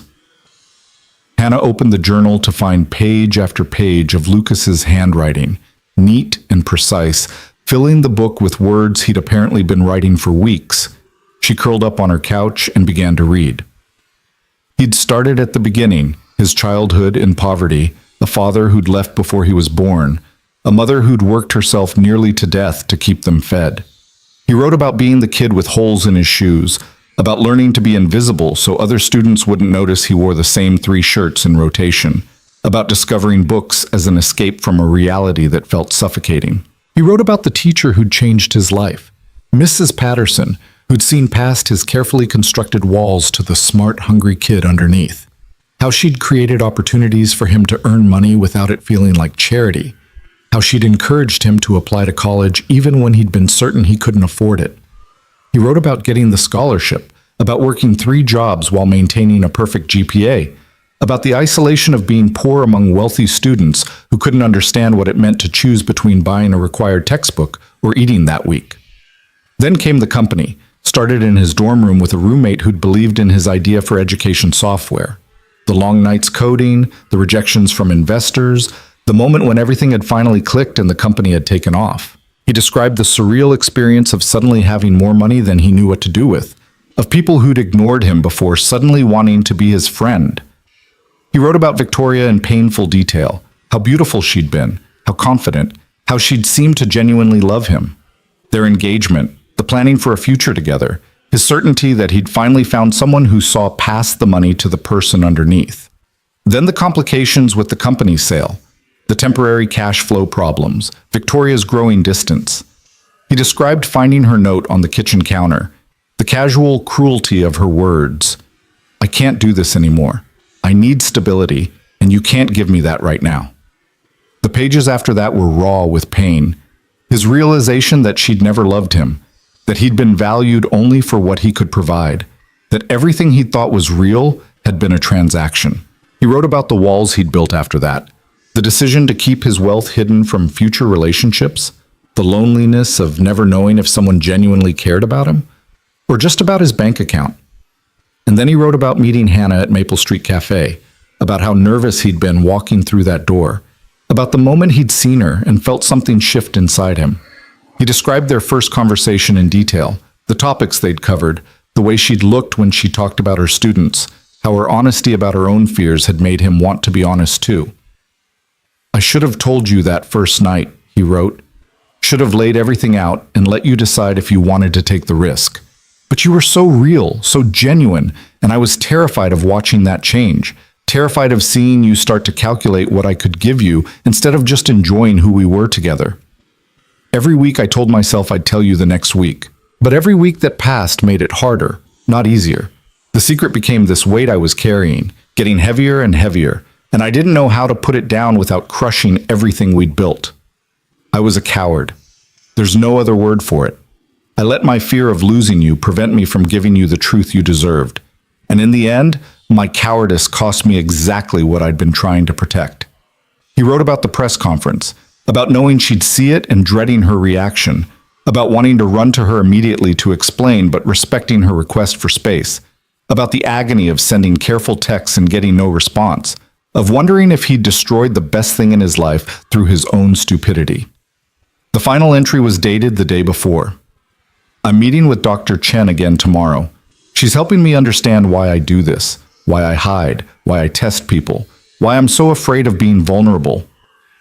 Hannah opened the journal to find page after page of Lucas's handwriting, neat and precise, filling the book with words he'd apparently been writing for weeks. She curled up on her couch and began to read. He'd started at the beginning, his childhood in poverty, a father who'd left before he was born, a mother who'd worked herself nearly to death to keep them fed. He wrote about being the kid with holes in his shoes, about learning to be invisible so other students wouldn't notice he wore the same 3 shirts in rotation, about discovering books as an escape from a reality that felt suffocating. He wrote about the teacher who'd changed his life, Mrs. Patterson, who'd seen past his carefully constructed walls to the smart, hungry kid underneath. How she'd created opportunities for him to earn money without it feeling like charity. How she'd encouraged him to apply to college even when he'd been certain he couldn't afford it. He wrote about getting the scholarship, about working 3 jobs while maintaining a perfect GPA, about the isolation of being poor among wealthy students who couldn't understand what it meant to choose between buying a required textbook or eating that week. Then came the company, started in his dorm room with a roommate who'd believed in his idea for education software. The long nights coding, the rejections from investors, the moment when everything had finally clicked and the company had taken off. He described the surreal experience of suddenly having more money than he knew what to do with, of people who'd ignored him before suddenly wanting to be his friend. He wrote about Victoria in painful detail, how beautiful she'd been, how confident, how she'd seemed to genuinely love him. Their engagement, the planning for a future together, his certainty that he'd finally found someone who saw past the money to the person underneath. Then the complications with the company sale, the temporary cash flow problems, Victoria's growing distance. He described finding her note on the kitchen counter, the casual cruelty of her words. "I can't do this anymore. I need stability, and you can't give me that right now." The pages after that were raw with pain. His realization that she'd never loved him, that he'd been valued only for what he could provide, that everything he thought was real had been a transaction. He wrote about the walls he'd built after that, the decision to keep his wealth hidden from future relationships, the loneliness of never knowing if someone genuinely cared about him, or just about his bank account. And then he wrote about meeting Hannah at Maple Street Café, about how nervous he'd been walking through that door, about the moment he'd seen her and felt something shift inside him. He described their first conversation in detail, the topics they'd covered, the way she'd looked when she talked about her students, how her honesty about her own fears had made him want to be honest too. "I should have told you that first night," he wrote. "Should have laid everything out and let you decide if you wanted to take the risk. But you were so real, so genuine, and I was terrified of watching that change, terrified of seeing you start to calculate what I could give you instead of just enjoying who we were together. Every week I told myself I'd tell you the next week, but every week that passed made it harder, not easier. The secret became this weight I was carrying, getting heavier and heavier, and I didn't know how to put it down without crushing everything we'd built. I was a coward. There's no other word for it. I let my fear of losing you prevent me from giving you the truth you deserved. And in the end, my cowardice cost me exactly what I'd been trying to protect." He wrote about the press conference, about knowing she'd see it and dreading her reaction, about wanting to run to her immediately to explain but respecting her request for space, about the agony of sending careful texts and getting no response, of wondering if he'd destroyed the best thing in his life through his own stupidity. The final entry was dated the day before. I'm meeting with Dr. Chen again tomorrow. She's helping me understand why I do this, why I hide, why I test people, why I'm so afraid of being vulnerable.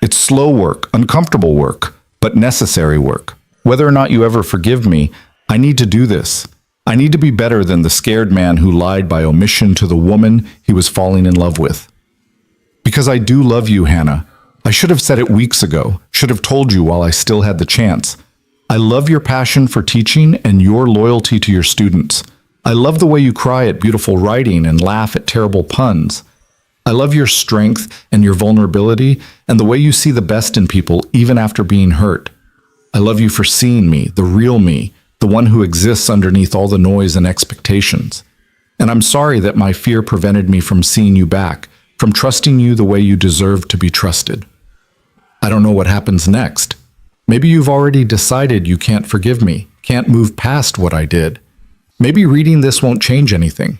It's slow work, uncomfortable work, but necessary work. Whether or not you ever forgive me, I need to do this. I need to be better than the scared man who lied by omission to the woman he was falling in love with. Because I do love you, Hannah. I should have said it weeks ago, should have told you while I still had the chance. I love your passion for teaching and your loyalty to your students. I love the way you cry at beautiful writing and laugh at terrible puns. I love your strength and your vulnerability and the way you see the best in people even after being hurt. I love you for seeing me, the real me, the one who exists underneath all the noise and expectations. And I'm sorry that my fear prevented me from seeing you back, from trusting you the way you deserve to be trusted. I don't know what happens next. Maybe you've already decided you can't forgive me, can't move past what I did. Maybe reading this won't change anything,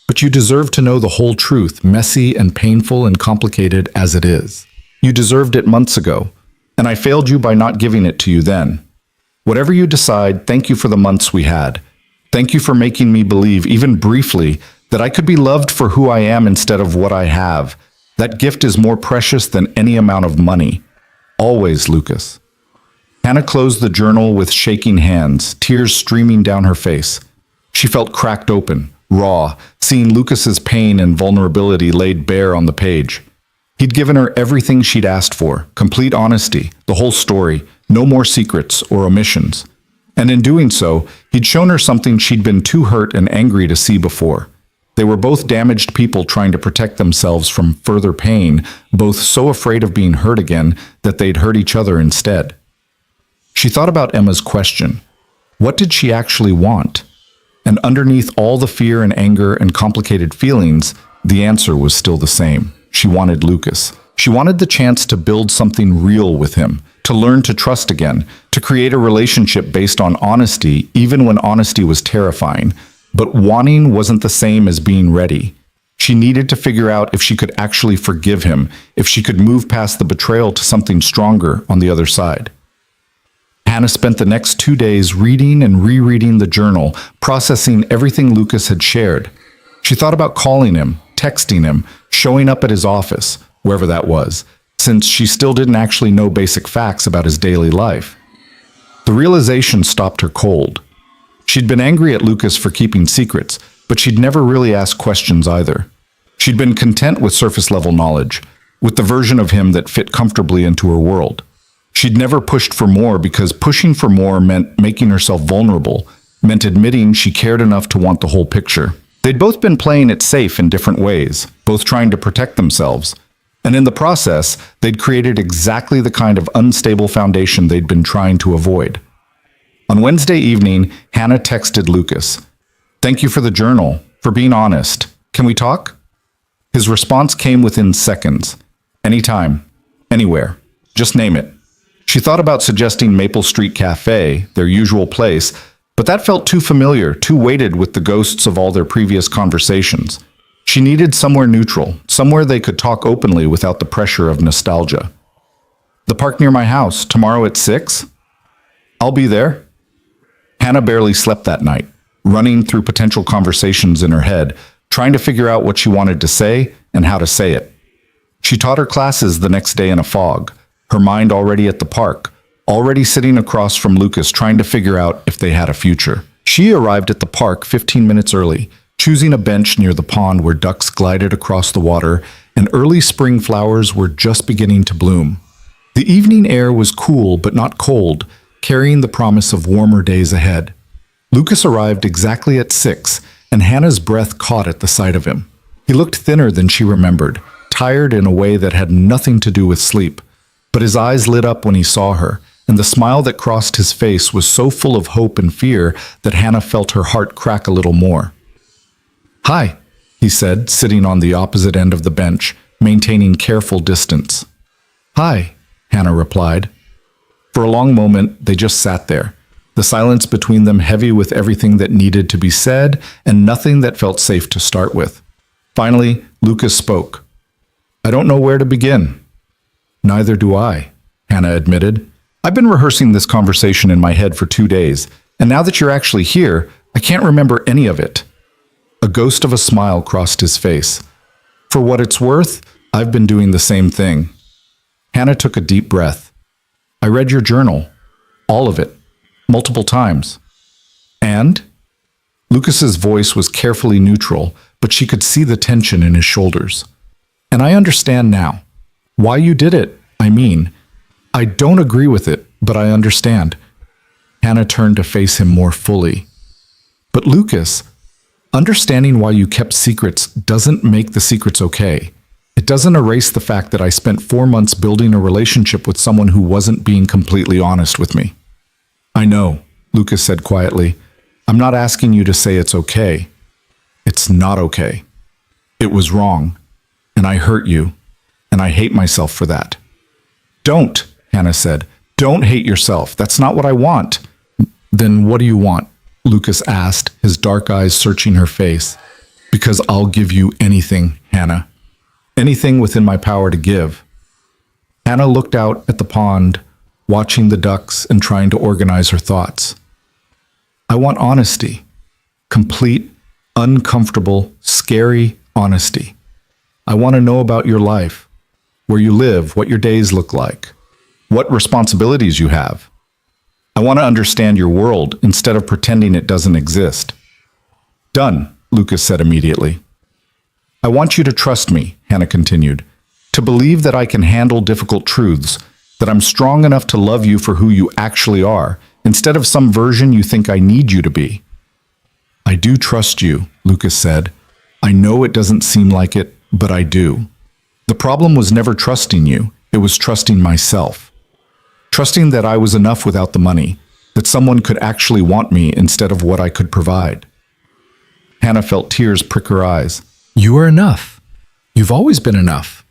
but you deserve to know the whole truth, messy and painful and complicated as it is. You deserved it months ago, and I failed you by not giving it to you then. Whatever you decide, thank you for the months we had. Thank you for making me believe, even briefly, that I could be loved for who I am instead of what I have. That gift is more precious than any amount of money. Always, Lucas. Hannah closed the journal with shaking hands, tears streaming down her face. She felt cracked open, raw, seeing Lucas's pain and vulnerability laid bare on the page. He'd given her everything she'd asked for, complete honesty, the whole story, no more secrets or omissions. And in doing so, he'd shown her something she'd been too hurt and angry to see before. They were both damaged people trying to protect themselves from further pain, both so afraid of being hurt again that they'd hurt each other instead. She thought about Emma's question. What did she actually want? And underneath all the fear and anger and complicated feelings, the answer was still the same. She wanted Lucas. She wanted the chance to build something real with him, to learn to trust again, to create a relationship based on honesty, even when honesty was terrifying. But wanting wasn't the same as being ready. She needed to figure out if she could actually forgive him, if she could move past the betrayal to something stronger on the other side. Hannah spent the next 2 days reading and rereading the journal, processing everything Lucas had shared. She thought about calling him, texting him, showing up at his office, wherever that was, since she still didn't actually know basic facts about his daily life. The realization stopped her cold. She'd been angry at Lucas for keeping secrets, but she'd never really asked questions either. She'd been content with surface-level knowledge, with the version of him that fit comfortably into her world. She'd never pushed for more because pushing for more meant making herself vulnerable, meant admitting she cared enough to want the whole picture. They'd both been playing it safe in different ways, both trying to protect themselves. And in the process, they'd created exactly the kind of unstable foundation they'd been trying to avoid. On Wednesday evening, Hannah texted Lucas. "Thank you for the journal, for being honest. Can we talk?" His response came within seconds. "Anytime. Anywhere. Just name it." She thought about suggesting Maple Street Café, their usual place, but that felt too familiar, too weighted with the ghosts of all their previous conversations. She needed somewhere neutral, somewhere they could talk openly without the pressure of nostalgia. "The park near my house, tomorrow at 6? I'll be there." Hannah barely slept that night, running through potential conversations in her head, trying to figure out what she wanted to say and how to say it. She taught her classes the next day in a fog, her mind already at the park, already sitting across from Lucas trying to figure out if they had a future. She arrived at the park 15 minutes early, choosing a bench near the pond where ducks glided across the water and early spring flowers were just beginning to bloom. The evening air was cool but not cold, carrying the promise of warmer days ahead. Lucas arrived exactly at 6, and Hannah's breath caught at the sight of him. He looked thinner than she remembered, tired in a way that had nothing to do with sleep. But his eyes lit up when he saw her, and the smile that crossed his face was so full of hope and fear that Hannah felt her heart crack a little more. "Hi," he said, sitting on the opposite end of the bench, maintaining careful distance. "Hi," Hannah replied. For a long moment, they just sat there, the silence between them heavy with everything that needed to be said and nothing that felt safe to start with. Finally, Lucas spoke. "I don't know where to begin." "Neither do I," Hannah admitted. "I've been rehearsing this conversation in my head for 2 days, and now that you're actually here, I can't remember any of it." A ghost of a smile crossed his face. "For what it's worth, I've been doing the same thing." Hannah took a deep breath. "I read your journal, all of it, multiple times." "And?" Lucas's voice was carefully neutral, but she could see the tension in his shoulders. "And I understand now. Why you did it, I mean. I don't agree with it, but I understand." Hannah turned to face him more fully. "But Lucas, understanding why you kept secrets doesn't make the secrets okay. It doesn't erase the fact that I spent 4 months building a relationship with someone who wasn't being completely honest with me." "I know," Lucas said quietly. "I'm not asking you to say it's okay. It's not okay. It was wrong, and I hurt you, and I hate myself for that." "Don't," Hannah said. "Don't hate yourself. That's not what I want." "Then what do you want?" Lucas asked, his dark eyes searching her face. "Because I'll give you anything, Hannah. Anything within my power to give." Hannah looked out at the pond, watching the ducks and trying to organize her thoughts. "I want honesty. Complete, uncomfortable, scary honesty. I want to know about your life, where you live, what your days look like, what responsibilities you have. I want to understand your world instead of pretending it doesn't exist." "Done," Lucas said immediately. "I want you to trust me," Hannah continued, "to believe that I can handle difficult truths, that I'm strong enough to love you for who you actually are, instead of some version you think I need you to be." "I do trust you," Lucas said. "I know it doesn't seem like it, but I do. The problem was never trusting you, it was trusting myself. Trusting that I was enough without the money, that someone could actually want me instead of what I could provide." Hannah felt tears prick her eyes. "You are enough. You've always been enough.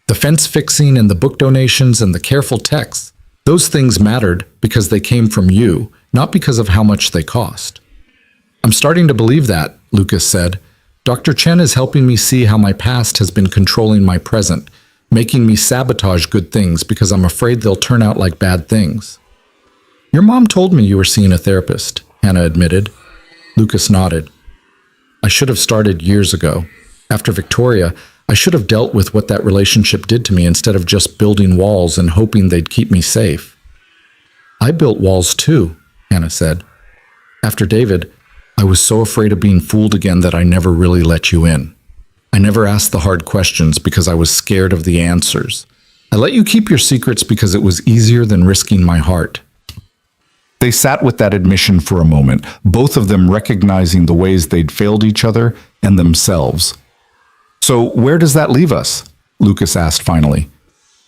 The fence fixing and the book donations and the careful texts, those things mattered because they came from you, not because of how much they cost." "I'm starting to believe that," Lucas said. "Dr. Chen is helping me see how my past has been controlling my present, making me sabotage good things because I'm afraid they'll turn out like bad things." "Your mom told me you were seeing a therapist," Hannah admitted. Lucas nodded. "I should have started years ago. After Victoria, I should have dealt with what that relationship did to me instead of just building walls and hoping they'd keep me safe." "I built walls too," Hannah said. "After David, I was so afraid of being fooled again that I never really let you in. I never asked the hard questions because I was scared of the answers. I let you keep your secrets because it was easier than risking my heart." They sat with that admission for a moment, both of them recognizing the ways they'd failed each other and themselves. "So where does that leave us?" Lucas asked finally.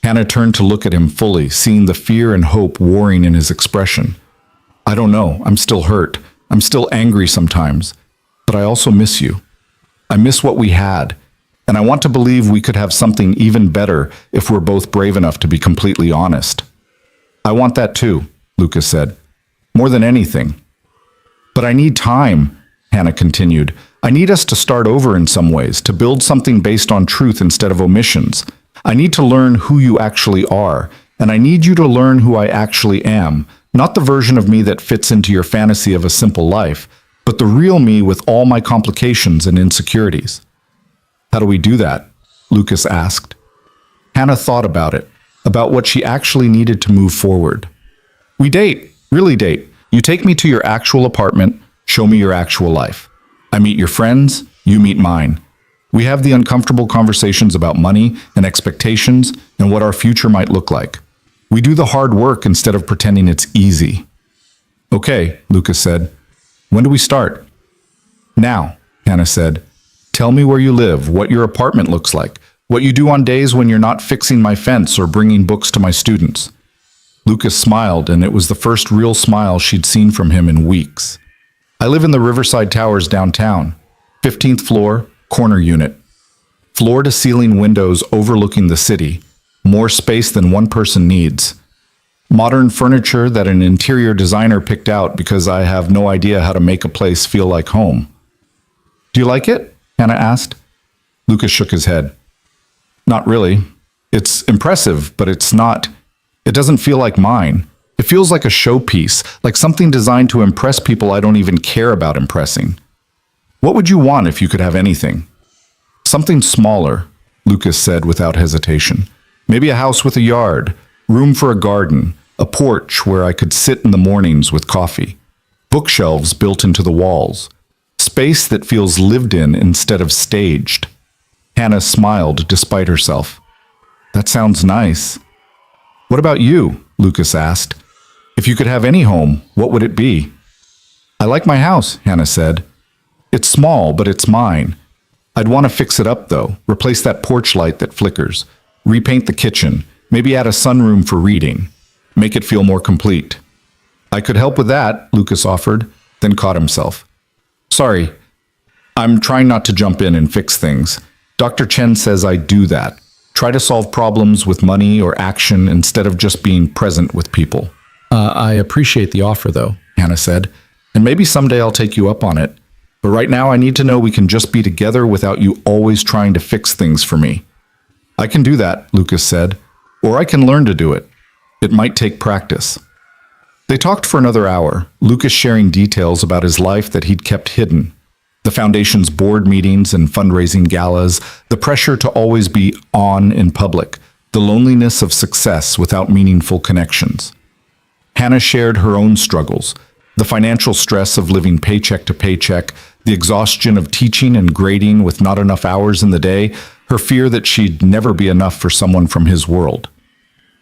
Hannah turned to look at him fully, seeing the fear and hope warring in his expression. "I don't know. I'm still hurt. I'm still angry sometimes. But I also miss you. I miss what we had, and I want to believe we could have something even better if we're both brave enough to be completely honest." "I want that too," Lucas said. "More than anything." "But I need time," Hannah continued. "I need us to start over in some ways, to build something based on truth instead of omissions. I need to learn who you actually are, and I need you to learn who I actually am, not the version of me that fits into your fantasy of a simple life, but the real me with all my complications and insecurities." "How do we do that?" Lucas asked. Hannah thought about it, about what she actually needed to move forward. "We date, really date. You take me to your actual apartment, show me your actual life. I meet your friends, you meet mine. We have the uncomfortable conversations about money and expectations and what our future might look like. We do the hard work instead of pretending it's easy." "Okay," Lucas said. "When do we start?" "Now," Hannah said. "Tell me where you live, what your apartment looks like, what you do on days when you're not fixing my fence or bringing books to my students." Lucas smiled, and it was the first real smile she'd seen from him in weeks. "I live in the Riverside Towers downtown, 15th floor, corner unit. Floor-to-ceiling windows overlooking the city, more space than one person needs. Modern furniture that an interior designer picked out because I have no idea how to make a place feel like home. Do you like it? Hannah asked. Lucas shook his head. Not really. It's impressive, but it doesn't feel like mine. It feels like a showpiece, like something designed to impress people I don't even care about impressing. What would you want if you could have anything? Something smaller, Lucas said without hesitation. Maybe a house with a yard, room for a garden, a porch where I could sit in the mornings with coffee, bookshelves built into the walls, space that feels lived in instead of staged. Hannah smiled despite herself. That sounds nice. What about you? Lucas asked. If you could have any home, what would it be? I like my house, Hannah said. It's small, but it's mine. I'd want to fix it up, though, replace that porch light that flickers, repaint the kitchen, maybe add a sunroom for reading, make it feel more complete. I could help with that, Lucas offered, then caught himself. Sorry, I'm trying not to jump in and fix things. Dr. Chen says I do that. Try to solve problems with money or action instead of just being present with people. I appreciate the offer, though, Hannah said, and maybe someday I'll take you up on it. But right now I need to know we can just be together without you always trying to fix things for me. I can do that, Lucas said, or I can learn to do it. It might take practice. They talked for another hour, Lucas sharing details about his life that he'd kept hidden. The foundation's board meetings and fundraising galas, the pressure to always be on in public, the loneliness of success without meaningful connections. Hannah shared her own struggles, the financial stress of living paycheck to paycheck, the exhaustion of teaching and grading with not enough hours in the day, her fear that she'd never be enough for someone from his world.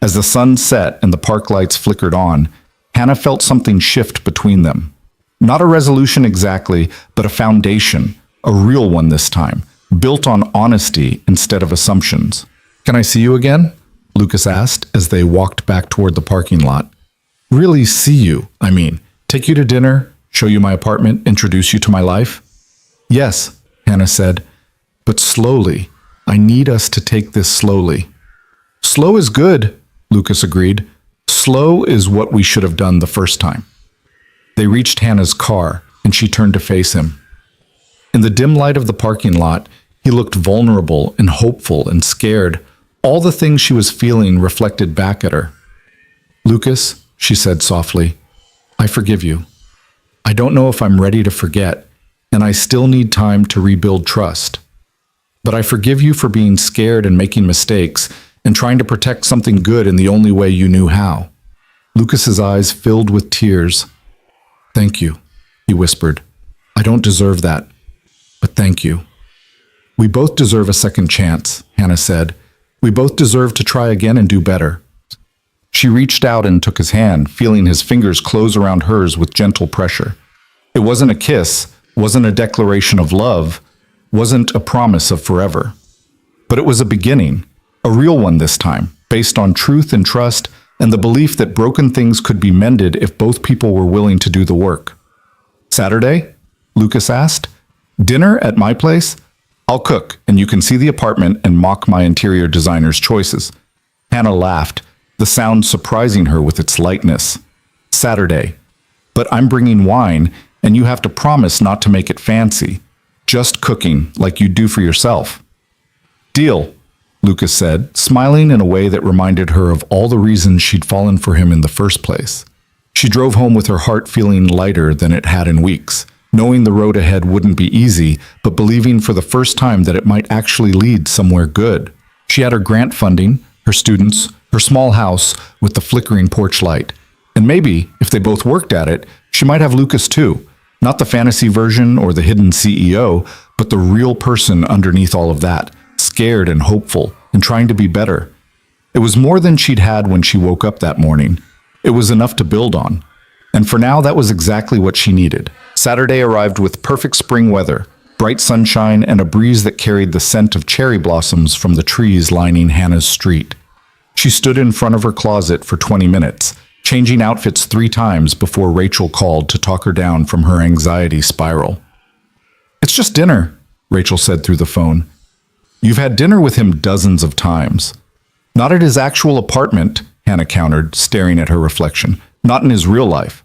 As the sun set and the park lights flickered on, Hannah felt something shift between them. Not a resolution exactly, but a foundation, a real one this time, built on honesty instead of assumptions. Can I see you again? Lucas asked as they walked back toward the parking lot. Really see you, I mean. Take you to dinner, show you my apartment, introduce you to my life? Yes, Hannah said, but slowly. I need us to take this slowly. Slow is good, Lucas agreed. Slow is what we should have done the first time. They reached Hannah's car, and she turned to face him. In the dim light of the parking lot, he looked vulnerable and hopeful and scared. All the things she was feeling reflected back at her. Lucas, she said softly, I forgive you. I don't know if I'm ready to forget, and I still need time to rebuild trust. But I forgive you for being scared and making mistakes and trying to protect something good in the only way you knew how. Lucas's eyes filled with tears. Thank you, he whispered. I don't deserve that, but thank you. We both deserve a second chance, Hannah said. We both deserve to try again and do better. She reached out and took his hand, feeling his fingers close around hers with gentle pressure. It wasn't a kiss, wasn't a declaration of love, wasn't a promise of forever. But it was a beginning, a real one this time, based on truth and trust and the belief that broken things could be mended if both people were willing to do the work. Saturday? Lucas asked. Dinner at my place? I'll cook, and you can see the apartment and mock my interior designer's choices. Hannah laughed, the sound surprising her with its lightness. Saturday. But I'm bringing wine, and you have to promise not to make it fancy. Just cooking, like you do for yourself. Deal, Lucas said, smiling in a way that reminded her of all the reasons she'd fallen for him in the first place. She drove home with her heart feeling lighter than it had in weeks, knowing the road ahead wouldn't be easy, but believing for the first time that it might actually lead somewhere good. She had her grant funding, her students, her small house with the flickering porch light. And maybe, if they both worked at it, she might have Lucas too. Not the fantasy version or the hidden CEO, but the real person underneath all of that, scared and hopeful and trying to be better. It was more than she'd had when she woke up that morning. It was enough to build on. And for now, that was exactly what she needed. Saturday arrived with perfect spring weather, bright sunshine, and a breeze that carried the scent of cherry blossoms from the trees lining Hannah's street. She stood in front of her closet for 20 minutes, changing outfits 3 times before Rachel called to talk her down from her anxiety spiral. It's just dinner, Rachel said through the phone. You've had dinner with him dozens of times. Not at his actual apartment, Hannah countered, staring at her reflection. Not in his real life.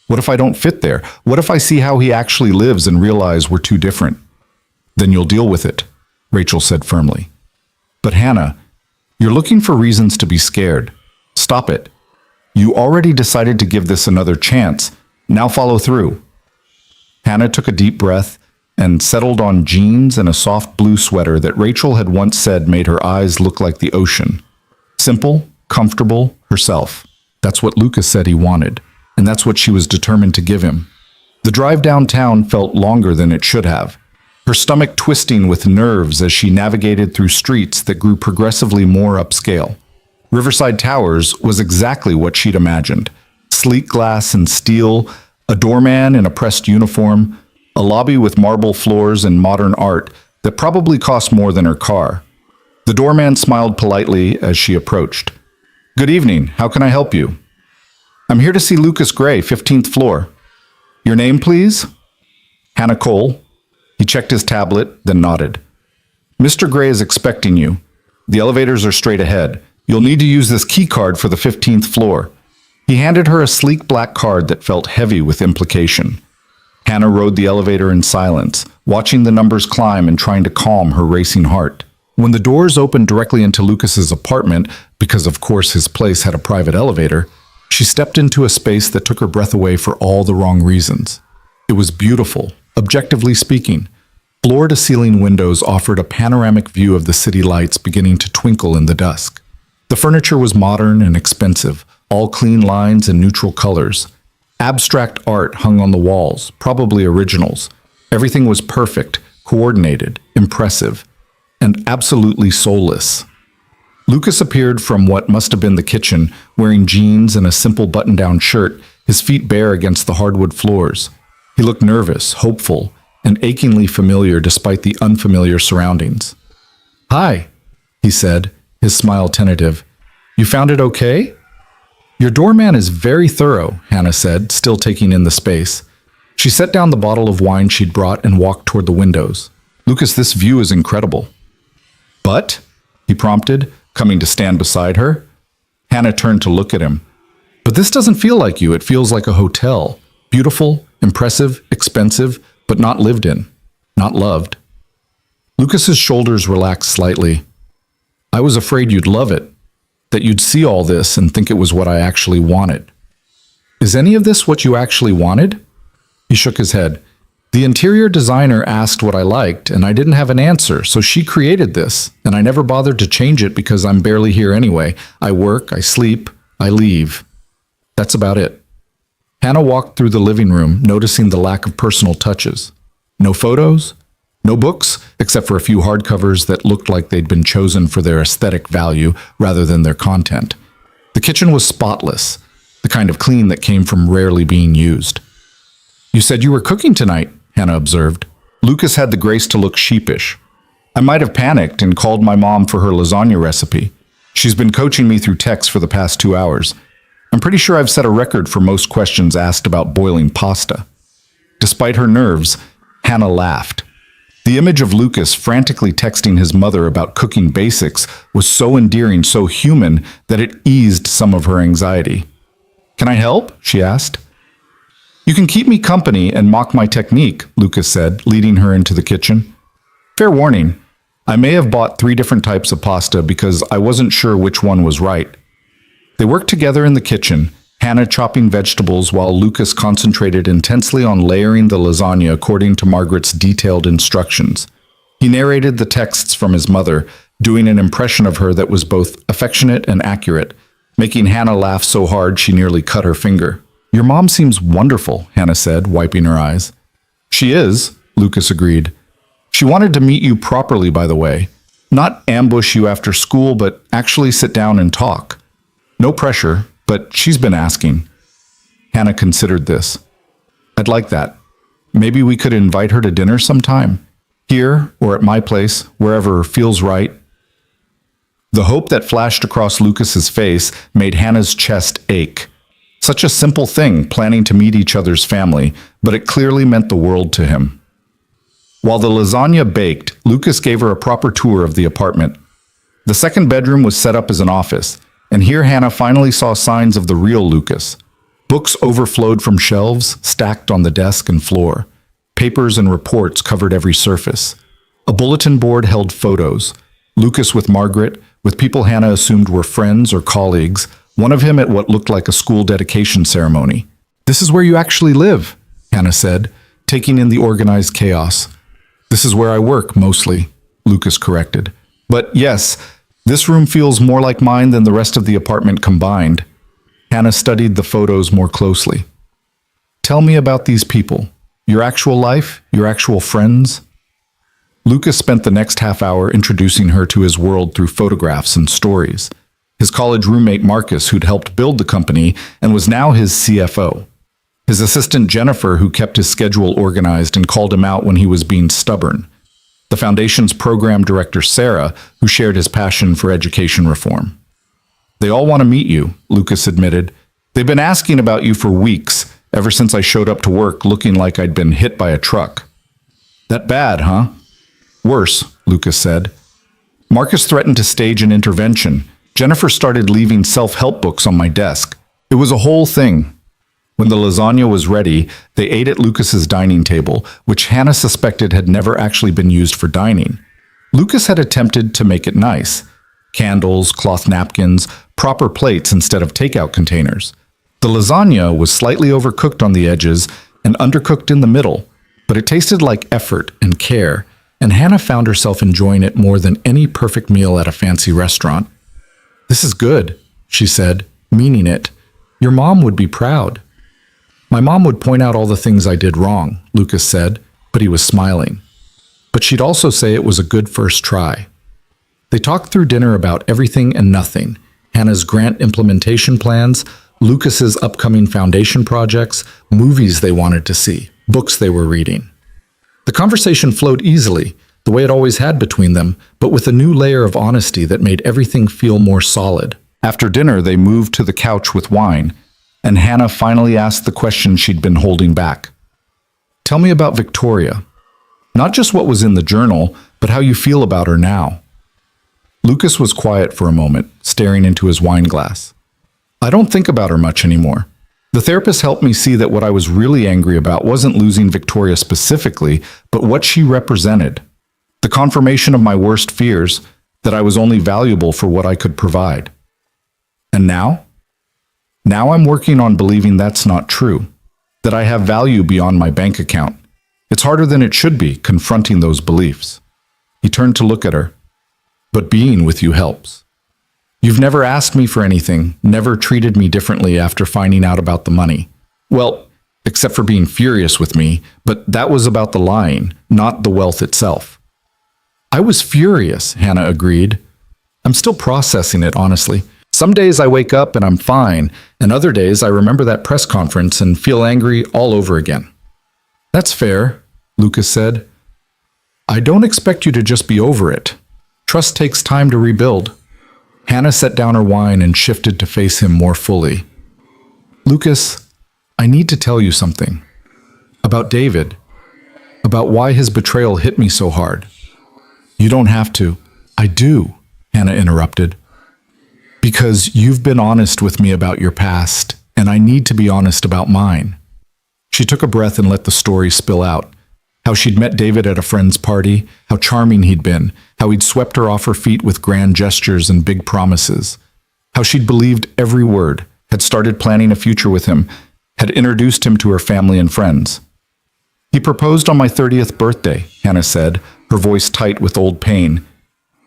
What if I don't fit there? What if I see how he actually lives and realize we're too different? Then you'll deal with it, Rachel said firmly. But Hannah, you're looking for reasons to be scared. Stop it. You already decided to give this another chance. Now follow through. Hannah took a deep breath and settled on jeans and a soft blue sweater that Rachel had once said made her eyes look like the ocean. Simple, comfortable, herself. That's what Lucas said he wanted, and that's what she was determined to give him. The drive downtown felt longer than it should have, her stomach twisting with nerves as she navigated through streets that grew progressively more upscale. Riverside Towers was exactly what she'd imagined. Sleek glass and steel, a doorman in a pressed uniform, a lobby with marble floors and modern art that probably cost more than her car. The doorman smiled politely as she approached. Good evening, how can I help you? I'm here to see Lucas Gray, 15th floor. Your name, please? Hannah Cole. He checked his tablet, then nodded. Mr. Gray is expecting you. The elevators are straight ahead. You'll need to use this key card for the 15th floor. He handed her a sleek black card that felt heavy with implication. Hannah rode the elevator in silence, watching the numbers climb and trying to calm her racing heart. When the doors opened directly into Lucas's apartment, because of course his place had a private elevator, she stepped into a space that took her breath away for all the wrong reasons. It was beautiful, objectively speaking. Floor-to-ceiling windows offered a panoramic view of the city lights beginning to twinkle in the dusk. The furniture was modern and expensive, all clean lines and neutral colors. Abstract art hung on the walls, probably originals. Everything was perfect, coordinated, impressive, and absolutely soulless. Lucas appeared from what must have been the kitchen, wearing jeans and a simple button-down shirt, his feet bare against the hardwood floors. He looked nervous, hopeful, and achingly familiar despite the unfamiliar surroundings. Hi, he said, his smile tentative. You found it okay? Your doorman is very thorough, Hannah said, still taking in the space. She set down the bottle of wine she'd brought and walked toward the windows. Lucas, this view is incredible. But, he prompted, coming to stand beside her. Hannah turned to look at him. But this doesn't feel like you. It feels like a hotel. Beautiful, impressive, expensive, but not lived in, not loved. Lucas's shoulders relaxed slightly. I was afraid you'd love it, that you'd see all this and think it was what I actually wanted. Is any of this what you actually wanted? He shook his head. The interior designer asked what I liked, and I didn't have an answer, so she created this, and I never bothered to change it because I'm barely here anyway. I work, I sleep, I leave. That's about it. Hannah walked through the living room, noticing the lack of personal touches. No photos, no books, except for a few hardcovers that looked like they'd been chosen for their aesthetic value rather than their content. The kitchen was spotless, the kind of clean that came from rarely being used. You said you were cooking tonight, Hannah observed. Lucas had the grace to look sheepish. I might have panicked and called my mom for her lasagna recipe. She's been coaching me through text for the past 2 hours. I'm pretty sure I've set a record for most questions asked about boiling pasta. Despite her nerves, Hannah laughed. The image of Lucas frantically texting his mother about cooking basics was so endearing, so human, that it eased some of her anxiety. Can I help? She asked. You can keep me company and mock my technique, Lucas said, leading her into the kitchen. Fair warning, I may have bought 3 different types of pasta because I wasn't sure which one was right. They worked together in the kitchen, Hannah chopping vegetables while Lucas concentrated intensely on layering the lasagna according to Margaret's detailed instructions. He narrated the texts from his mother, doing an impression of her that was both affectionate and accurate, making Hannah laugh so hard she nearly cut her finger. Your mom seems wonderful, Hannah said, wiping her eyes. She is, Lucas agreed. She wanted to meet you properly, by the way. Not ambush you after school, but actually sit down and talk. No pressure, but she's been asking. Hannah considered this. I'd like that. Maybe we could invite her to dinner sometime. Here, or at my place, wherever feels right. The hope that flashed across Lucas's face made Hannah's chest ache. Such a simple thing, planning to meet each other's family, but it clearly meant the world to him. While the lasagna baked, Lucas gave her a proper tour of the apartment. The second bedroom was set up as an office, And here Hannah finally saw signs of the real Lucas. Books overflowed from shelves, stacked on the desk and floor. Papers and reports covered every surface. A bulletin board held photos. Lucas with Margaret, with people Hannah assumed were friends or colleagues, one of him at what looked like a school dedication ceremony. "This is where you actually live," Hannah said, taking in the organized chaos. "This is where I work, mostly," Lucas corrected. "But yes, this room feels more like mine than the rest of the apartment combined." Hannah studied the photos more closely. "Tell me about these people. Your actual life? Your actual friends?" Lucas spent the next half hour introducing her to his world through photographs and stories. His college roommate Marcus, who'd helped build the company and was now his CFO. His assistant Jennifer, who kept his schedule organized and called him out when he was being stubborn. The foundation's program director Sarah, who shared his passion for education reform. "They all want to meet you," Lucas admitted. "They've been asking about you for weeks, ever since I showed up to work looking like I'd been hit by a truck." "That bad, huh?" "Worse," Lucas said. Marcus threatened to stage an intervention. Jennifer started leaving self-help books on my desk. It was a whole thing. When the lasagna was ready, they ate at Lucas's dining table, which Hannah suspected had never actually been used for dining. Lucas had attempted to make it nice. Candles, cloth napkins, proper plates instead of takeout containers. The lasagna was slightly overcooked on the edges and undercooked in the middle, but it tasted like effort and care, and Hannah found herself enjoying it more than any perfect meal at a fancy restaurant. "This is good," she said, meaning it. "Your mom would be proud." "My mom would point out all the things I did wrong," Lucas said, but he was smiling. "But she'd also say it was a good first try." They talked through dinner about everything and nothing. Hannah's grant implementation plans, Lucas's upcoming foundation projects, movies they wanted to see, books they were reading. The conversation flowed easily, the way it always had between them, but with a new layer of honesty that made everything feel more solid. After dinner, they moved to the couch with wine, and Hannah finally asked the question she'd been holding back. "Tell me about Victoria. Not just what was in the journal, but how you feel about her now." Lucas was quiet for a moment, staring into his wine glass. "I don't think about her much anymore. The therapist helped me see that what I was really angry about wasn't losing Victoria specifically, but what she represented. The confirmation of my worst fears, that I was only valuable for what I could provide. And now? Now I'm working on believing that's not true, that I have value beyond my bank account. It's harder than it should be, confronting those beliefs." He turned to look at her. "But being with you helps. You've never asked me for anything, never treated me differently after finding out about the money. Well, except for being furious with me, but that was about the lying, not the wealth itself." "I was furious," Hannah agreed. "I'm still processing it, honestly. Some days I wake up and I'm fine, and other days I remember that press conference and feel angry all over again." "That's fair," Lucas said. "I don't expect you to just be over it. Trust takes time to rebuild." Hannah set down her wine and shifted to face him more fully. "Lucas, I need to tell you something. About David. About why his betrayal hit me so hard." "You don't have to." "I do," Hannah interrupted. "Because you've been honest with me about your past, and I need to be honest about mine." She took a breath and let the story spill out. How she'd met David at a friend's party, how charming he'd been, how he'd swept her off her feet with grand gestures and big promises, how she'd believed every word, had started planning a future with him, had introduced him to her family and friends. "He proposed on my 30th birthday," Hannah said, her voice tight with old pain.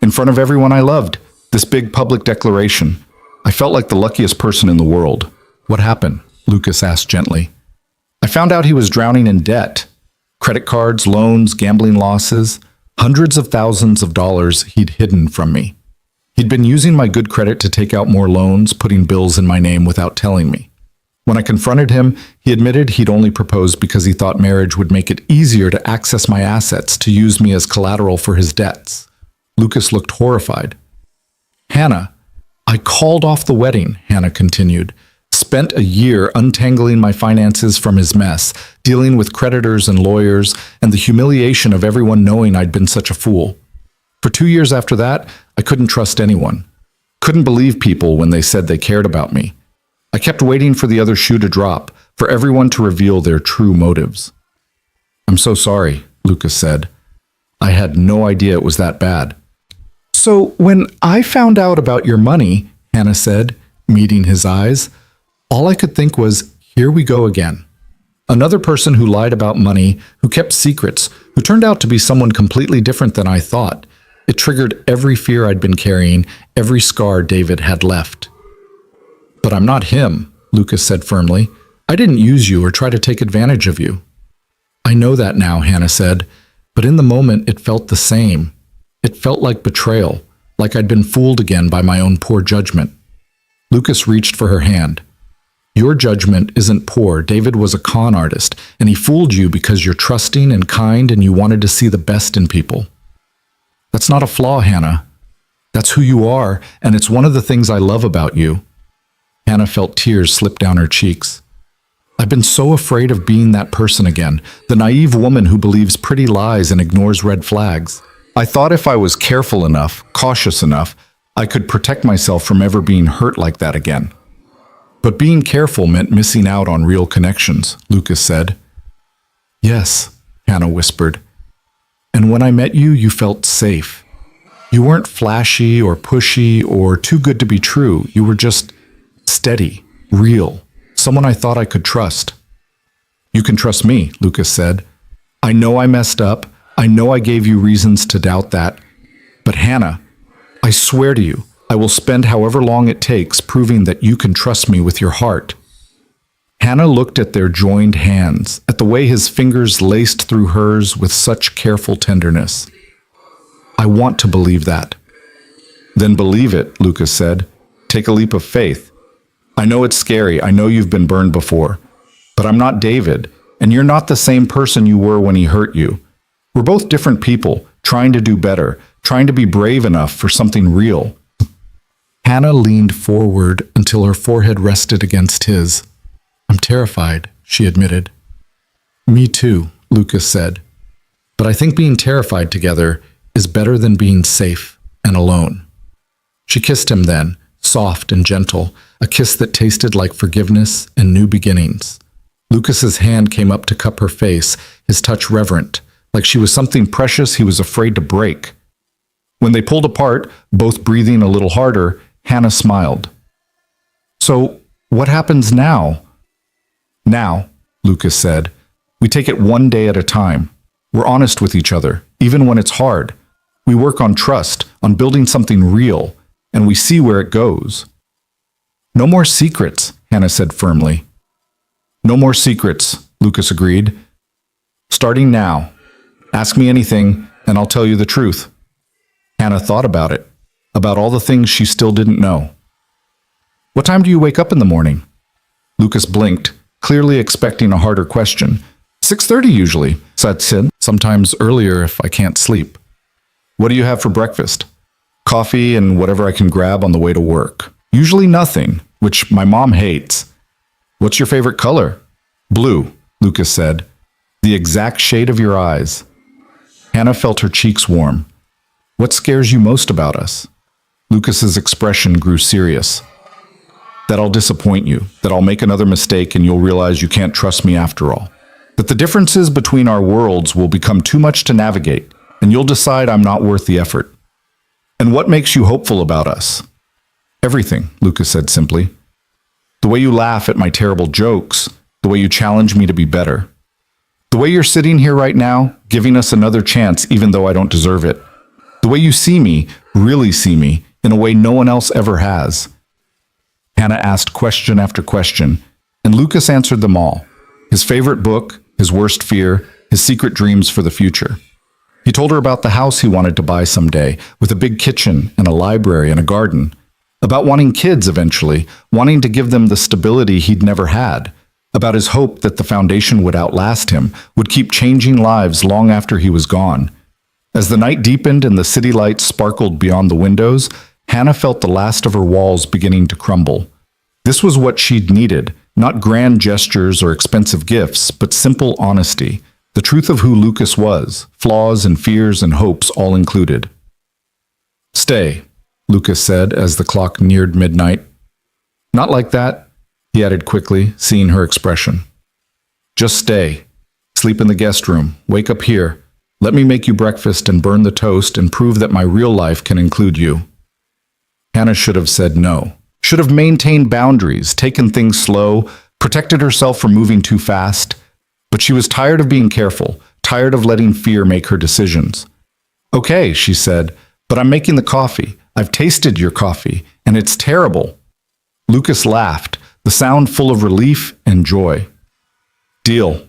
"In front of everyone I loved, this big public declaration. I felt like the luckiest person in the world." "What happened?" Lucas asked gently. "I found out he was drowning in debt. Credit cards, loans, gambling losses, hundreds of thousands of dollars he'd hidden from me. He'd been using my good credit to take out more loans, putting bills in my name without telling me. When I confronted him, he admitted he'd only proposed because he thought marriage would make it easier to access my assets, to use me as collateral for his debts." Lucas looked horrified. "Hannah, I called off the wedding," Hannah continued. "Spent a year untangling my finances from his mess, dealing with creditors and lawyers, and the humiliation of everyone knowing I'd been such a fool. For 2 years after that, I couldn't trust anyone. Couldn't believe people when they said they cared about me. I kept waiting for the other shoe to drop, for everyone to reveal their true motives. I'm so sorry, Lucas said. I had no idea it was that bad. So when I found out about your money, Hannah said, meeting his eyes, all I could think was, here we go again. Another person who lied about money, who kept secrets, who turned out to be someone completely different than I thought. It triggered every fear I'd been carrying, every scar David had left. But I'm not him, Lucas said firmly. I didn't use you or try to take advantage of you. I know that now, Hannah said, but in the moment it felt the same. It felt like betrayal, like I'd been fooled again by my own poor judgment. Lucas reached for her hand. Your judgment isn't poor. David was a con artist, and he fooled you because you're trusting and kind and you wanted to see the best in people. That's not a flaw, Hannah. That's who you are, and it's one of the things I love about you. Hannah felt tears slip down her cheeks. I've been so afraid of being that person again, the naive woman who believes pretty lies and ignores red flags. I thought if I was careful enough, cautious enough, I could protect myself from ever being hurt like that again. But being careful meant missing out on real connections, Lucas said. Yes, Hannah whispered. And when I met you, you felt safe. You weren't flashy or pushy or too good to be true. You were just steady, real, someone I thought I could trust. You can trust me, Lucas said. I know I messed up. I know I gave you reasons to doubt that. But Hannah, I swear to you, I will spend however long it takes proving that you can trust me with your heart. Hannah looked at their joined hands, at the way his fingers laced through hers with such careful tenderness. I want to believe that. Then believe it, Lucas said. Take a leap of faith. I know it's scary. I know you've been burned before. But I'm not David, and you're not the same person you were when he hurt you. We're both different people, trying to do better, trying to be brave enough for something real. Hannah leaned forward until her forehead rested against his. I'm terrified, she admitted. Me too, Lucas said. But I think being terrified together is better than being safe and alone. She kissed him then, soft and gentle, a kiss that tasted like forgiveness and new beginnings. Lucas's hand came up to cup her face, his touch reverent, like she was something precious he was afraid to break. When they pulled apart, both breathing a little harder, Hannah smiled. So, what happens now? Now, Lucas said, we take it one day at a time. We're honest with each other, even when it's hard. We work on trust, on building something real, and we see where it goes. No more secrets, Hannah said firmly. No more secrets, Lucas agreed. Starting now. Ask me anything, and I'll tell you the truth. Hannah thought about it, about all the things she still didn't know. What time do you wake up in the morning? Lucas blinked, clearly expecting a harder question. 6:30 usually, said Sid, sometimes earlier if I can't sleep. What do you have for breakfast? Coffee and whatever I can grab on the way to work. Usually nothing, which my mom hates. What's your favorite color? Blue, Lucas said. The exact shade of your eyes. Hannah felt her cheeks warm. What scares you most about us? Lucas's expression grew serious. That I'll disappoint you, that I'll make another mistake and you'll realize you can't trust me after all. That the differences between our worlds will become too much to navigate, and you'll decide I'm not worth the effort. And what makes you hopeful about us? Everything, Lucas said simply. The way you laugh at my terrible jokes, the way you challenge me to be better. The way you're sitting here right now, giving us another chance even though I don't deserve it. The way you see me, really see me, in a way no one else ever has. Hannah asked question after question, and Lucas answered them all. His favorite book, his worst fear, his secret dreams for the future. He told her about the house he wanted to buy someday, with a big kitchen and a library and a garden. About wanting kids eventually, wanting to give them the stability he'd never had. About his hope that the foundation would outlast him, would keep changing lives long after he was gone. As the night deepened and the city lights sparkled beyond the windows, Hannah felt the last of her walls beginning to crumble. This was what she'd needed, not grand gestures or expensive gifts, but simple honesty, the truth of who Lucas was, flaws and fears and hopes all included. Stay, Lucas said as the clock neared midnight. Not like that, he added quickly, seeing her expression. Just stay. Sleep in the guest room. Wake up here. Let me make you breakfast and burn the toast and prove that my real life can include you. Hannah should have said no. Should have maintained boundaries, taken things slow, protected herself from moving too fast. But she was tired of being careful, tired of letting fear make her decisions. Okay, she said, but I'm making the coffee. I've tasted your coffee, and it's terrible. Lucas laughed, the sound full of relief and joy. Deal.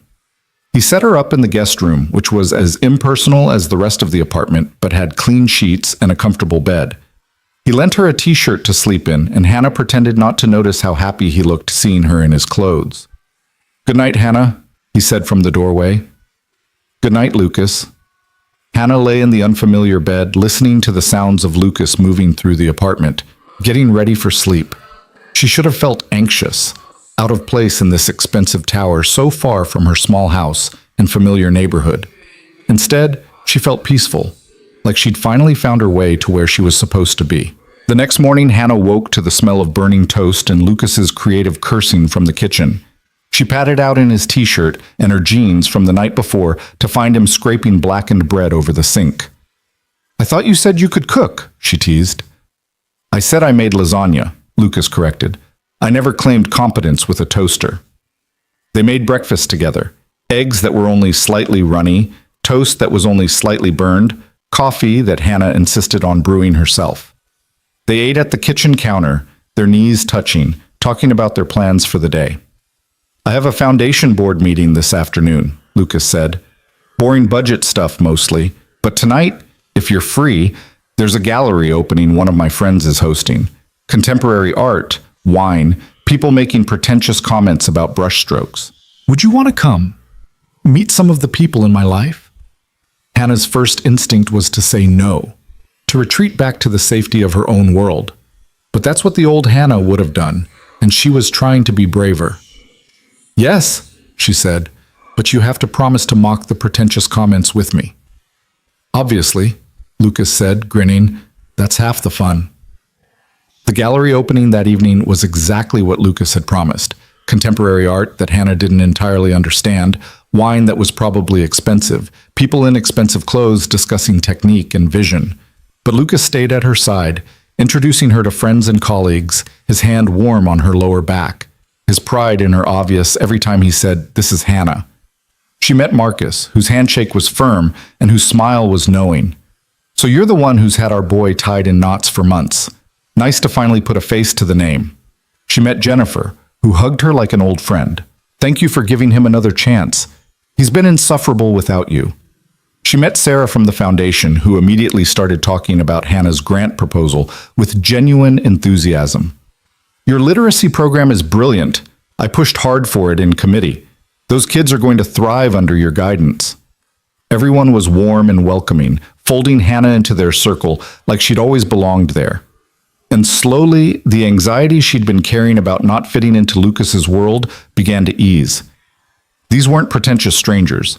He set her up in the guest room, which was as impersonal as the rest of the apartment, but had clean sheets and a comfortable bed. He lent her a t-shirt to sleep in, and Hannah pretended not to notice how happy he looked seeing her in his clothes. Good night, Hannah, he said from the doorway. Good night, Lucas. Hannah lay in the unfamiliar bed, listening to the sounds of Lucas moving through the apartment, getting ready for sleep. She should have felt anxious, out of place in this expensive tower so far from her small house and familiar neighborhood. Instead, she felt peaceful, like she'd finally found her way to where she was supposed to be. The next morning, Hannah woke to the smell of burning toast and Lucas's creative cursing from the kitchen. She patted out in his t-shirt and her jeans from the night before to find him scraping blackened bread over the sink. I thought you said you could cook, she teased. I said I made lasagna, Lucas corrected. I never claimed competence with a toaster. They made breakfast together. Eggs that were only slightly runny, toast that was only slightly burned, coffee that Hannah insisted on brewing herself. They ate at the kitchen counter, their knees touching, talking about their plans for the day. I have a foundation board meeting this afternoon, Lucas said. Boring budget stuff mostly, but tonight, if you're free, there's a gallery opening one of my friends is hosting. Contemporary art, wine, people making pretentious comments about brushstrokes. Would you want to come? Meet some of the people in my life? Hannah's first instinct was to say no, to retreat back to the safety of her own world. But that's what the old Hannah would have done, and she was trying to be braver. Yes, she said, but you have to promise to mock the pretentious comments with me. Obviously, Lucas said, grinning, that's half the fun. The gallery opening that evening was exactly what Lucas had promised. Contemporary art that Hannah didn't entirely understand, wine that was probably expensive, people in expensive clothes discussing technique and vision. But Lucas stayed at her side, introducing her to friends and colleagues, his hand warm on her lower back, his pride in her obvious every time he said, "This is Hannah." She met Marcus, whose handshake was firm and whose smile was knowing. So you're the one who's had our boy tied in knots for months. Nice to finally put a face to the name. She met Jennifer, who hugged her like an old friend. Thank you for giving him another chance. He's been insufferable without you. She met Sarah from the foundation, who immediately started talking about Hannah's grant proposal with genuine enthusiasm. Your literacy program is brilliant. I pushed hard for it in committee. Those kids are going to thrive under your guidance. Everyone was warm and welcoming, folding Hannah into their circle like she'd always belonged there. And slowly, the anxiety she'd been carrying about not fitting into Lucas's world began to ease. These weren't pretentious strangers.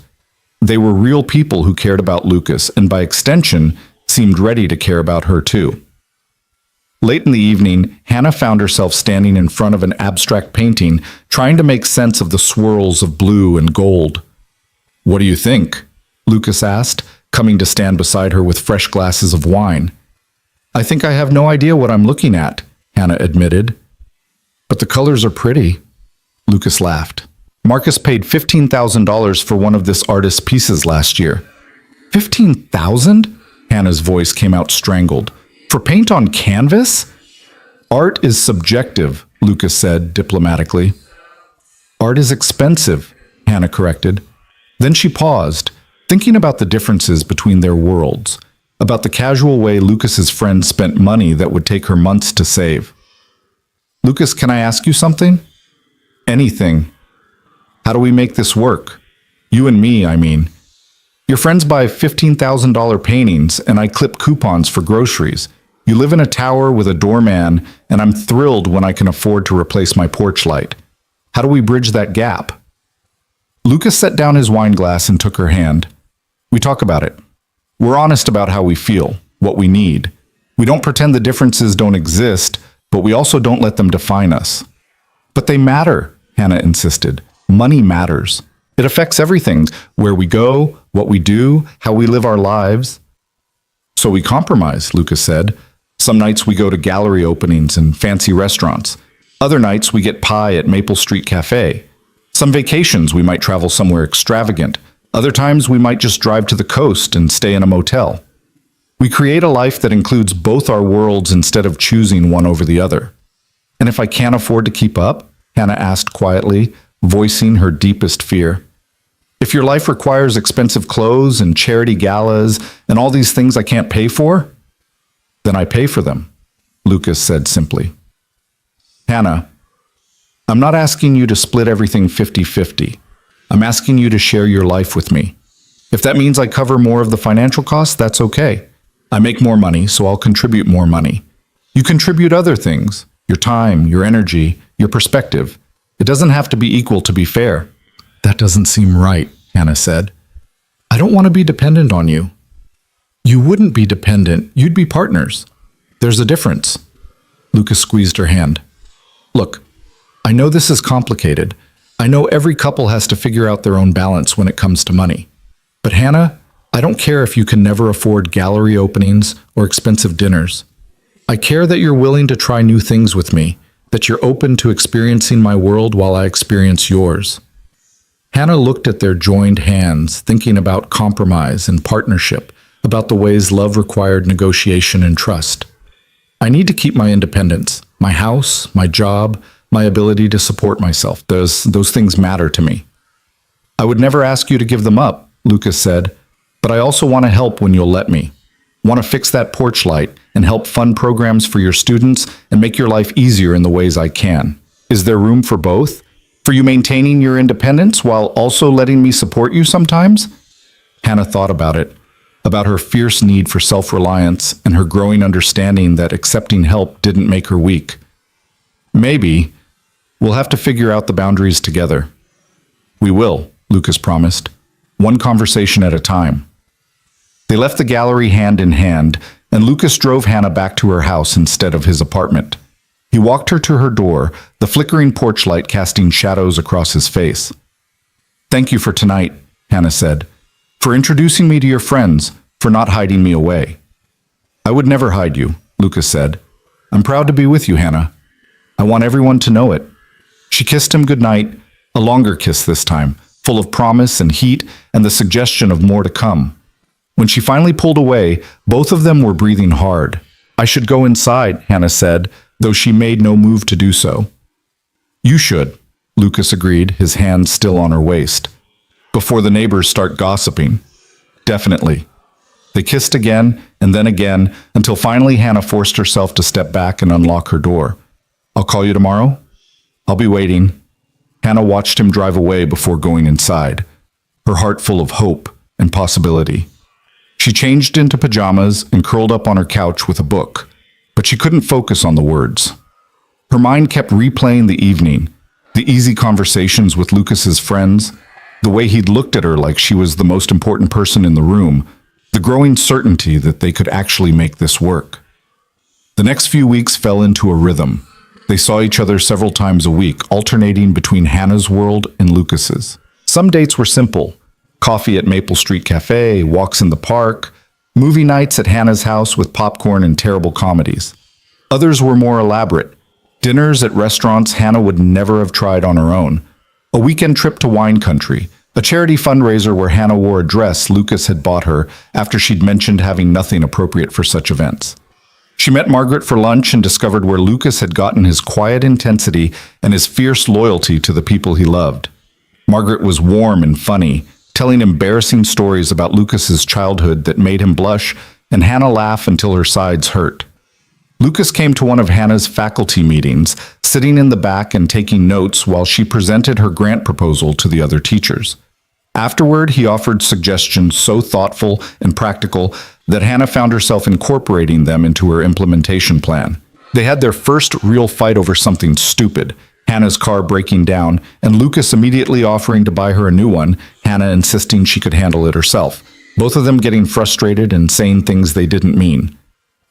They were real people who cared about Lucas and by extension seemed ready to care about her too. Late in the evening, Hannah found herself standing in front of an abstract painting, trying to make sense of the swirls of blue and gold. What do you think? Lucas asked, coming to stand beside her with fresh glasses of wine. I think I have no idea what I'm looking at, Hannah admitted. But the colors are pretty. Lucas laughed. Marcus paid $15,000 for one of this artist's pieces last year. $15,000? Hannah's voice came out strangled. For paint on canvas? Art is subjective, Lucas said diplomatically. Art is expensive, Hannah corrected. Then she paused, thinking about the differences between their worlds, about the casual way Lucas's friends spent money that would take her months to save. Lucas, can I ask you something? Anything. How do we make this work? You and me, I mean. Your friends buy $15,000 paintings, and I clip coupons for groceries. You live in a tower with a doorman, and I'm thrilled when I can afford to replace my porch light. How do we bridge that gap? Lucas set down his wine glass and took her hand. We talk about it. We're honest about how we feel, what we need. We don't pretend the differences don't exist, but we also don't let them define us. But they matter, Hannah insisted. Money matters. It affects everything, where we go, what we do, how we live our lives. So we compromise, Lucas said. Some nights we go to gallery openings and fancy restaurants. Other nights we get pie at Maple Street Café. Some vacations we might travel somewhere extravagant. Other times we might just drive to the coast and stay in a motel. We create a life that includes both our worlds instead of choosing one over the other. And if I can't afford to keep up? Hannah asked quietly, voicing her deepest fear. If your life requires expensive clothes and charity galas and all these things I can't pay for, then I pay for them, Lucas said simply. Hannah, I'm not asking you to split everything 50-50. I'm asking you to share your life with me. If that means I cover more of the financial costs, that's okay. I make more money, so I'll contribute more money. You contribute other things, your time, your energy, your perspective. It doesn't have to be equal to be fair. That doesn't seem right, Hannah said. I don't want to be dependent on you. You wouldn't be dependent, you'd be partners. There's a difference. Lucas squeezed her hand. Look, I know this is complicated. I know every couple has to figure out their own balance when it comes to money. But Hannah, I don't care if you can never afford gallery openings or expensive dinners. I care that you're willing to try new things with me, that you're open to experiencing my world while I experience yours. Hannah looked at their joined hands, thinking about compromise and partnership, about the ways love required negotiation and trust. I need to keep my independence, my house, my job, my ability to support myself. Those things matter to me. I would never ask you to give them up, Lucas said, but I also want to help when you'll let me. Want to fix that porch light and help fund programs for your students and make your life easier in the ways I can. Is there room for both? For you maintaining your independence while also letting me support you sometimes? Hannah thought about it, about her fierce need for self-reliance and her growing understanding that accepting help didn't make her weak. Maybe we'll have to figure out the boundaries together. We will, Lucas promised, one conversation at a time. They left the gallery hand in hand, and Lucas drove Hannah back to her house instead of his apartment. He walked her to her door, the flickering porch light casting shadows across his face. Thank you for tonight, Hannah said, for introducing me to your friends, for not hiding me away. I would never hide you, Lucas said. I'm proud to be with you, Hannah. I want everyone to know it. She kissed him goodnight, a longer kiss this time, full of promise and heat and the suggestion of more to come. When she finally pulled away, both of them were breathing hard. I should go inside, Hannah said, though she made no move to do so. You should, Lucas agreed, his hand still on her waist. Before the neighbors start gossiping. Definitely. They kissed again and then again until finally Hannah forced herself to step back and unlock her door. I'll call you tomorrow. I'll be waiting. Hannah watched him drive away before going inside, her heart full of hope and possibility. She changed into pajamas and curled up on her couch with a book, but she couldn't focus on the words. Her mind kept replaying the evening, the easy conversations with Lucas's friends, the way he'd looked at her like she was the most important person in the room, the growing certainty that they could actually make this work. The next few weeks fell into a rhythm. They saw each other several times a week, alternating between Hannah's world and Lucas's. Some dates were simple. Coffee at Maple Street Café, walks in the park, movie nights at Hannah's house with popcorn and terrible comedies. Others were more elaborate. Dinners at restaurants Hannah would never have tried on her own. A weekend trip to wine country, a charity fundraiser where Hannah wore a dress Lucas had bought her after she'd mentioned having nothing appropriate for such events. She met Margaret for lunch and discovered where Lucas had gotten his quiet intensity and his fierce loyalty to the people he loved. Margaret was warm and funny, telling embarrassing stories about Lucas's childhood that made him blush and Hannah laugh until her sides hurt. Lucas came to one of Hannah's faculty meetings, sitting in the back and taking notes while she presented her grant proposal to the other teachers. Afterward, he offered suggestions so thoughtful and practical that Hannah found herself incorporating them into her implementation plan. They had their first real fight over something stupid, Hannah's car breaking down, and Lucas immediately offering to buy her a new one, Hannah insisting she could handle it herself, both of them getting frustrated and saying things they didn't mean.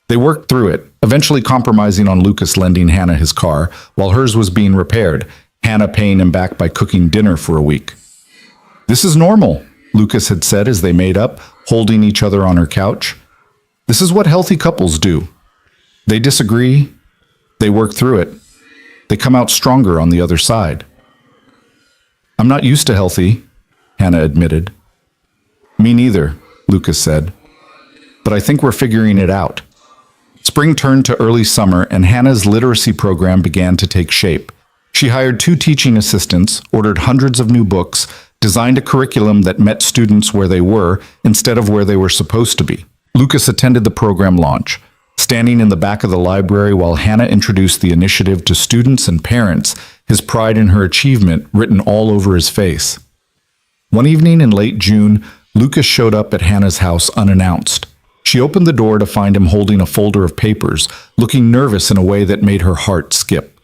They worked through it, eventually compromising on Lucas lending Hannah his car while hers was being repaired, Hannah paying him back by cooking dinner for a week. "This is normal," Lucas had said as they made up, holding each other on her couch. "This is what healthy couples do. They disagree, they work through it, they come out stronger on the other side." "I'm not used to healthy," Hannah admitted. "Me neither," Lucas said. "But I think we're figuring it out." Spring turned to early summer, and Hannah's literacy program began to take shape. She hired 2 teaching assistants, ordered hundreds of new books, designed a curriculum that met students where they were instead of where they were supposed to be. Lucas attended the program launch, standing in the back of the library while Hannah introduced the initiative to students and parents, his pride in her achievement written all over his face. One evening in late June, Lucas showed up at Hannah's house unannounced. She opened the door to find him holding a folder of papers, looking nervous in a way that made her heart skip.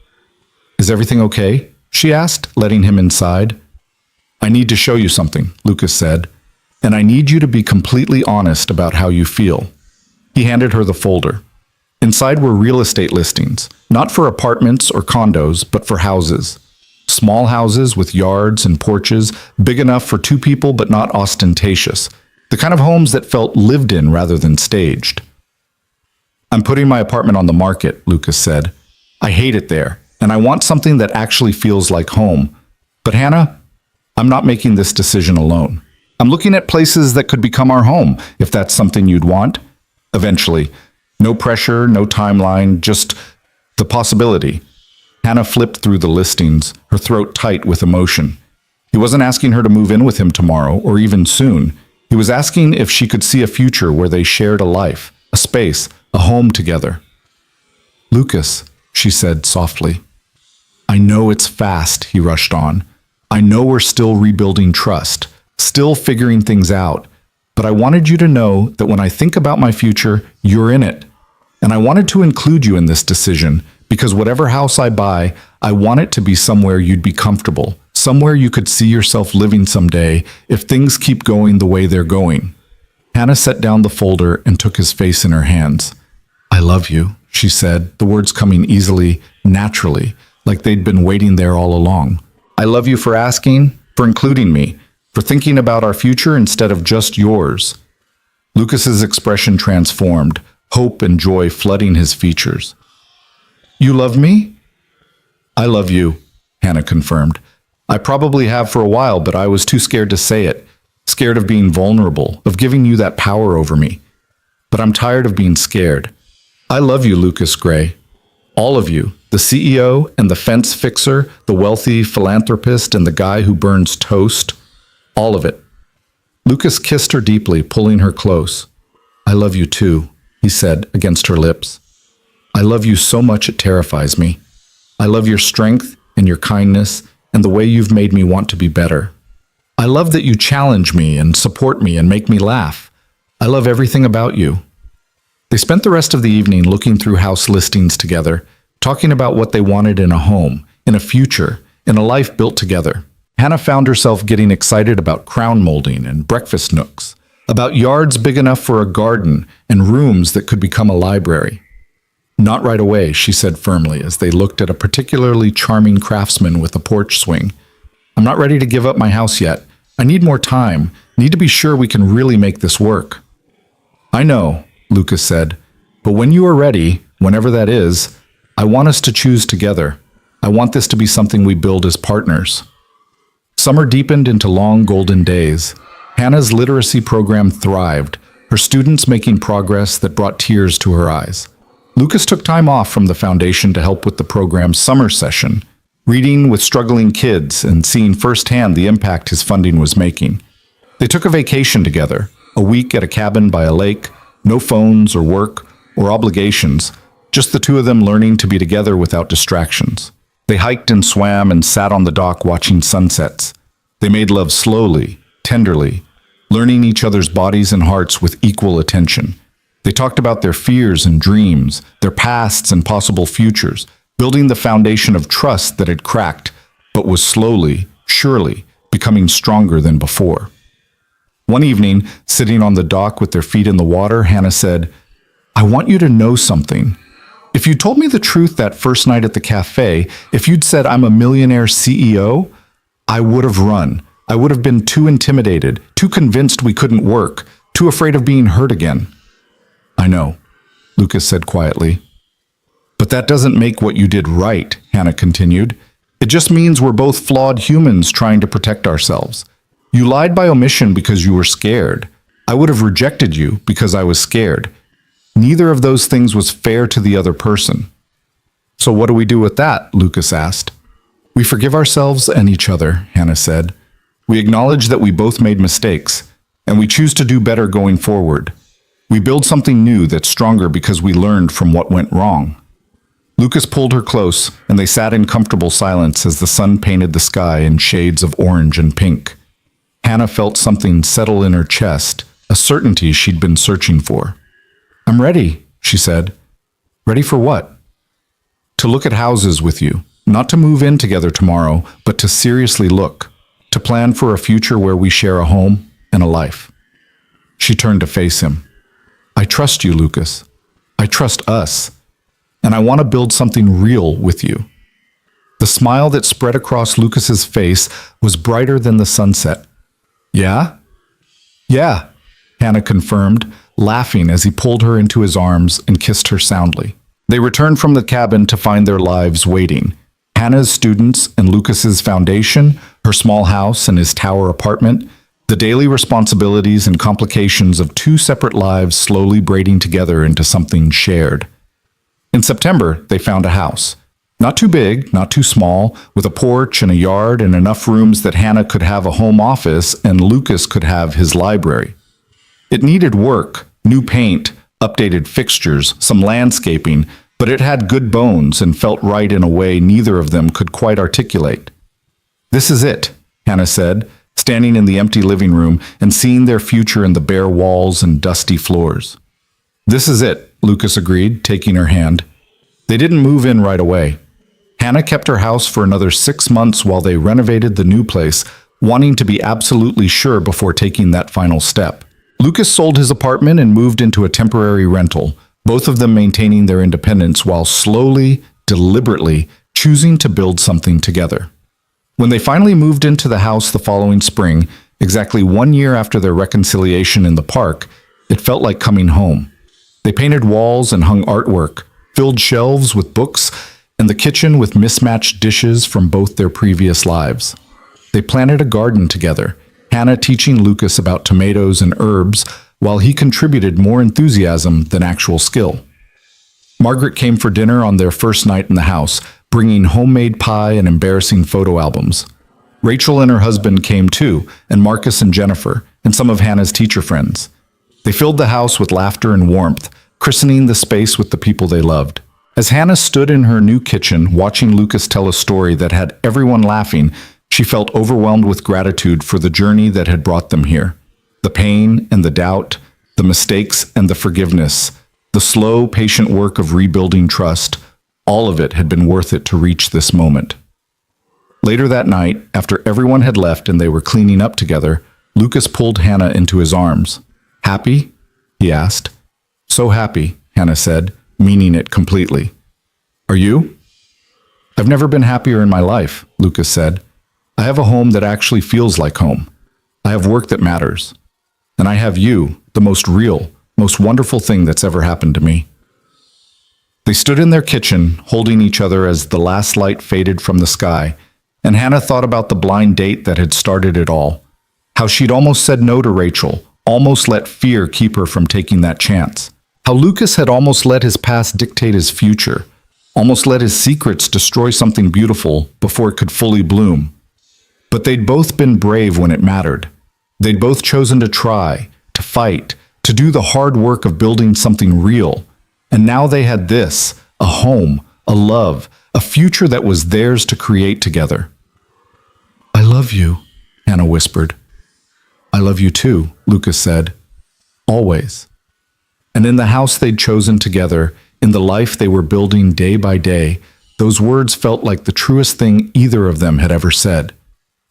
"Is everything okay?" she asked, letting him inside. "I need to show you something," Lucas said, "and I need you to be completely honest about how you feel." He handed her the folder. Inside were real estate listings, not for apartments or condos, but for houses. Small houses with yards and porches, big enough for 2 people but not ostentatious. The kind of homes that felt lived in rather than staged. "I'm putting my apartment on the market," Lucas said. "I hate it there, and I want something that actually feels like home. But Hannah, I'm not making this decision alone. I'm looking at places that could become our home, if that's something you'd want. Eventually. No pressure, no timeline, just the possibility." Hannah flipped through the listings, her throat tight with emotion. He wasn't asking her to move in with him tomorrow, or even soon. He was asking if she could see a future where they shared a life, a space, a home together. "Lucas," she said softly. "I know it's fast," he rushed on. "I know we're still rebuilding trust, still figuring things out, but I wanted you to know that when I think about my future, you're in it. And I wanted to include you in this decision because whatever house I buy, I want it to be somewhere you'd be comfortable, somewhere you could see yourself living someday if things keep going the way they're going." Hannah set down the folder and took his face in her hands. "I love you," she said, the words coming easily, naturally, like they'd been waiting there all along. "I love you for asking, for including me, for thinking about our future instead of just yours." Lucas's expression transformed, hope and joy flooding his features. "You love me?" "I love you," Hannah confirmed. "I probably have for a while, but I was too scared to say it. Scared of being vulnerable, of giving you that power over me. But I'm tired of being scared. I love you, Lucas Gray. All of you, the CEO and the fence fixer, the wealthy philanthropist and the guy who burns toast. All of it." Lucas kissed her deeply, pulling her close. "I love you too," he said against her lips. "I love you so much it terrifies me. I love your strength and your kindness and the way you've made me want to be better. I love that you challenge me and support me and make me laugh. I love everything about you." They spent the rest of the evening looking through house listings together, talking about what they wanted in a home, in a future, in a life built together. Hannah found herself getting excited about crown molding and breakfast nooks, about yards big enough for a garden and rooms that could become a library. "Not right away," she said firmly as they looked at a particularly charming craftsman with a porch swing. "I'm not ready to give up my house yet. I need more time, need to be sure we can really make this work." "I know," Lucas said, "but when you are ready, whenever that is, I want us to choose together. I want this to be something we build as partners." Summer deepened into long golden days. Hannah's literacy program thrived, her students making progress that brought tears to her eyes. Lucas took time off from the foundation to help with the program's summer session, reading with struggling kids and seeing firsthand the impact his funding was making. They took a vacation together, a week at a cabin by a lake, no phones or work or obligations, just the 2 of them learning to be together without distractions. They hiked and swam and sat on the dock watching sunsets. They made love slowly, tenderly, learning each other's bodies and hearts with equal attention. They talked about their fears and dreams, their pasts and possible futures, building the foundation of trust that had cracked, but was slowly, surely, becoming stronger than before. One evening, sitting on the dock with their feet in the water, Hannah said, I want you to know something. If you told me the truth that first night at the cafe, if you'd said I'm a millionaire CEO, I would have run. I would have been too intimidated, too convinced we couldn't work, too afraid of being hurt again. I know, Lucas said quietly. But that doesn't make what you did right, Hannah continued. It just means we're both flawed humans trying to protect ourselves. You lied by omission because you were scared. I would have rejected you because I was scared. Neither of those things was fair to the other person. So what do we do with that? Lucas asked. We forgive ourselves and each other, Hannah said. We acknowledge that we both made mistakes, and we choose to do better going forward. We build something new that's stronger because we learned from what went wrong. Lucas pulled her close, and they sat in comfortable silence as the sun painted the sky in shades of orange and pink. Hannah felt something settle in her chest, a certainty she'd been searching for. I'm ready, she said. Ready for what? To look at houses with you, not to move in together tomorrow, but to seriously look, to plan for a future where we share a home and a life. She turned to face him. I trust you, Lucas. I trust us. And I want to build something real with you. The smile that spread across Lucas's face was brighter than the sunset. Yeah? Yeah, Hannah confirmed, laughing as he pulled her into his arms and kissed her soundly. They returned from the cabin to find their lives waiting. Hannah's students and Lucas's foundation, her small house and his tower apartment, the daily responsibilities and complications of two separate lives slowly braiding together into something shared. In September, they found a house. Not too big, not too small, with a porch and a yard and enough rooms that Hannah could have a home office and Lucas could have his library. It needed work, new paint, updated fixtures, some landscaping, but it had good bones and felt right in a way neither of them could quite articulate. This is it, Hannah said, standing in the empty living room and seeing their future in the bare walls and dusty floors. This is it, Lucas agreed, taking her hand. They didn't move in right away. Hannah kept her house for another 6 months while they renovated the new place, wanting to be absolutely sure before taking that final step. Lucas sold his apartment and moved into a temporary rental, both of them maintaining their independence while slowly, deliberately choosing to build something together. When they finally moved into the house the following spring, exactly 1 year after their reconciliation in the park, it felt like coming home. They painted walls and hung artwork, filled shelves with books, and the kitchen with mismatched dishes from both their previous lives. They planted a garden together, Hannah teaching Lucas about tomatoes and herbs, while he contributed more enthusiasm than actual skill. Margaret came for dinner on their first night in the house, bringing homemade pie and embarrassing photo albums. Rachel and her husband came too, and Marcus and Jennifer, and some of Hannah's teacher friends. They filled the house with laughter and warmth, christening the space with the people they loved. As Hannah stood in her new kitchen, watching Lucas tell a story that had everyone laughing, she felt overwhelmed with gratitude for the journey that had brought them here. The pain and the doubt, the mistakes and the forgiveness, the slow, patient work of rebuilding trust, all of it had been worth it to reach this moment. Later that night, after everyone had left and they were cleaning up together, Lucas pulled Hannah into his arms. Happy? He asked. So happy, Hannah said, meaning it completely. Are you? I've never been happier in my life, Lucas said. I have a home that actually feels like home. I have work that matters. And I have you, the most real, most wonderful thing that's ever happened to me. They stood in their kitchen, holding each other as the last light faded from the sky, and Hannah thought about the blind date that had started it all. How she'd almost said no to Rachel, almost let fear keep her from taking that chance. How Lucas had almost let his past dictate his future, almost let his secrets destroy something beautiful before it could fully bloom. But they'd both been brave when it mattered. They'd both chosen to try, to fight, to do the hard work of building something real. And now they had this, a home, a love, a future that was theirs to create together. I love you, Hannah whispered. I love you too, Lucas said. Always. And in the house they'd chosen together, in the life they were building day by day, those words felt like the truest thing either of them had ever said.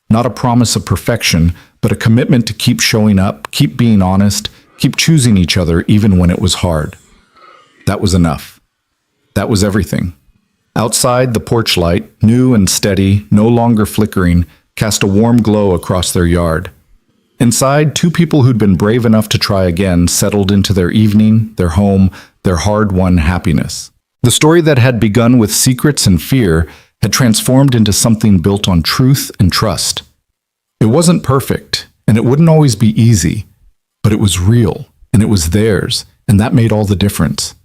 Not a promise of perfection, but a commitment to keep showing up, keep being honest, keep choosing each other even when it was hard. That was enough. That was everything. Outside, the porch light, new and steady, no longer flickering, cast a warm glow across their yard. Inside, two people who'd been brave enough to try again settled into their evening, their home, their hard-won happiness. The story that had begun with secrets and fear had transformed into something built on truth and trust. It wasn't perfect, and it wouldn't always be easy, but it was real, and it was theirs, and that made all the difference.